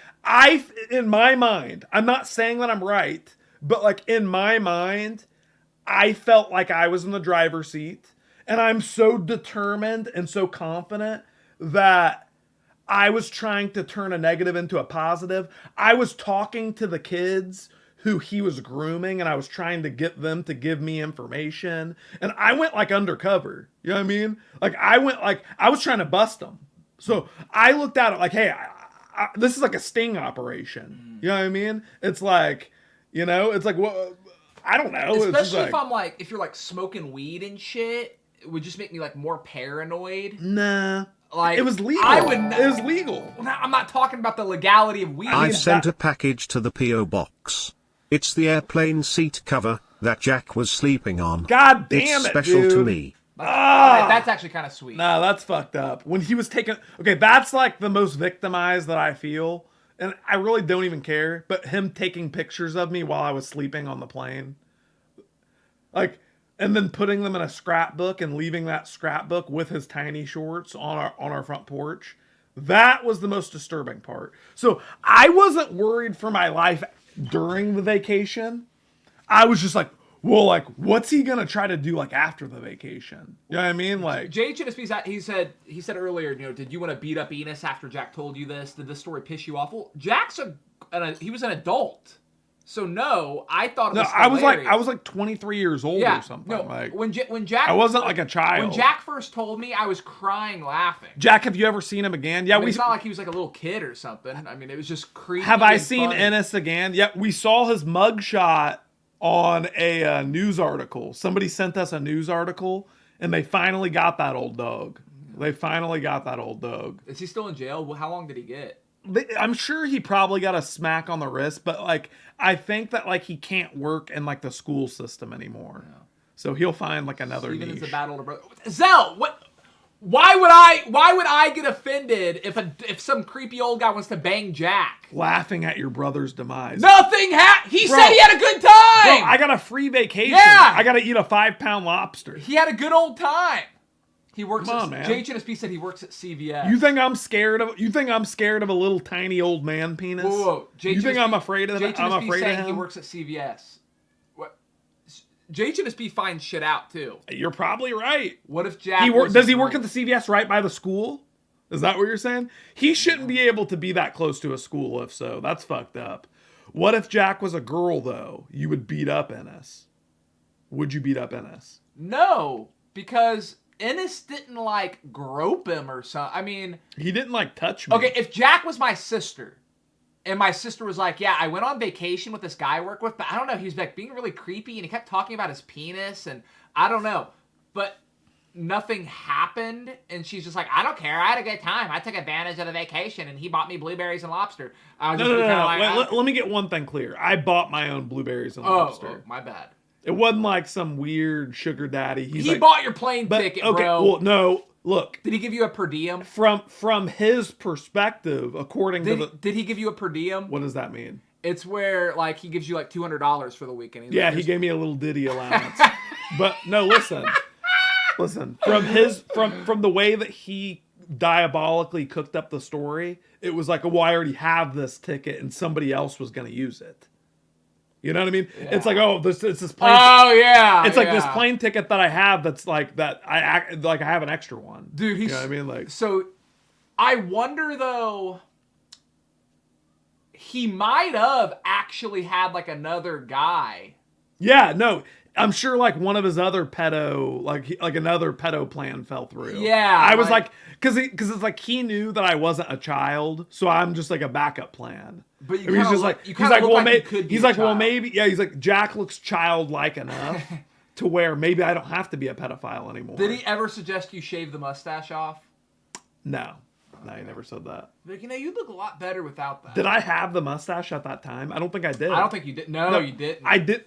in my mind, I'm not saying that I'm right, but like in my mind, I felt like I was in the driver's seat, and I'm so determined and so confident that I was trying to turn a negative into a positive. I was talking to the kids who he was grooming, and I was trying to get them to give me information. And I went like undercover. You know what I mean? Like I was trying to bust them. So I looked at it like, hey, this is like a sting operation. You know what I mean? It's like, it's like, well, I don't know. Especially if you're like smoking weed and shit, it would just make me like more paranoid. Nah. Like, it was legal. It was legal. I'm not talking about the legality of weed. I've sent a package to the P.O. box. It's the airplane seat cover that Jack was sleeping on. God damn it's special to me. Right, that's actually kind of sweet. No, that's fucked up. When he was taking... Okay, that's like the most victimized that I feel. And I really don't even care. But him taking pictures of me while I was sleeping on the plane. Like... And then putting them in a scrapbook and leaving that scrapbook with his tiny shorts on our front porch. That was the most disturbing part. So I wasn't worried for my life during the vacation. I was just like, well, like, what's he gonna try to do like after the vacation? You know what I mean? Like, JHNSP, he said earlier, did you want to beat up Enos after Jack told you this? Did this story piss you off? Well, Jack's he was an adult. So no, I thought it was hilarious. I was like 23 years old or something. No, like when Jack, I wasn't like a child. When Jack first told me, I was crying laughing. Jack, have you ever seen him again? Yeah, it's not like he was like a little kid or something. I mean, it was just creepy. Have I seen funny. Ennis again? Yeah, we saw his mugshot on a news article. Somebody sent us a news article, and they finally got that old dog. They finally got that old dog. Is he still in jail? How long did he get? I'm sure he probably got a smack on the wrist, but like I think that like he can't work in like the school system anymore. Yeah. So he'll find like another niche. Even as a bad older brother. Zell, what? Why would I get offended if some creepy old guy wants to bang Jack? Laughing at your brother's demise. Nothing happened. He said he had a good time. Bro, I got a free vacation. Yeah. I got to eat a 5-pound lobster. He had a good old time. He works at JHNSP said he works at CVS. You think I'm scared of a little tiny old man penis? Whoa. You think I'm afraid of that? I'm afraid of him. He works at CVS. What? JHNSP finds shit out too. You're probably right. What if Jack does he work at the CVS right by the school? Is that what you're saying? He shouldn't be able to be that close to a school if so. That's fucked up. What if Jack was a girl though? You would beat up Ennis. Would you beat up Ennis? No, because Ennis didn't like grope him or something. I mean, he didn't like touch me. Okay, if Jack was my sister, And my sister was like, yeah, I went on vacation with this guy I work with, but I don't know, he was like being really creepy and he kept talking about his penis and I don't know. But nothing happened and she's just like, I don't care. I had a good time. I took advantage of the vacation and he bought me blueberries and lobster. I was No. Wait, let me get one thing clear. I bought my own blueberries and lobster. Oh, my bad. It wasn't like some weird sugar daddy. He bought your plane ticket, okay, bro. Well, no. Look. Did he give you a per diem? From his perspective, according to Did he give you a per diem? What does that mean? It's where like he gives you like $200 for the weekend. He's yeah, like, he gave me a little ditty allowance. But no, listen. From the way that he diabolically cooked up the story, it was like, well, I already have this ticket and somebody else was going to use it. You know what I mean? Yeah. It's like, it's this plane. Oh yeah. It's like this plane ticket that I have. That's like that. I have an extra one. Dude, you know what I mean? Like, so I wonder though. He might have actually had like another guy. Yeah, no, I'm sure like one of his other pedo, like another pedo plan fell through. Yeah, I was like, because it's like he knew that I wasn't a child, so I'm just like a backup plan. But he's just like, well, maybe, yeah. He's like, Jack looks childlike enough to where maybe I don't have to be a pedophile anymore. Did he ever suggest you shave the mustache off? No, he never said that. Like, you look a lot better without that. Did I have the mustache at that time? I don't think I did. I don't think you did. No, you didn't. I did.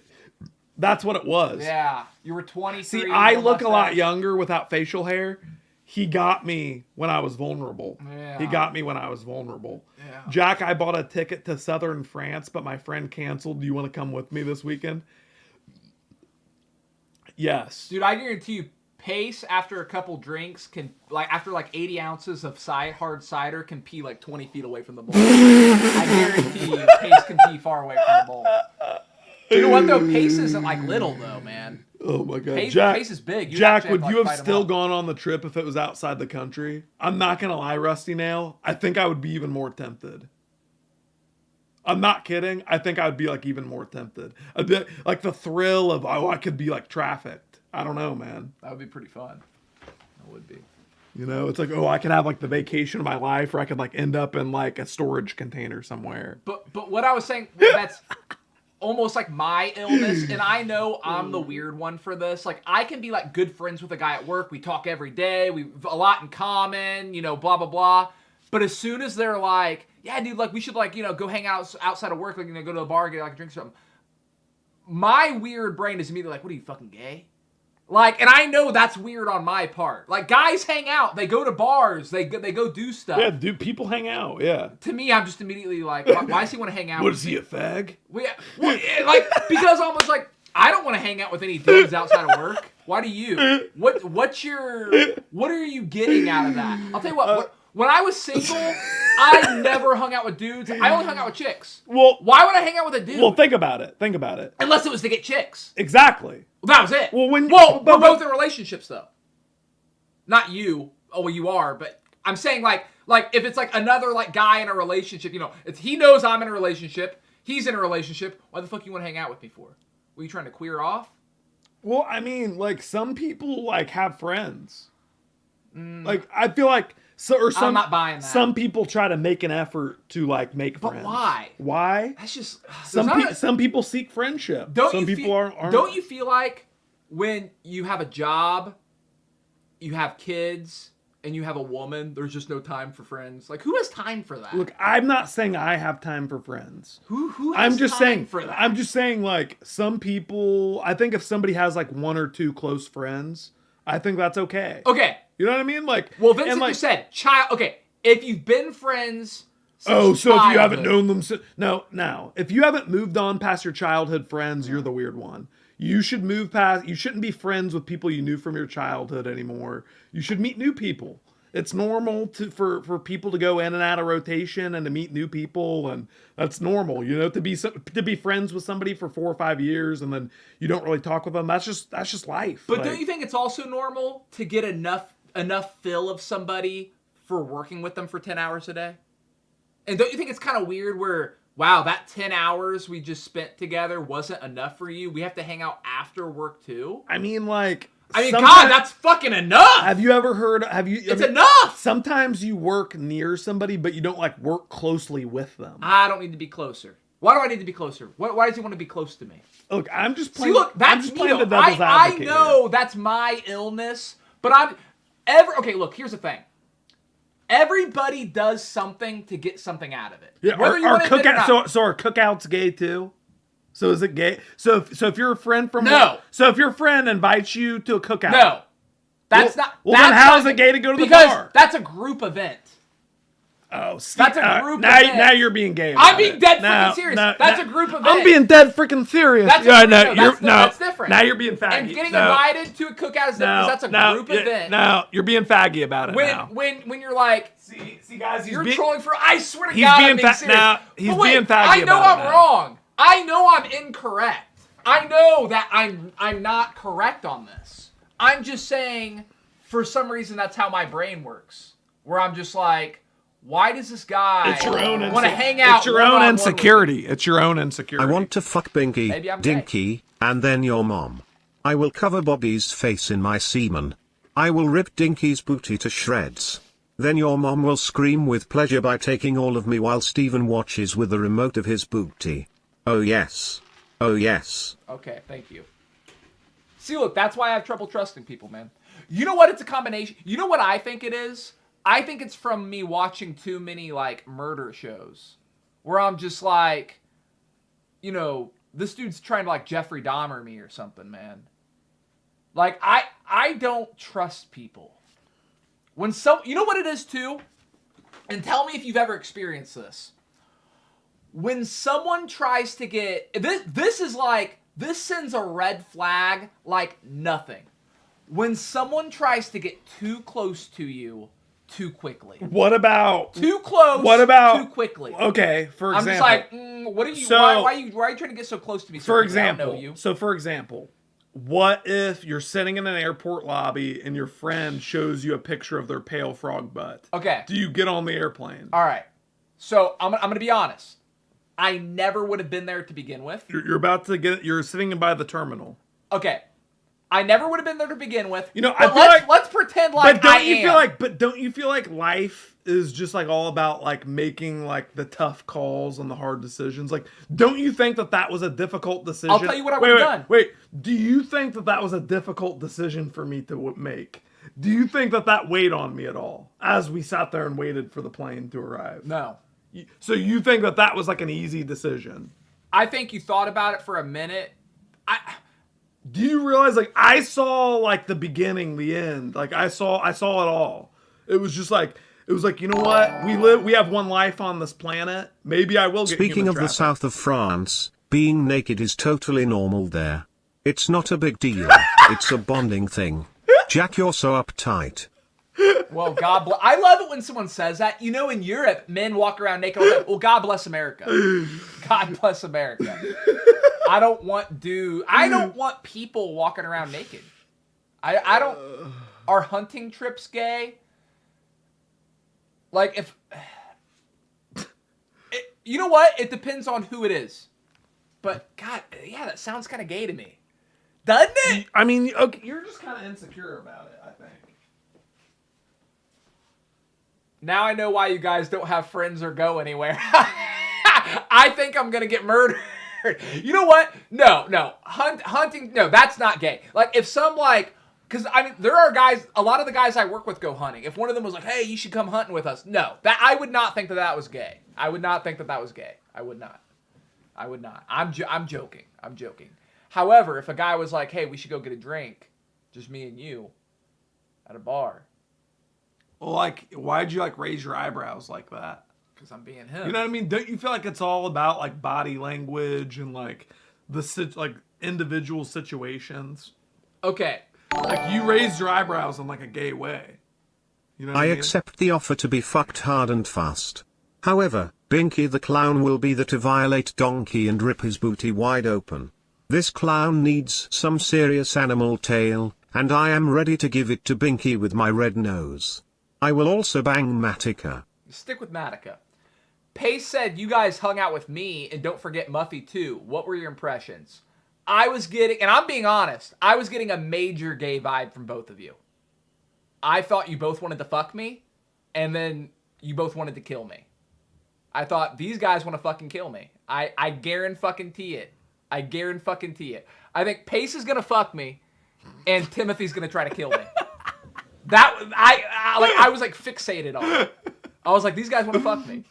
That's what it was. Yeah, you were 23. See, I look a lot younger without facial hair. He got me when I was vulnerable. Yeah. He got me when I was vulnerable. Yeah. Jack, I bought a ticket to southern France, but my friend canceled. Do you want to come with me this weekend? Yes. Dude, I guarantee you, Pace, after a couple drinks, can, like, after like 80 ounces of hard cider, can pee like 20 feet away from the bowl. I guarantee you, Pace can pee far away from the bowl. You know what, though? Pace isn't, like, little, though, man. Oh, my God. Pace is big. Jack, would you have still gone on the trip if it was outside the country? I'm not going to lie, Rusty Nail. I think I would be even more tempted. I'm not kidding. I think I would be, like, even more tempted. A bit, like, the thrill of, I could be, like, trafficked. I don't know, man. That would be pretty fun. That would be. You know, it's like, I could have, like, the vacation of my life, or I could, like, end up in, like, a storage container somewhere. But what I was saying, that's almost like my illness, and I know I'm the weird one for this. Like, I can be like good friends with a guy at work. We talk every day. We have a lot in common, you know, blah, blah, blah. But as soon as they're like, yeah, dude, like, we should, like, you know, go hang out outside of work, like, you know, go to a bar, get, like, a drink or something. My weird brain is immediately like, what are you, fucking gay? Like, and I know that's weird on my part. Like, guys hang out. They go to bars. They go do stuff. Yeah, dude, people hang out, yeah. To me, I'm just immediately like, why does he want to hang out What, with is he a fag? Well, like, because I was like, I don't want to hang out with any dudes outside of work. Why do you? What are you getting out of that? I'll tell you what, when I was single, I never hung out with dudes. I only hung out with chicks. Well, why would I hang out with a dude? Well, think about it. Unless it was to get chicks. Exactly. That was it. Well, we're both in relationships, though. Not you. Oh, well, you are, but I'm saying, like if it's like another like guy in a relationship, you know, he knows I'm in a relationship, he's in a relationship. Why the fuck you want to hang out with me for? Were you trying to queer off? Well, I mean, like, some people like have friends. Like, I feel like I'm not buying that. Some people try to make an effort to like make friends. But why? Why? That's just some people seek friendship. Some people aren't. Don't you feel like when you have a job, you have kids, and you have a woman, there's just no time for friends? Like, who has time for that? Look, I'm not saying I have time for friends. Who has time for that? I'm just saying, like, some people, I think if somebody has like one or two close friends, I think that's okay. Okay. You know what I mean? Like, well, Vincent just said, okay, if you've been friends since so if you haven't known them, no. If you haven't moved on past your childhood friends, you're the weird one. You should move past. You shouldn't be friends with people you knew from your childhood anymore. You should meet new people. It's normal for people to go in and out of rotation and to meet new people, and that's normal. You know, to be friends with somebody for 4 or 5 years and then you don't really talk with them. That's just life. But don't you think it's also normal to get enough fill of somebody for working with them for 10 hours a day? And don't you think it's kind of weird where, wow, that 10 hours we just spent together wasn't enough for you? We have to hang out after work too? I mean, like, I mean, God, that's fucking enough. Have you ever heard? It's enough. Sometimes you work near somebody, but you don't like work closely with them. I don't need to be closer. Why do I need to be closer? Why does he want to be close to me? Look, I'm just playing. See, look, that's I'm just playing me. the devil's advocate. I know that's my illness, but okay, look, here's the thing. Everybody does something to get something out of it. Yeah, our cookout. So our cookout's gay too. So is it gay? So if you're a friend from So if your friend invites you to a cookout, no, that's not. Well, then how is it gay to go to the bar? Because that's a group event. Oh, see, that's a group event. Now you're being gay. I'm being dead freaking serious. That's a group event. I'm being dead freaking serious. That's different. Now you're being faggy. And getting invited to a cookout is different because that's a group event. No, you're being faggy about it now. When you're like, see guys, you're trolling for. I swear to God, I'm being serious. Now he's being faggy. I know I'm wrong. I know I'm incorrect. I know that I'm not correct on this. I'm just saying, for some reason, that's how my brain works. Where I'm just like, why does this guy want to hang out? It's your own insecurity. It's your own insecurity. I want to fuck Binky, Dinky, and then your mom. I will cover Bobby's face in my semen. I will rip Dinky's booty to shreds. Then your mom will scream with pleasure by taking all of me while Steven watches with the remote of his booty. Oh yes. Oh yes. Okay, thank you. See, look, that's why I have trouble trusting people, man. You know what? It's a combination. You know what I think it is? I think it's from me watching too many, like, murder shows. Where I'm just like, you know, this dude's trying to, like, Jeffrey Dahmer me or something, man. Like, I don't trust people. You know what it is, too? And tell me if you've ever experienced this. When someone tries to get... This is like... This sends a red flag like nothing. When someone tries to get too close to you too quickly. What about... Too close too quickly. Okay, for example... I'm just like, what are you... why are you trying to get so close to me? For example, what if you're sitting in an airport lobby and your friend shows you a picture of their pale frog butt? Okay. Do you get on the airplane? All right. So, I'm going to be honest. I never would have been there to begin with. You're sitting by the terminal. Okay. I never would have been there to begin with. You know, let's pretend like don't you feel like life is just like all about like making like the tough calls and the hard decisions? Like, don't you think that was a difficult decision? I'll tell you what I would have done. Wait, do you think that was a difficult decision for me to make? Do you think that weighed on me at all as we sat there and waited for the plane to arrive? No. So you think that was like an easy decision? I think you thought about it for a minute. Do you realize, like, I saw, like, the beginning, the end. Like, I saw it all. It was just like, you know what? We have one life on this planet. Maybe I will get Speaking of the south of France, being naked is totally normal there. It's not a big deal. It's a bonding thing. Jack, you're so uptight. Well, God bless. I love it when someone says that. You know, in Europe, men walk around naked all the time. Well, God bless America. God bless America. I don't want people walking around naked. I don't. Are hunting trips gay? Like, if... you know what? It depends on who it is. But, God, yeah, that sounds kind of gay to me. Doesn't it? I mean, okay, you're just kind of insecure about it, I think. Now I know why you guys don't have friends or go anywhere. I think I'm going to get murdered. You know what? No. Hunting, no, that's not gay. Like, if some, like, because, I mean, there are guys, a lot of the guys I work with go hunting. If one of them was like, hey, you should come hunting with us. No, I would not think that was gay. I would not think that was gay. I would not. I'm joking. However, if a guy was like, hey, we should go get a drink, just me and you, at a bar. Well, like, why'd you, like, raise your eyebrows like that? Because I'm being him. You know what I mean? Don't you feel like it's all about, like, body language and, like, individual situations? Okay. Like, you raised your eyebrows in, like, a gay way. You know what I mean? Accept the offer to be fucked hard and fast. However, Binky the clown will be there to violate Donkey and rip his booty wide open. This clown needs some serious animal tail, and I am ready to give it to Binky with my red nose. I will also bang Matica. Stick with Matica. Pace said you guys hung out with me, and don't forget Muffy too. What were your impressions? I was getting, and I'm being honest, I was getting a major gay vibe from both of you. I thought you both wanted to fuck me, and then you both wanted to kill me. I thought, these guys want to fucking kill me. I guarantee it. I guarantee it. I think Pace is going to fuck me, and Timothy's going to try to kill me. I was like fixated on it. I was like, these guys want to fuck me.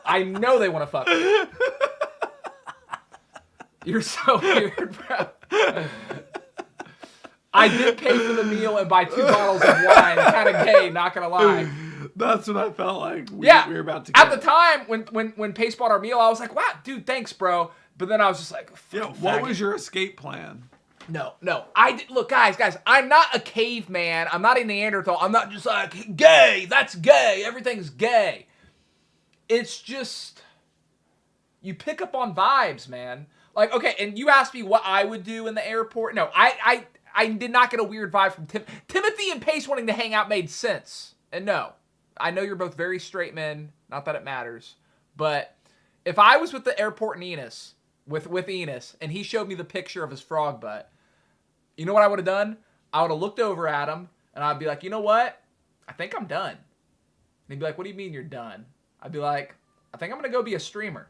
I know they want to fuck me. You're so weird, bro. I did pay for the meal and buy 2 bottles of wine. Kind of gay, not gonna lie. That's what I felt like. We were about to at the time, when Pace bought our meal, I was like, wow, dude, thanks, bro. But then I was just like, what was your escape plan? No. Look, guys, I'm not a caveman. I'm not a Neanderthal. I'm not just like, gay, that's gay. Everything's gay. It's just, you pick up on vibes, man. Like, okay, and you asked me what I would do in the airport. No, I did not get a weird vibe from Timothy and Pace wanting to hang out made sense. And no, I know you're both very straight men. Not that it matters. But if I was with the airport in Enos, with Enos, and he showed me the picture of his frog butt, you know what I would have done? I would have looked over at him, and I'd be like, you know what? I think I'm done. And he'd be like, what do you mean you're done? I'd be like, I think I'm going to go be a streamer.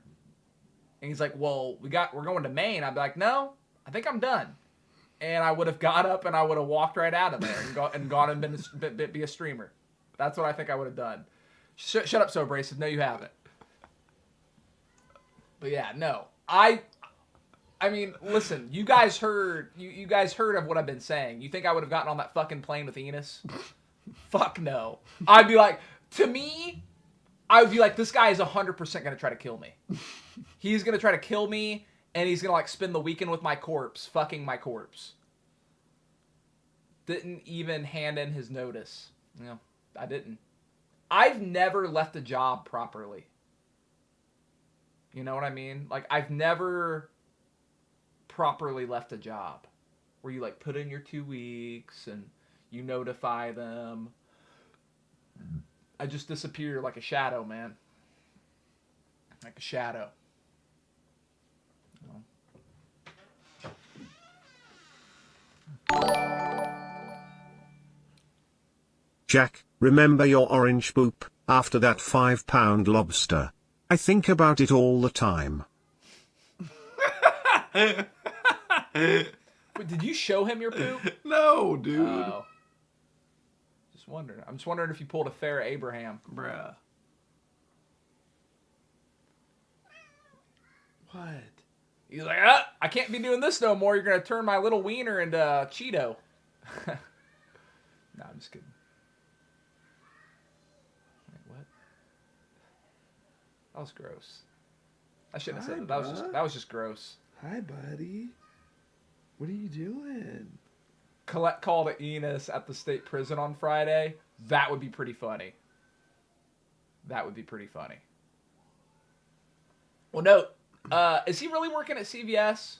And he's like, well, we're going to Maine. I'd be like, no, I think I'm done. And I would have got up and I would have walked right out of there and gone and be a streamer. That's what I think I would have done. Shut up, so abrasive. No, you haven't. But yeah, no. I mean, listen, you guys heard of what I've been saying. You think I would have gotten on that fucking plane with Enos? Fuck no. I'd be like, to me, I would be like, this guy is 100% going to try to kill me. He's going to try to kill me, and he's going to like spend the weekend with my corpse, fucking my corpse. Didn't even hand in his notice. No, I didn't. I've never left a job properly. You know what I mean? Like, I've never properly left a job where you like put in your 2 weeks and you notify them. I just disappear like a shadow, man. Like a shadow. Jack, remember your orange boop after that 5-pound lobster? I think about it all the time. Wait, did you show him your poop? No, dude. Oh. Just wondering. I'm just wondering if you pulled a Farrah Abraham. Bruh. What? He's like, I can't be doing this no more. You're going to turn my little wiener into Cheeto. No, I'm just kidding. Wait, what? That was gross. I shouldn't have said that. That was just gross. Hi, buddy. What are you doing? Collect call to Enos at the state prison on Friday. That would be pretty funny. That would be pretty funny. Well, no. Is he really working at CVS?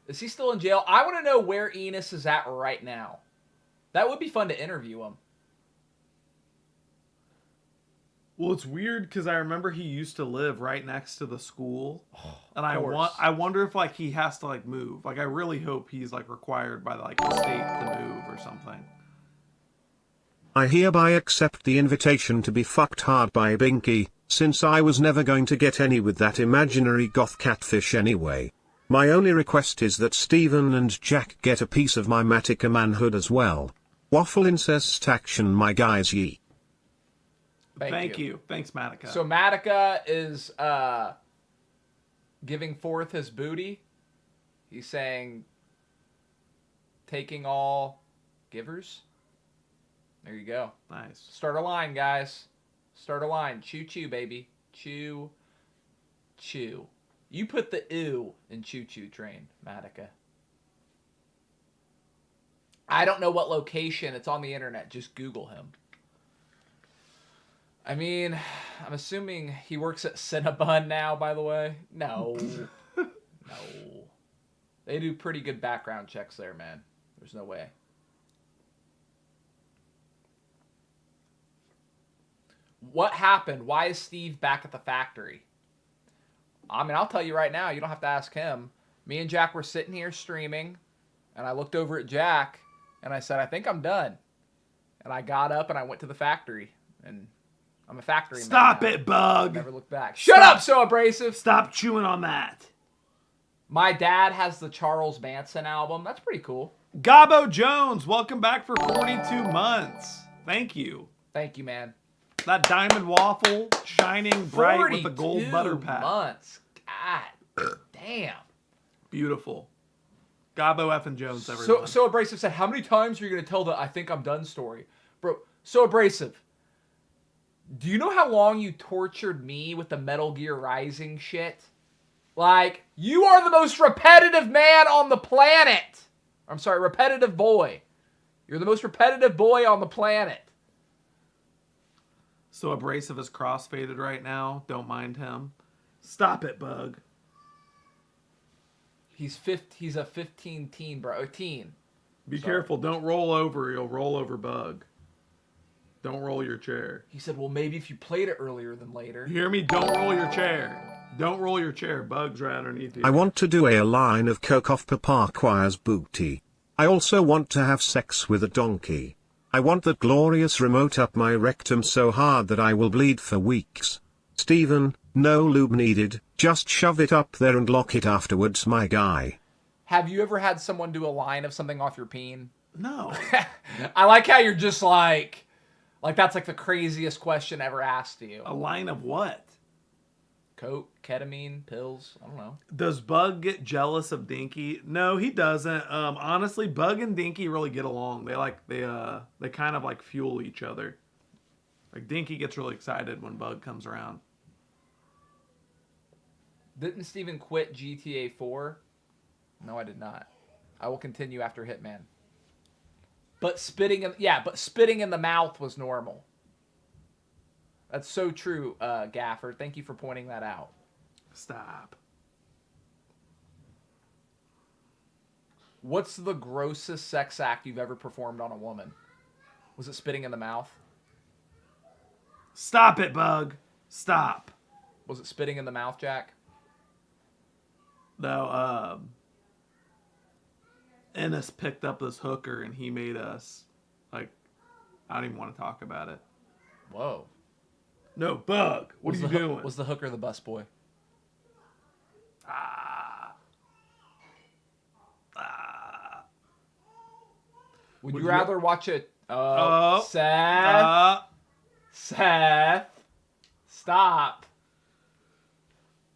Is he still in jail? I want to know where Enos is at right now. That would be fun to interview him. Well, it's weird because I remember he used to live right next to the school, and I wonder if like he has to like move. Like I really hope he's like required by like the state to move or something. I hereby accept the invitation to be fucked hard by Binky, since I was never going to get any with that imaginary goth catfish anyway. My only request is that Steven and Jack get a piece of my Matica manhood as well. Waffle incest action, my guys, ye. Thank you. Thanks, Matica. So Matica is giving forth his booty. He's saying, taking all givers. There you go. Nice. Start a line, guys. Start a line. Choo choo, baby. Choo choo. You put the ew in choo choo train, Matica. I don't know what location. It's on the internet. Just Google him. I mean, I'm assuming he works at Cinnabon now, by the way. No. No. They do pretty good background checks there, man. There's no way. What happened? Why is Steve back at the factory? I mean, I'll tell you right now. You don't have to ask him. Me and Jack were sitting here streaming, and I looked over at Jack, and I said, I think I'm done. And I got up, and I went to the factory, and I'm a factory man. Stop now. it, Bug. Never look back. Shut up, So Abrasive. Stop chewing on that. My dad has the Charles Manson album. That's pretty cool. Gabo Jones, welcome back for 42 months. Thank you. Thank you, man. That diamond waffle shining bright with the gold 42 butter pack. months. God damn. Beautiful. Gabo F. and Jones, everyone. So Abrasive said, how many times are you going to tell the I think I'm done story? Bro, So Abrasive, do you know how long you tortured me with the Metal Gear Rising shit? Like, you are the most repetitive man on the planet. I'm sorry, repetitive boy. You're the most repetitive boy on the planet. So Abrasive is crossfaded right now. Don't mind him. Stop it, Bug. He's a 15 teen, bro. Teen. Be careful. Don't roll over. You'll roll over Bug. Don't roll your chair. He said, well, maybe if you played it earlier than later. You hear me? Don't roll your chair. Don't roll your chair. Bug's right underneath you. I want to do a line of coke off Papa Choir's booty. I also want to have sex with a donkey. I want that glorious remote up my rectum so hard that I will bleed for weeks. Steven, no lube needed, just shove it up there and lock it afterwards, my guy. Have you ever had someone do a line of something off your peen? No. I like how you're just like that's like the craziest question ever asked to you. A line of what? Coke, ketamine, pills, I don't know. Does Bug get jealous of Dinky? No, he doesn't. Honestly, Bug and Dinky really get along. They kind of like fuel each other. Like Dinky gets really excited when Bug comes around. Didn't Steven quit GTA 4? No, I did not. I will continue after Hitman. But spitting in the mouth was normal. That's so true, Gaffer. Thank you for pointing that out. Stop. What's the grossest sex act you've ever performed on a woman? Was it spitting in the mouth? Stop it, Bug. Stop. Was it spitting in the mouth, Jack? No, Ennis picked up this hooker and he made us, like, I don't even want to talk about it. Whoa. No, Bug. What are you doing? Was the hooker the busboy? Would you rather watch it? Seth. Stop.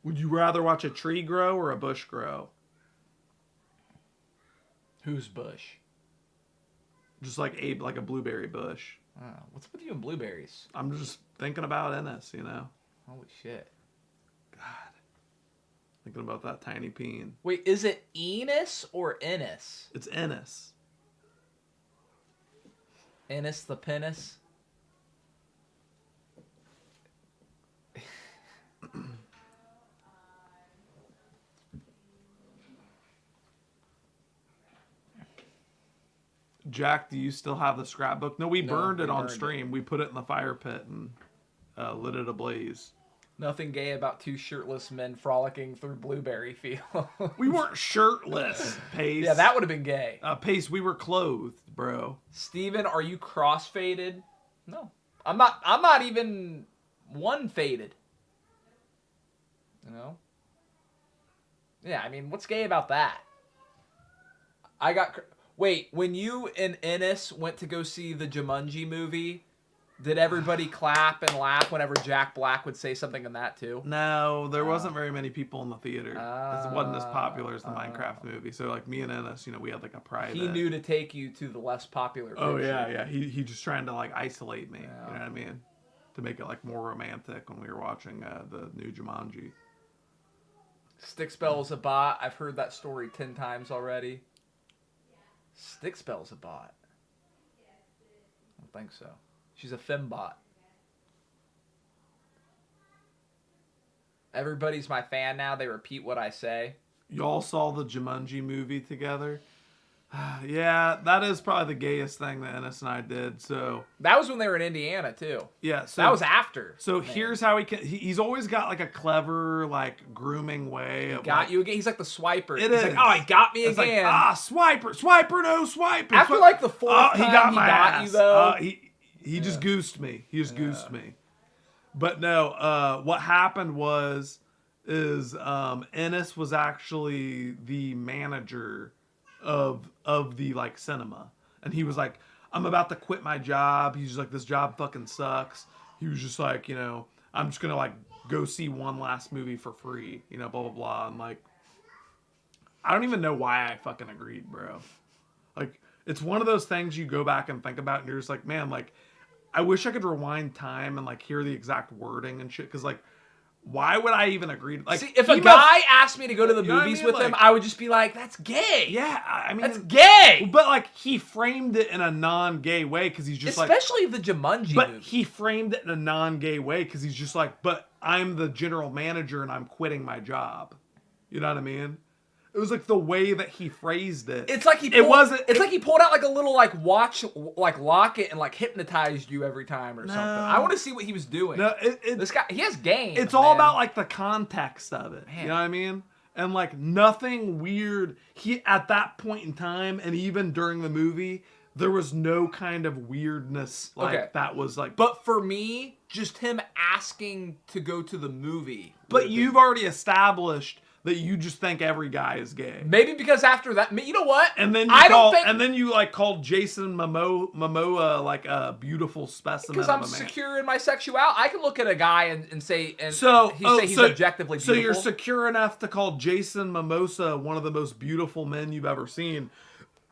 Would you rather watch a tree grow or a bush grow? Whose bush? Just like a blueberry bush. Oh, what's with you and blueberries? I'm just thinking about Ennis, you know. Holy shit. God. Thinking about that tiny peen. Wait, is it Enos or Ennis? It's Ennis. Ennis the penis? Jack, do you still have the scrapbook? No, we burned it on stream. We put it in the fire pit and lit it ablaze. Nothing gay about two shirtless men frolicking through blueberry fields. We weren't shirtless, Pace. Yeah, that would have been gay. Pace, we were clothed, bro. Steven, are you cross-faded? No. I'm not even one faded. You know? Yeah, I mean, what's gay about that? Wait, when you and Ennis went to go see the Jumanji movie, did everybody clap and laugh whenever Jack Black would say something in that too? No, there wasn't very many people in the theater. It wasn't as popular as the Minecraft movie. So like me and Ennis, we had like a private. He knew to take you to the less popular picture. Oh yeah. He just trying to like isolate me. Yeah. You know what I mean? To make it like more romantic when we were watching the new Jumanji. Stickspell is a bot. I've heard that story 10 times already. Stickspell's a bot. I don't think so. She's a fembot. Everybody's my fan now. They repeat what I say. Y'all saw the Jumanji movie together? Yeah, that is probably the gayest thing that Ennis and I did. So that was when they were in Indiana too. Yeah, so that was after. So here's how he's always got like a clever like grooming way of got like, you again. He's like the swiper. It He's is. like, oh, he got me it's again. Like, swiper, no swipe. After like the fourth time, he got you though. He just goosed me. He just goosed me. But no, what happened is Ennis was actually the manager of the like cinema, and he was like, I'm about to quit my job. He's just like, this job fucking sucks. He was just like, I'm just gonna like go see one last movie for free, blah blah blah. And like, I don't even know why I fucking agreed, bro. Like, it's one of those things you go back and think about, and you're just like, man, like, I wish I could rewind time and like hear the exact wording and shit, because like, why would I even agree? Like, see, if a guy asked me to go to the movies with him, like, I would just be like, "That's gay." Yeah, I mean, that's gay. But like, he framed it in a non-gay way because he's just especially the Jumanji But movie. he framed it in a non-gay way because he's just like, but I'm the general manager and I'm quitting my job. You know what I mean? It was like the way that he phrased it. It's like he pulled out like a little like watch like locket and like hypnotized you every time or something. I want to see what he was doing. No, this guy, he has game. It's all about like the context of it. Man. You know what I mean? And like nothing weird. He at that point in time, and even during the movie, there was no kind of weirdness like that was like. But for me, just him asking to go to the movie. But you've already established that you just think every guy is gay. Maybe because after that, you know what? And then and then you like called Jason Momoa like a beautiful specimen. Because I'm secure in my sexuality. I can look at a guy and say, he's objectively beautiful. So you're secure enough to call Jason Momoa one of the most beautiful men you've ever seen,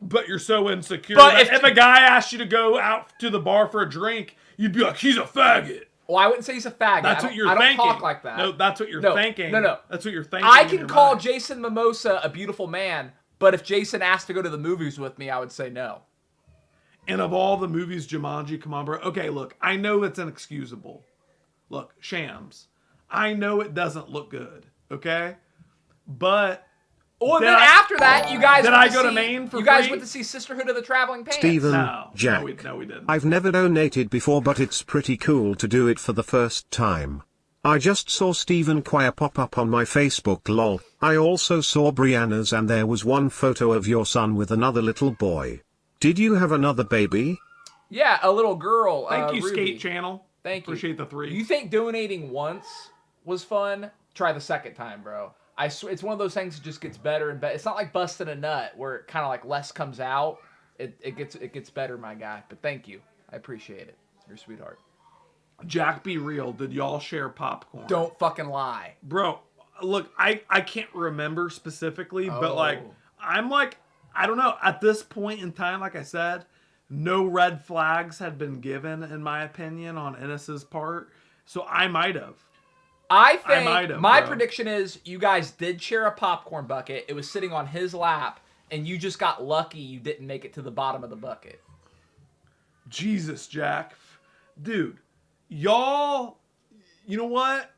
but you're so insecure. But if a guy asked you to go out to the bar for a drink, you'd be like, he's a faggot. Well, I wouldn't say he's a faggot. That's what you're thinking. thinking. I don't talk like that. No, that's what you're thinking. No. That's what you're thinking. I can call Jason Momoa a beautiful man, but if Jason asked to go to the movies with me, I would say no. And of all the movies, Jumanji, come on, bro. Okay, look, I know it's inexcusable. Look, Shams, I know it doesn't look good, okay? But... Well, then after that, you guys to Maine for you guys free? went to see Sisterhood of the Traveling Pants. Stephen, Jack, no, we didn't. I've never donated before, but it's pretty cool to do it for the first time. I just saw Stephen Choir pop up on my Facebook, lol. I also saw Brianna's, and there was one photo of your son with another little boy. Did you have another baby? Yeah, a little girl. Thank you, Ruby. Skate Channel. Thank you. Appreciate the 3. You think donating once was fun? Try the second time, bro. I swear, it's one of those things that just gets better and better. It's not like busting a nut where it kind of like less comes out. It gets better, my guy. But thank you. I appreciate it. You're a sweetheart. Jack, be real. Did y'all share popcorn? Don't fucking lie. Bro, look, I can't remember specifically, but like, I'm like, I don't know. At this point in time, like I said, no red flags had been given, in my opinion, on Ennis's part. So I might have. I think my prediction is you guys did share a popcorn bucket. It was sitting on his lap, and you just got lucky you didn't make it to the bottom of the bucket. Jesus, Jack. Dude, y'all, you know what?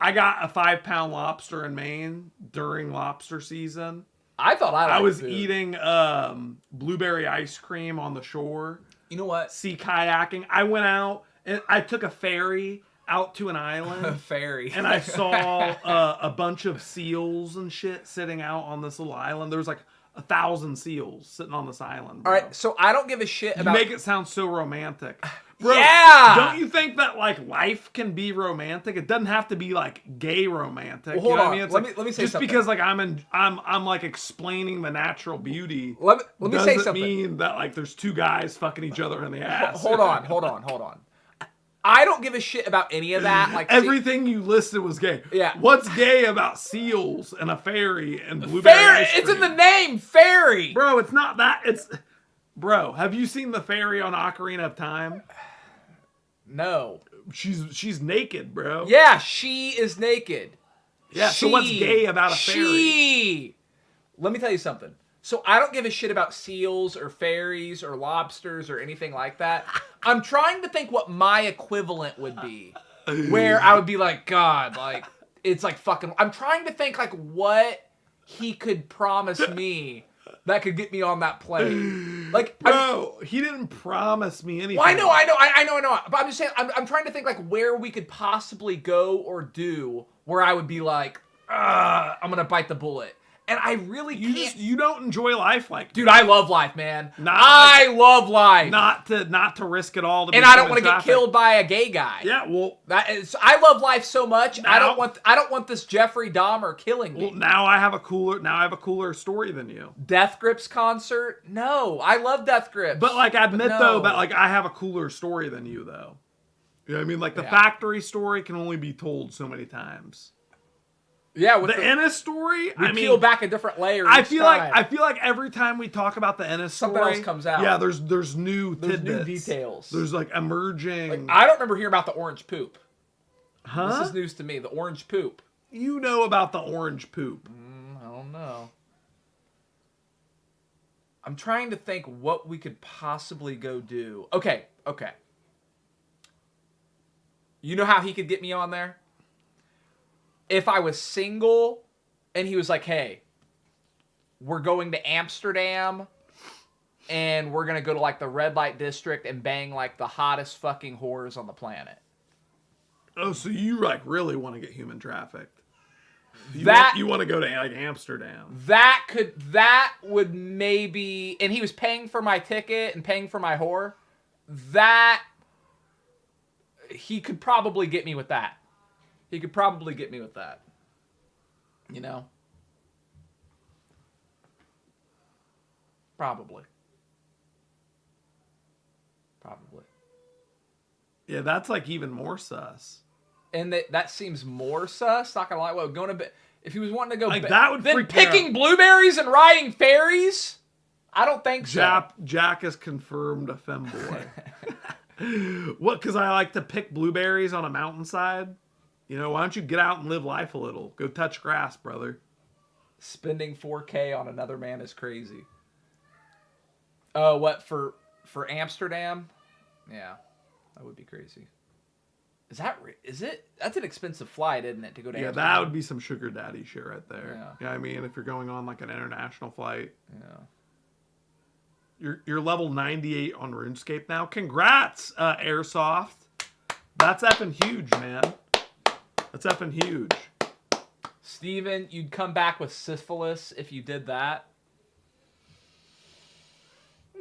I got a 5-pound lobster in Maine during lobster season. I thought I was eating blueberry ice cream on the shore. You know what? Sea kayaking. I went out and I took a ferry out to an island. A ferry. And I saw a bunch of seals and shit sitting out on this little island. There was like 1,000 seals sitting on this island, bro. All right, so I don't give a shit about... You make it sound so romantic. Bro, yeah! Don't you think that, like, life can be romantic? It doesn't have to be, like, gay romantic. Well, hold you know on. What I mean? It's let like, me say just something. Because, like, I'm like, explaining the natural beauty. Let me say something. Doesn't mean that, like, there's 2 guys fucking each other in the ass. Hold on. I don't give a shit about any of that. Like everything you listed was gay. Yeah. What's gay about seals and a ferry and blueberry ice cream? It's in the name, ferry. Bro, it's not that. Bro, have you seen the ferry on Ocarina of Time? No. She's naked, bro. Yeah, she is naked. Yeah. So what's gay about a ferry? Let me tell you something. So I don't give a shit about seals or fairies or lobsters or anything like that. I'm trying to think what my equivalent would be. Where I would be like, God, like, it's like fucking... I'm trying to think, like, what he could promise me that could get me on that plane. Like, bro, he didn't promise me anything. Well, I know. But I'm just saying, I'm trying to think like where we could possibly go or do where I would be like, I'm gonna bite the bullet. And I really can't. You don't enjoy life like that. Dude, I love life, man. I love life. Not to risk it all. And I don't want to get killed by a gay guy. Yeah, well, I love life so much. I don't want this Jeffrey Dahmer killing me. Well, now I have a cooler story than you. Death Grips concert? No, I love Death Grips. But like, admit though that like I have a cooler story than you though. You know what I mean? Like the factory story can only be told so many times. Yeah, with the Ennis story, we peel back a different layer. I feel like every time we talk about the Ennis story, something else comes out. Yeah, there's new tidbits. New details. There's like emerging. Like, I don't remember hearing about the orange poop. Huh? This is news to me. The orange poop. You know about the orange poop? I don't know. I'm trying to think what we could possibly go do. Okay. You know how he could get me on there? If I was single and he was like, hey, we're going to Amsterdam and we're going to go to like the red light district and bang like the hottest fucking whores on the planet. Oh, so you like really want to get human trafficked? You want to go to like Amsterdam? That would maybe, and he was paying for my ticket and paying for my whore. That he could probably get me with that. He could probably get me with that. You know? Probably. Yeah, that's like even more sus. And that seems more sus. Not gonna lie. Well, going to bed. If he was wanting to go, like that would then freak picking blueberries and riding ferries. I don't think so. Jack is confirmed a femboy. What? Because I like to pick blueberries on a mountainside. You know, why don't you get out and live life a little? Go touch grass, brother. Spending $4K on another man is crazy. Oh, what for Amsterdam? Yeah, that would be crazy. Is it? That's an expensive flight, isn't it, to go to Amsterdam? Yeah, that would be some sugar daddy shit right there. Yeah. You know what I mean? If you're going on like an international flight. Yeah. You're level 98 on RuneScape now. Congrats, Airsoft. That's effing huge, man. That's effing huge. Steven, you'd come back with syphilis if you did that.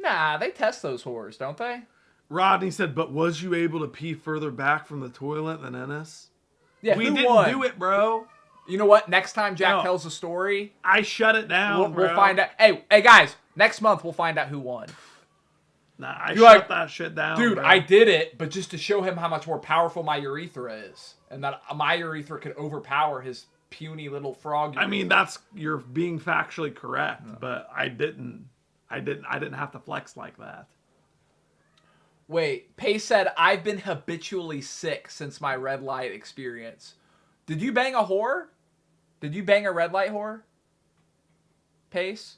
Nah, they test those whores, don't they? Rodney said, but was you able to pee further back from the toilet than Ennis? Yeah, we didn't do it, bro. You know what? Next time Jack tells a story, I shut it down, we'll find out. Hey, guys, next month we'll find out who won. Nah, I shut that shit down, dude. bro. I did it, but just to show him how much more powerful my urethra is, and that my urethra could overpower his puny little frog urethra. I mean, you're being factually correct, but I didn't have to flex like that. Wait, Pace said, I've been habitually sick since my red light experience. Did you bang a whore? Did you bang a red light whore? Pace?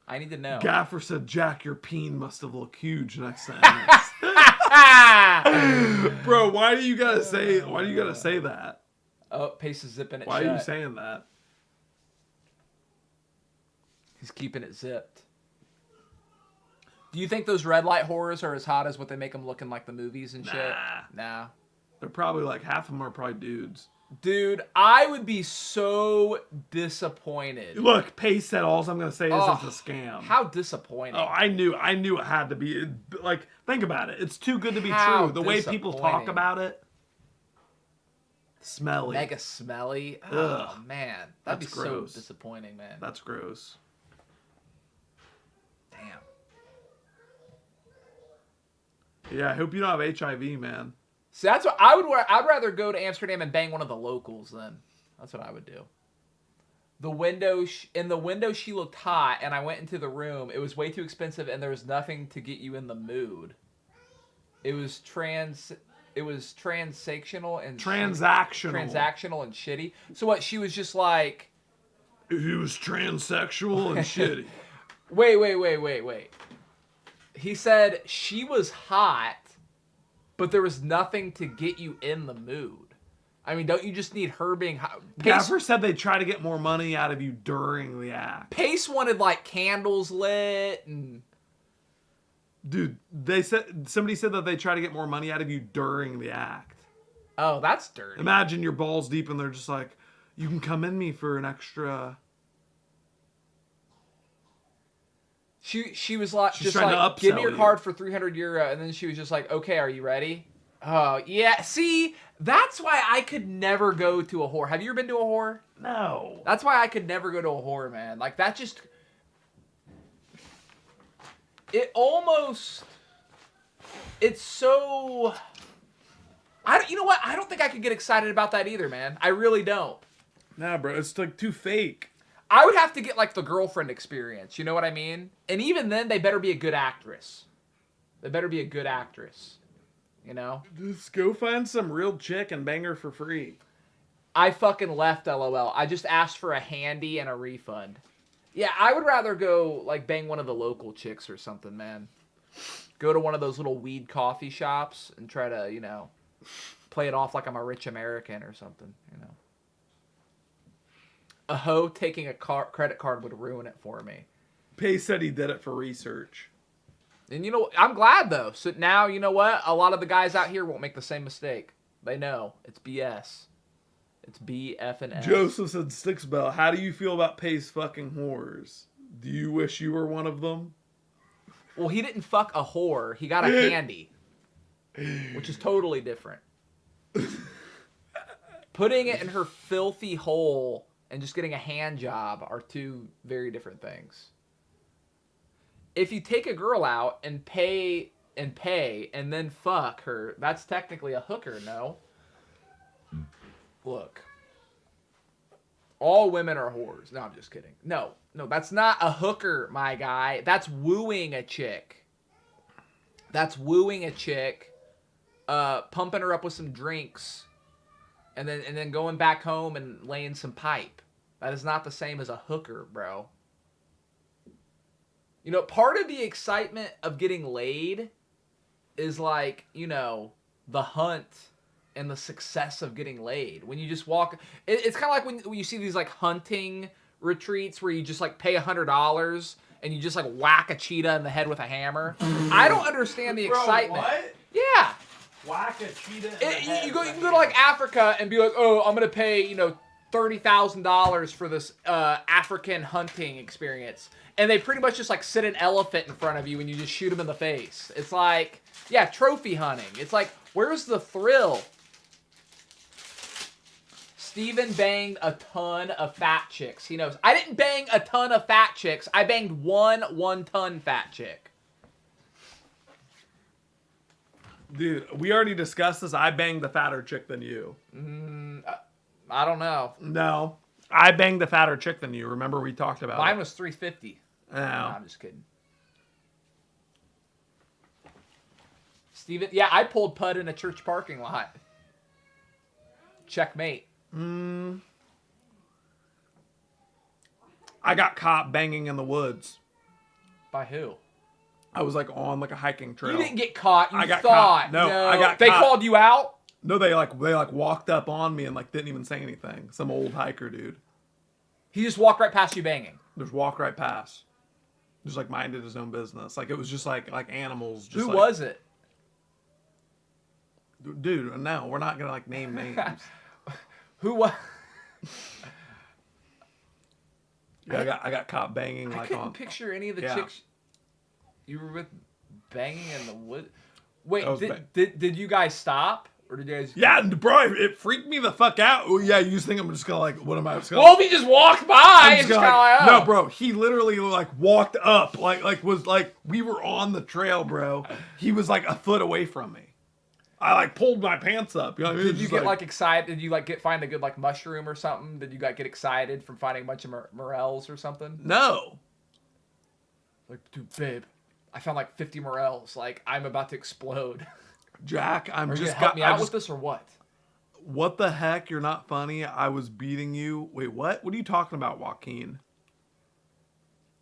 I need to know. Gaffer said, Jack, your peen must have looked huge next sentence. Bro, why do you gotta say that? Oh, Pace is zipping it Why shut. are you saying that? He's keeping it zipped. Do you think those red light whores are as hot as what they make them look in like the movies and shit? Nah. They're probably like half of them are probably dudes. Dude, I would be so disappointed. Look, Pace said all I'm going to say is it's a scam. How disappointing. Oh, I knew it had to be. Like, think about it. It's too good to be true. The way people talk about it. Smelly. Mega smelly. Oh, man. That'd be gross. So disappointing, man. That's gross. Damn. Yeah, I hope you don't have HIV, man. See, that's what I would wear. I'd rather go to Amsterdam and bang one of the locals then. That's what I would do. In the window, she looked hot, and I went into the room. It was way too expensive, and there was nothing to get you in the mood. It was transactional and shitty. So what? She was just like. He was transsexual and shitty. Wait. He said she was hot, but there was nothing to get you in the mood. I mean, don't you just need her being... Gaffer said they try to get more money out of you during the act. Pace wanted, like, candles lit and... Dude, somebody said that they try to get more money out of you during the act. Oh, that's dirty. Imagine you're balls deep and they're just like, you can come in me for an extra... She was like, She's just trying to like, give me upsell your you. card for 300 euro, and then she was just like, okay, are you ready? Oh, yeah. See, that's why I could never go to a whore. Have you ever been to a whore? No. That's why I could never go to a whore, man. Like, that just... It almost... It's so... You know what? I don't think I could get excited about that either, man. I really don't. Nah, bro. It's like too fake. I would have to get, like, the girlfriend experience. You know what I mean? And even then, they better be a good actress. They better be a good actress. You know? Just go find some real chick and bang her for free. I fucking left, LOL. I just asked for a handy and a refund. Yeah, I would rather go, like, bang one of the local chicks or something, man. Go to one of those little weed coffee shops and try to, you know, play it off like I'm a rich American or something, you know. A hoe taking a credit card would ruin it for me. Pace said he did it for research. And you know, I'm glad though. So now, you know what? A lot of the guys out here won't make the same mistake. They know. It's BS. It's BF and S. Joseph said, Sticksbell, how do you feel about Pace fucking whores? Do you wish you were one of them? Well, he didn't fuck a whore. He got a handy. Which is totally different. Putting it in her filthy hole and just getting a hand job are two very different things. If you take a girl out and pay and then fuck her, that's technically a hooker, no? Look. All women are whores. No, I'm just kidding. No, that's not a hooker, my guy. That's wooing a chick. That's wooing a chick, pumping her up with some drinks, and then going back home and laying some pipe. That is not the same as a hooker, bro. You know, part of the excitement of getting laid is like, you know, the hunt and the success of getting laid. When you just walk... It's kind of like when you see these, like, hunting retreats where you just, like, pay $100 and you just, like, whack a cheetah in the head with a hammer. I don't understand the excitement. Bro, what? Yeah. Whack a cheetah in the head. You can go to, like, Africa and be like, oh, I'm going to pay, you know, $30,000 for this African hunting experience. And they pretty much just, like, sit an elephant in front of you and you just shoot them in the face. It's like, yeah, trophy hunting. It's like, where's the thrill? Steven banged a ton of fat chicks. He knows. I didn't bang a ton of fat chicks. I banged one ton fat chick. Dude, we already discussed this. I banged the fatter chick than you. I don't know. No. I banged the fatter chick than you. Remember we talked about Mine it. was $350. No. No, I'm just kidding. Steven, yeah, I pulled pud in a church parking lot. Checkmate. I got caught banging in the woods. By who? I was like on like a hiking trail. You didn't get caught. I got thought. caught. No, I got They caught. called you out? No, they walked up on me and like didn't even say anything. Some old hiker dude. He just walked right past you banging. Just walk right past. Just like minded his own business. Like it was just like animals. Just Who like, was it? Dude, no, we're not gonna like name names. Who was? Yeah, I got caught banging I like couldn't on. picture any of the Yeah. chicks you were with banging in the wood. Wait, That was did you guys stop? Or did you guys... Yeah, bro, it freaked me the fuck out. Oh, yeah, you just think I'm just gonna like, what am I? Well, if he just walked by, it's kind of like, oh. No, bro, he literally like walked up, like was like we were on the trail, bro. He was like a foot away from me. I like pulled my pants up. You know what I mean? Did you get like excited? Did you like find a good like mushroom or something? Did you like get excited from finding a bunch of morels or something? No. Like, dude, babe, I found like 50 morels. Like, I'm about to explode. Jack, I'm Are you just gonna help me out with this or what? What the heck? You're not funny. I was beating you. Wait, what? What are you talking about, Joaquin?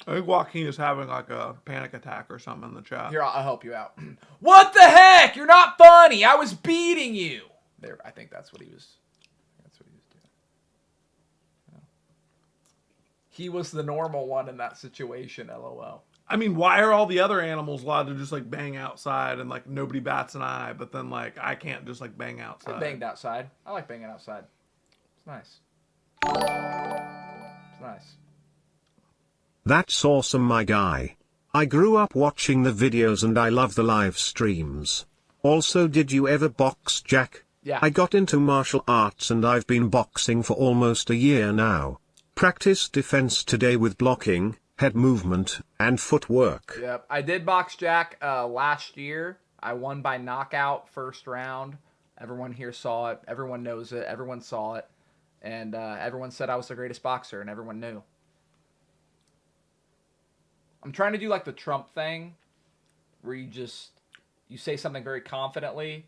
I think Joaquin is having like a panic attack or something in the chat. Here, I'll help you out. What the heck? You're not funny. I was beating you. There, I think that's what he was. He was the normal one in that situation, LOL. I mean, why are all the other animals allowed to just like bang outside and like nobody bats an eye, but then like I can't just like bang outside? I banged outside. I like banging outside. It's nice. It's nice. That's awesome, my guy. I grew up watching the videos and I love the live streams. Also, did you ever box, Jack? Yeah. I got into martial arts and I've been boxing for almost a year now. Practice defense today with blocking, head movement, and footwork. Yep. I did box Jack last year. I won by knockout first round. Everyone here saw it. Everyone knows it. Everyone saw it. And everyone said I was the greatest boxer, and everyone knew. I'm trying to do like the Trump thing, where you say something very confidently,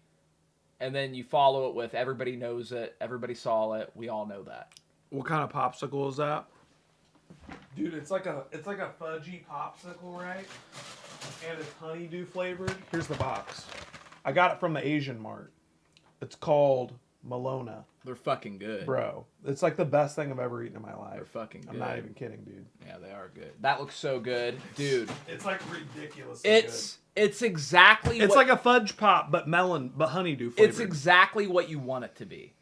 and then you follow it with everybody knows it, everybody saw it, we all know that. What kind of popsicle is that? Dude, it's like a fudgy popsicle, right? And it's honeydew flavored. Here's the box. I got it from the Asian Mart. It's called Malona. They're fucking good. Bro, it's like the best thing I've ever eaten in my life. They're fucking good. I'm not even kidding, dude. Yeah, they are good. That looks so good. Dude. It's like ridiculous. It's exactly It's like a fudge pop, but honeydew flavored. It's exactly what you want it to be.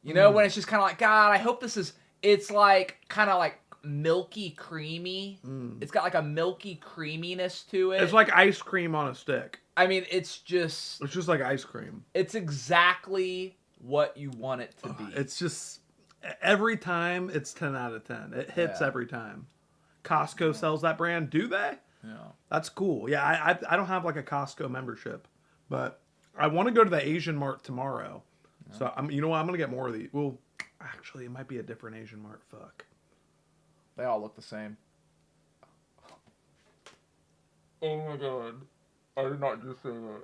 You know, when it's just kind of like, God, I hope this is, it's like, kind of like milky creamy. It's got like a milky creaminess to it. It's like ice cream on a stick. I mean, it's just like ice cream. It's exactly what you want it to be. It's just, every time it's 10 out of 10. It hits every time. Costco sells that brand. Do they? Yeah. That's cool. Yeah, I don't have like a Costco membership, but I want to go to the Asian Mart tomorrow. Yeah. So you know what? I'm gonna get more of these. Well, actually, it might be a different Asian Mart. Fuck. They all look the same. Oh my god! I did not just say that.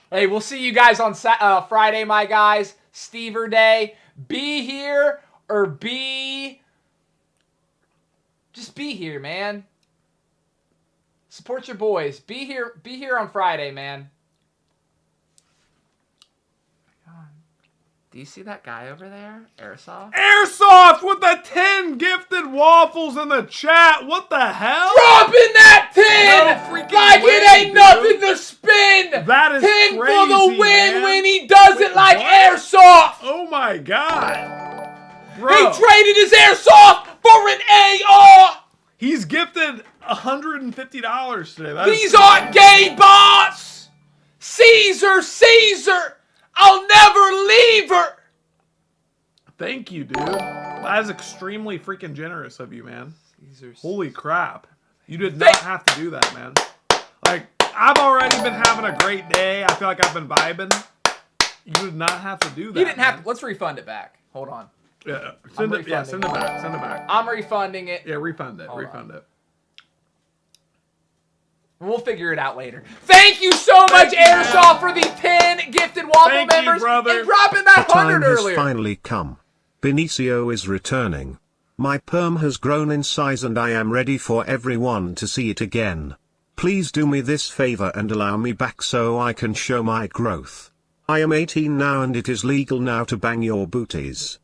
Hey, we'll see you guys on Friday, my guys. Stever Day. Be here or be. Just be here, man. Support your boys. Be here on Friday, man. Do you see that guy over there? Airsoft? Airsoft with the 10 gifted waffles in the chat. What the hell? Dropping that 10! No like way, it ain't dude. nothing to spin! That is 10 crazy, for the win man. when he does it like what? Airsoft! Oh my god. Bro. He traded his Airsoft for an AR! He's gifted $150 today. These aren't gay bots! Caesar! I'll never leave her! Thank you, dude. That is extremely freaking generous of you, man. Holy crap. You did not have to do that, man. Like, I've already been having a great day. I feel like I've been vibing. You did not have to do that. You didn't have to. Let's refund it back. Hold on. Yeah, send it back. Send it back. I'm refunding it. Yeah, refund it. Hold refund on. it. We'll figure it out later. Thank you so much, Airsoft, for the 10 gifted waffle members and dropping that 100 time earlier. has finally come. Benicio is returning. My perm has grown in size and I am ready for everyone to see it again. Please do me this favor and allow me back so I can show my growth. I am 18 now and it is legal now to bang your booties.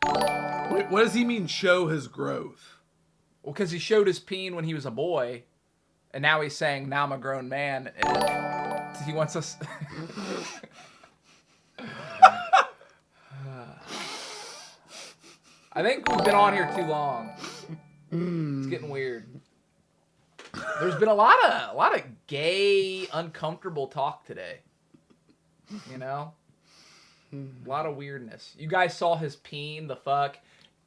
Wait, what does he mean, show his growth? Well, because he showed his peen when he was a boy. And now he's saying, now I'm a grown man. And he wants us... I think we've been on here too long. It's getting weird. There's been a lot of gay, uncomfortable talk today. You know? A lot of weirdness. You guys saw his peen, the fuck.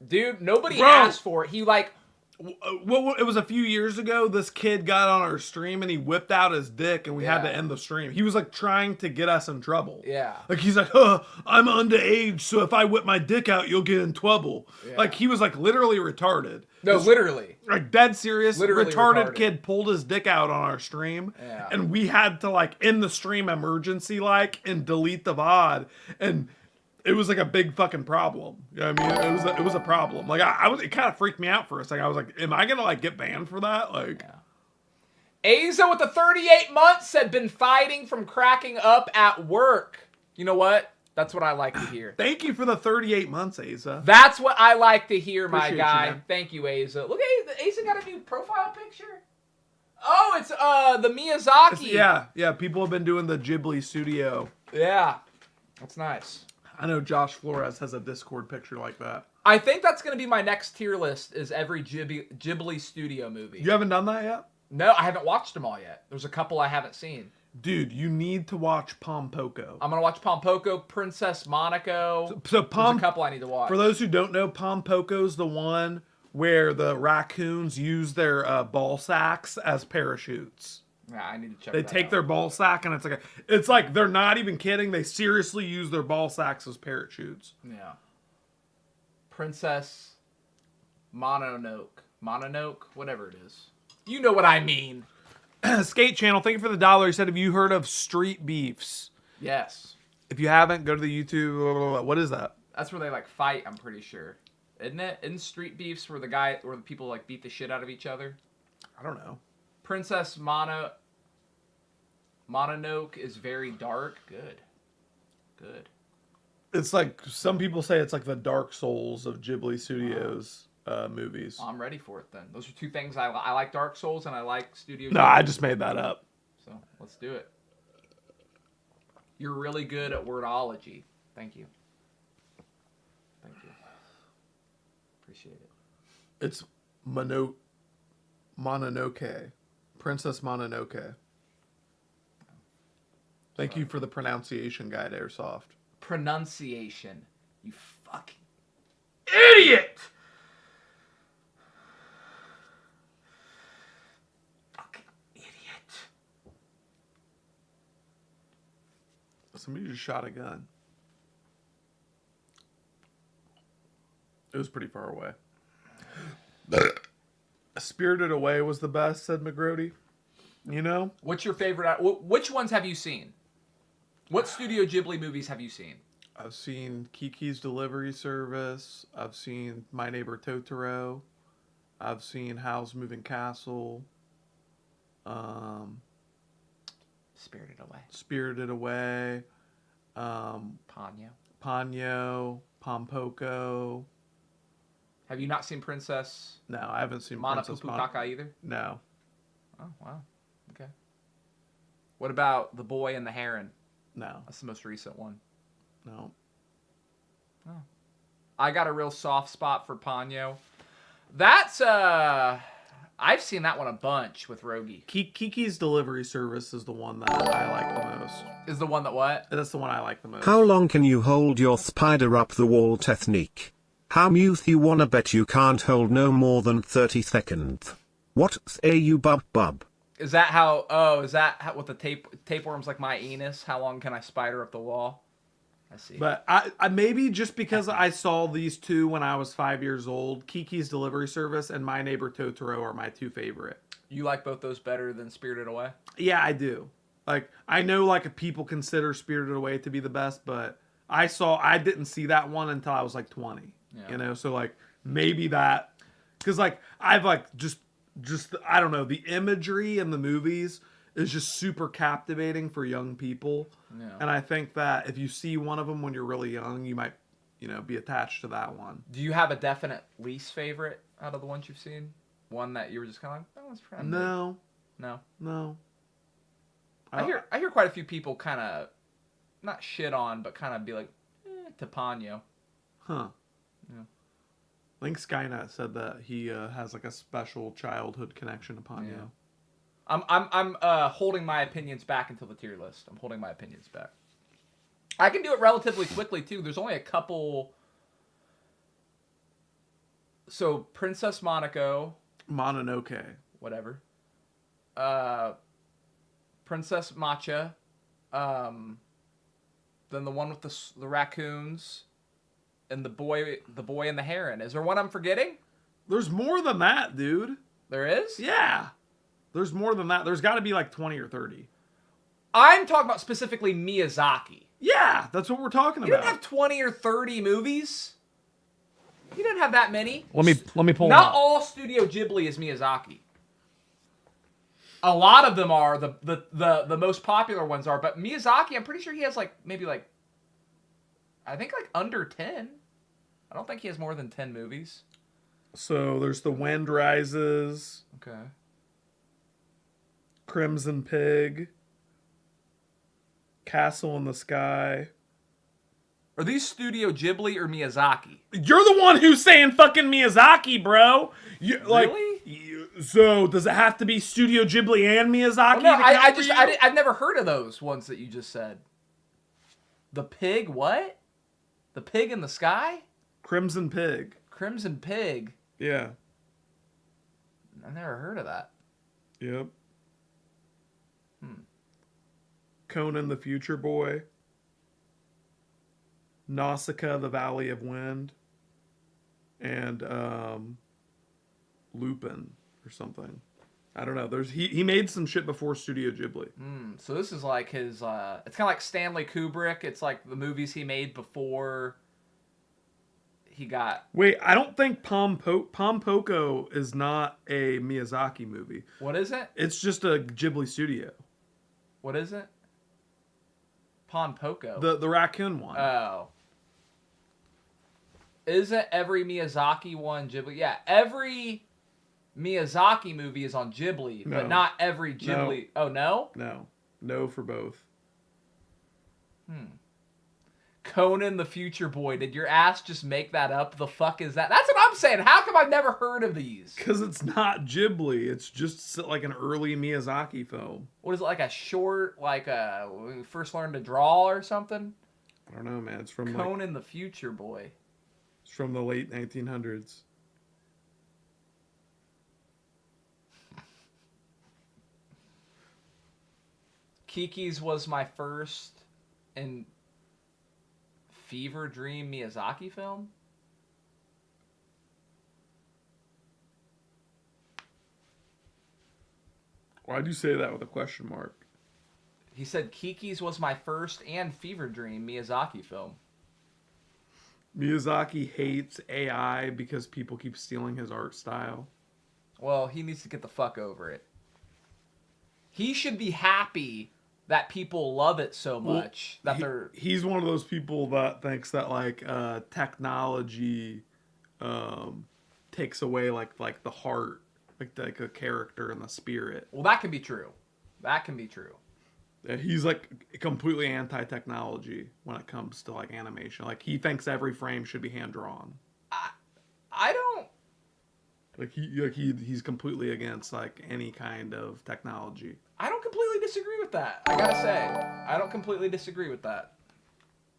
Dude, nobody asked for it. He like... It was a few years ago. This kid got on our stream and he whipped out his dick and we had to end the stream. He was like trying to get us in trouble. Yeah. Like he's like, I'm underage, so if I whip my dick out, you'll get in trouble. Yeah. Like he was like literally retarded. No, literally. Like dead serious. Literally retarded kid pulled his dick out on our stream. Yeah. And we had to like end the stream emergency and delete the VOD. And it was like a big fucking problem. You know what I mean? It was a problem. Like it kind of freaked me out for a second. I was like, am I gonna like get banned for that? Like, Aza with the 38 months had been fighting from cracking up at work. You know what? That's what I like to hear. Thank you for the 38 months, Asa. That's what I like to hear, my Appreciate guy. you, man. Thank you, Asa. Look at Asa got a new profile picture. Oh, it's the Miyazaki. Yeah. People have been doing the Ghibli studio. Yeah, that's nice. I know Josh Flores has a Discord picture like that. I think that's gonna be my next tier list. Is every Ghibli studio movie. You haven't done that yet? No, I haven't watched them all yet. There's a couple I haven't seen. Dude, you need to watch Pompoko. I'm gonna watch Pompoko, Princess Monaco. So There's a couple I need to watch. For those who don't know, Pompoko's the one where the raccoons use their ball sacks as parachutes. Yeah, I need to check. They that take out. their ball sack and it's like they're not even kidding. They seriously use their ball sacks as parachutes. Yeah. Princess Mononoke, whatever it is. You know what I mean. Skate Channel, thank you for the $1. He said, have you heard of street beefs? Yes. If you haven't, go to the YouTube. Blah, blah, blah. What is that? That's where they like fight, I'm pretty sure. Isn't it? Isn't street beefs where the people like beat the shit out of each other? I don't know. Princess Mononoke is very dark. Good. It's like, some people say it's like the Dark Souls of Ghibli Studios movies. I'm ready for it then. Those are two things I like Dark Souls and I like Studio No, Ghibli. I just made that up. So let's do it. You're really good at wordology. Thank you. Appreciate it. It's Mononoke. Princess Mononoke. Thank you for the pronunciation guide, Airsoft. Pronunciation. You fucking idiot! Fucking idiot. Somebody just shot a gun. It was pretty far away. Spirited Away was the best, said McGrody. You know? What's your favorite? Which ones have you seen? What Studio Ghibli movies have you seen? I've seen Kiki's Delivery Service. I've seen My Neighbor Totoro. I've seen Howl's Moving Castle. Spirited Away. Spirited Away. Ponyo. Pompoko. Have you not seen Princess? No, I haven't seen Mana Princess Pupukaka either? No. Oh, wow. Okay. What about The Boy and the Heron? No. That's the most recent one. No. Oh. I got a real soft spot for Ponyo. That's, I've seen that one a bunch with Rogi. Kiki's Delivery Service is the one that I like the most. Is the one that what? That's the one I like the most. How long can you hold your spider up the wall technique? How mute you wanna bet you can't hold no more than 30 seconds? What say you bub? Is that how, what the tapeworm's like my anus? How long can I spider up the wall? I see. But I maybe just because I saw these two when I was 5 years old, Kiki's Delivery Service and My Neighbor Totoro are my two favorite. You like both those better than Spirited Away? Yeah, I do. Like, I know like people consider Spirited Away to be the best, but I didn't see that one until I was like 20. Yeah. You know, so like maybe that, because like I've like just I don't know, the imagery in the movies is just super captivating for young people. Yeah. And I think that if you see one of them when you're really young, you might, you know, be attached to that one. Do you have a definite least favorite out of the ones you've seen? One that you were just kind of like, oh, that's pretty good. No. I hear quite a few people kind of not shit on, but kind of be like, to Ponyo. Huh. Yeah. I think Skynet said that he has like a special childhood connection to Ponyo. Yeah. I'm holding my opinions back until the tier list. I'm holding my opinions back. I can do it relatively quickly too. There's only a couple. So Princess Mononoke, whatever. Princess Matcha, then the one with the raccoons, and the boy and the heron. Is there one I'm forgetting? There's more than that, dude. There is? Yeah. There's more than that. There's got to be like 20 or 30. I'm talking about specifically Miyazaki. Yeah, that's what we're talking about. You didn't have 20 or 30 movies. You didn't have that many. Let me pull Not them up. all Studio Ghibli is Miyazaki. A lot of them are. The most popular ones are. But Miyazaki, I'm pretty sure he has like maybe like I think like under 10. I don't think he has more than 10 movies. So there's The Wind Rises. Okay. Crimson Pig. Castle in the Sky. Are these Studio Ghibli or Miyazaki? You're the one who's saying fucking Miyazaki, bro. Really? So does it have to be Studio Ghibli and Miyazaki? Oh, no, I've never heard of those ones that you just said. The Pig, what? The Pig in the Sky? Crimson Pig. Crimson Pig. Yeah. I've never heard of that. Yep. Conan the Future Boy. Nausicaa, the Valley of Wind. And Lupin or something. I don't know. He made some shit before Studio Ghibli. So this is like his it's kind of like Stanley Kubrick. It's like the movies he made before he got... Wait, I don't think Poko is not a Miyazaki movie. What is it? It's just a Ghibli studio. What is it? Poko. The raccoon one. Oh. Isn't every Miyazaki one Ghibli? Yeah, every Miyazaki movie is on Ghibli, No. but not every Ghibli. No. Oh, no? No for both. Conan the Future Boy. Did your ass just make that up? The fuck is that? That's what I'm saying. How come I've never heard of these? Because it's not Ghibli. It's just like an early Miyazaki film. What is it, like a short, like when we first learned to draw or something? I don't know, man. It's from Conan the Future Boy. It's from the late 1900s. Kiki's was my first and Fever Dream Miyazaki film. Why'd you say that with a question mark? He said Kiki's was my first and Fever Dream Miyazaki film. Miyazaki hates AI because people keep stealing his art style. Well, he needs to get the fuck over it. He should be happy that people love it so much that they're... He's one of those people that thinks that like technology takes away like the heart, like a character and the spirit. Well, that can be true. That can be true. He's like completely anti-technology when it comes to like animation. Like he thinks every frame should be hand drawn. I don't... He's completely against like any kind of technology. I don't completely disagree with that. I gotta say, I don't completely disagree with that.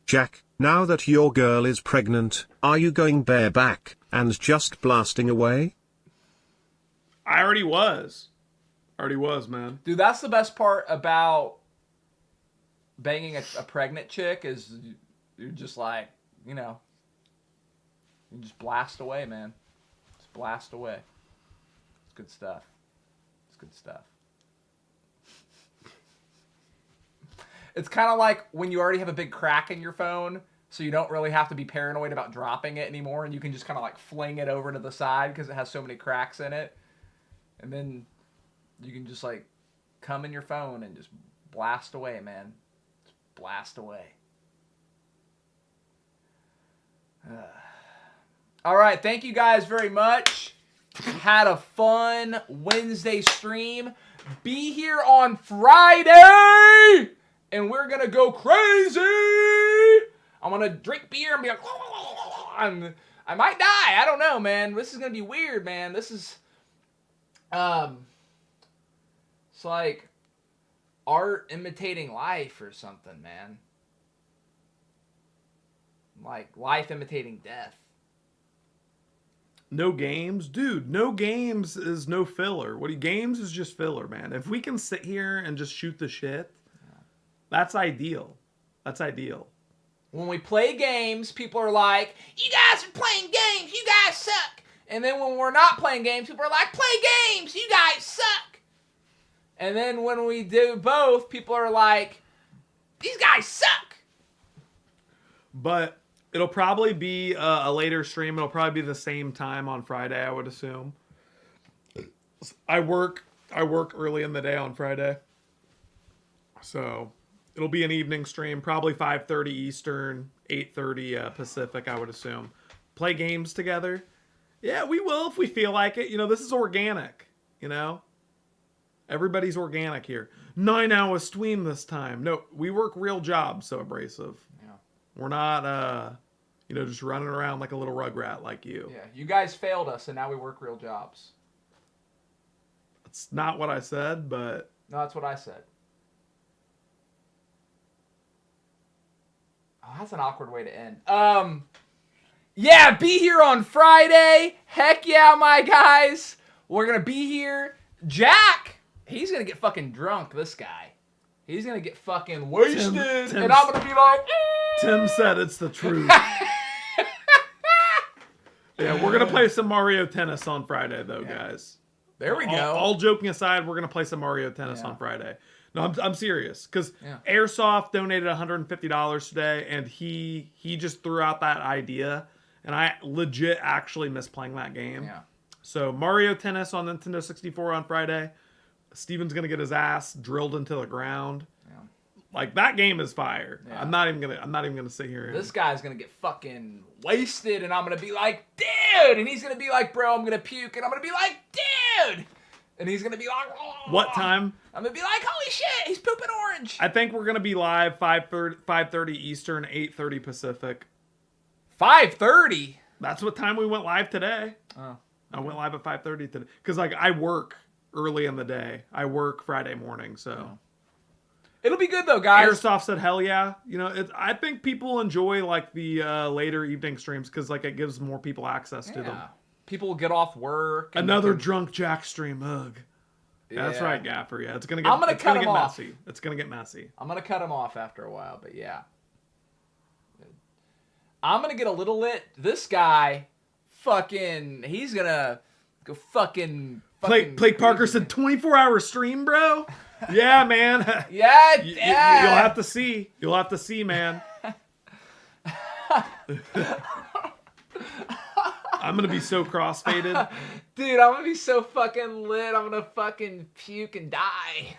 Jack, now that your girl is pregnant, are you going bareback and just blasting away? I already was. Man. Dude, that's the best part about banging a pregnant chick is you're just like, you know, you just blast away, man. Just blast away. It's good stuff. It's good stuff. It's kind of like when you already have a big crack in your phone, so you don't really have to be paranoid about dropping it anymore, and you can just kind of like fling it over to the side because it has so many cracks in it. And then you can just like come in your phone and just blast away, man. Just blast away. All right, thank you guys very much. Had a fun Wednesday stream. Be here on Friday, and we're gonna go crazy. I'm gonna drink beer and be like, and I might die. I don't know, man. This is gonna be weird, man. This is, it's like art imitating life or something, man. Like life imitating death. No games? Dude, no games is no filler. Games is just filler, man. If we can sit here and just shoot the shit, that's ideal. That's ideal. When we play games, people are like, you guys are playing games, you guys suck. And then when we're not playing games, people are like, play games, you guys suck. And then when we do both, people are like, these guys suck. But it'll probably be a later stream. It'll probably be the same time on Friday, I would assume. I work early in the day on Friday. So It'll be an evening stream, probably 5:30 Eastern, 8:30 Pacific, I would assume. Play games together. Yeah, we will if we feel like it. You know, this is organic, you know? Everybody's organic here. 9-hour stream this time. No, we work real jobs, so Abrasive. Yeah. We're not, you know, just running around like a little rugrat like you. Yeah, you guys failed us, and now we work real jobs. That's not what I said, but... No, that's what I said. Oh, that's an awkward way to end. Yeah, be here on Friday. Heck yeah, my guys. We're going to be here. Jack, he's going to get fucking drunk, this guy. He's going to get fucking wasted. And I'm going to be like... Tim said it's the truth. Yeah, we're going to play some Mario Tennis on Friday, though, guys. There we go. All joking aside, we're going to play some Mario Tennis on Friday. No, I'm serious. Because Airsoft donated $150 today, and he just threw out that idea. And I legit actually miss playing that game. Yeah. So Mario Tennis on Nintendo 64 on Friday. Steven's going to get his ass drilled into the ground. Yeah. Like, that game is fire. Yeah. I'm not even gonna sit here. This guy's gonna get fucking wasted, and I'm gonna be like, dude, and he's gonna be like, bro, I'm gonna puke, and I'm gonna be like, dude, and he's gonna be like, oh. What time? I'm gonna be like, holy shit, he's pooping orange. I think we're gonna be live 5:30 Eastern, 8:30 Pacific. 5:30. That's what time we went live today. Oh. I went live at 5:30 today because like I work early in the day. I work Friday morning, so. It'll be good though, guys. Airsoft said, "Hell yeah!" You know, I think people enjoy like the later evening streams because like it gives more people access to them. People will get off work. Another drunk Jack stream, ugh. Yeah. That's right, Gaffer. Yeah, it's gonna get. I'm gonna cut him off. Messy. It's gonna get messy. I'm gonna cut him off after a while, but yeah. I'm gonna get a little lit. This guy, fucking, he's gonna go fucking. Play Parker said 24-hour stream, bro. Yeah, man. Yeah, You'll have to see. You'll have to see, man. I'm gonna be so crossfaded. Dude, I'm gonna be so fucking lit. I'm gonna fucking puke and die.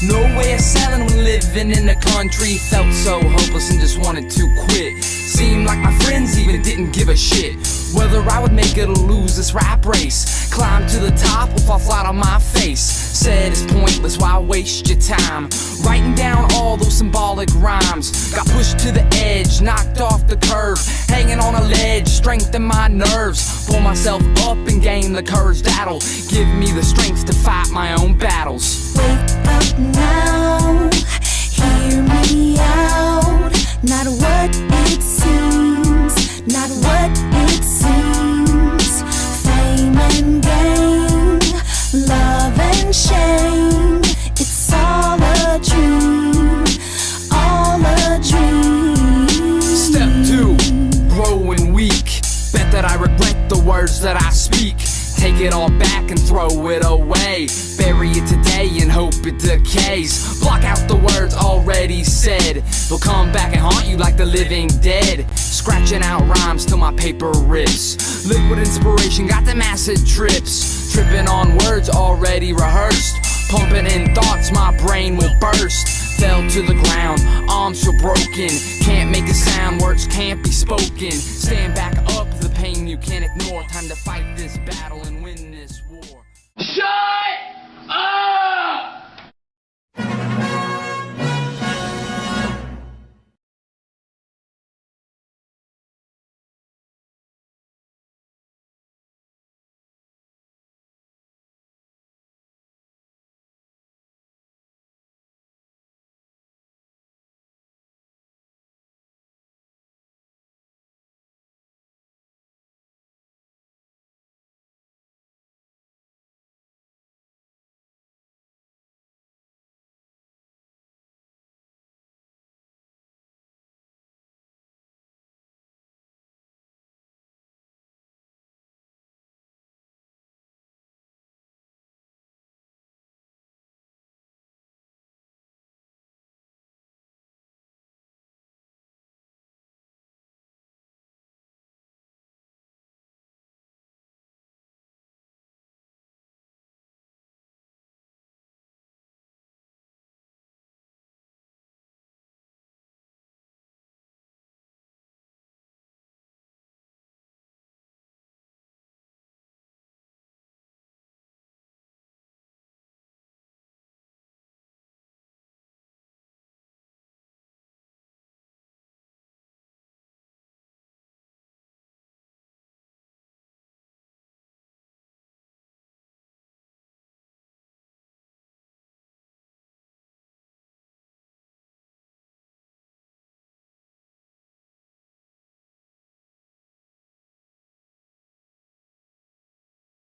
No way of selling when living in the country. Felt so hopeless and just wanted to quit. Seemed like my friends even didn't give a shit whether I would make it or lose this rap race. Climb to the top or fall flat on my face. Said it's pointless, why waste your time writing down all those symbolic rhymes. Got pushed to the edge, knocked off the curve, hanging on a ledge, strengthen my nerves. Pull myself up and gain the courage that'll give me the strength to fight my own battles. Wake up now, hear me out. Not what it seems, not what it seems. Fame and gain, love and shame. It's all a dream, all a dream. Step 2, growing weak. Bet that I regret the words that I speak. Take it all back and throw it away. Bury it today and hope it decays. Block out the words already said. They'll come back and haunt you like the living dead. Scratching out rhymes till my paper rips. Liquid inspiration got them acid trips. Tripping on words already rehearsed. Pumping in thoughts my brain will burst. Fell to the ground, arms so broken. Can't make a sound, words can't be spoken. Stand back up, the pain you can't ignore. Time to fight this battle and win this war. Shut up!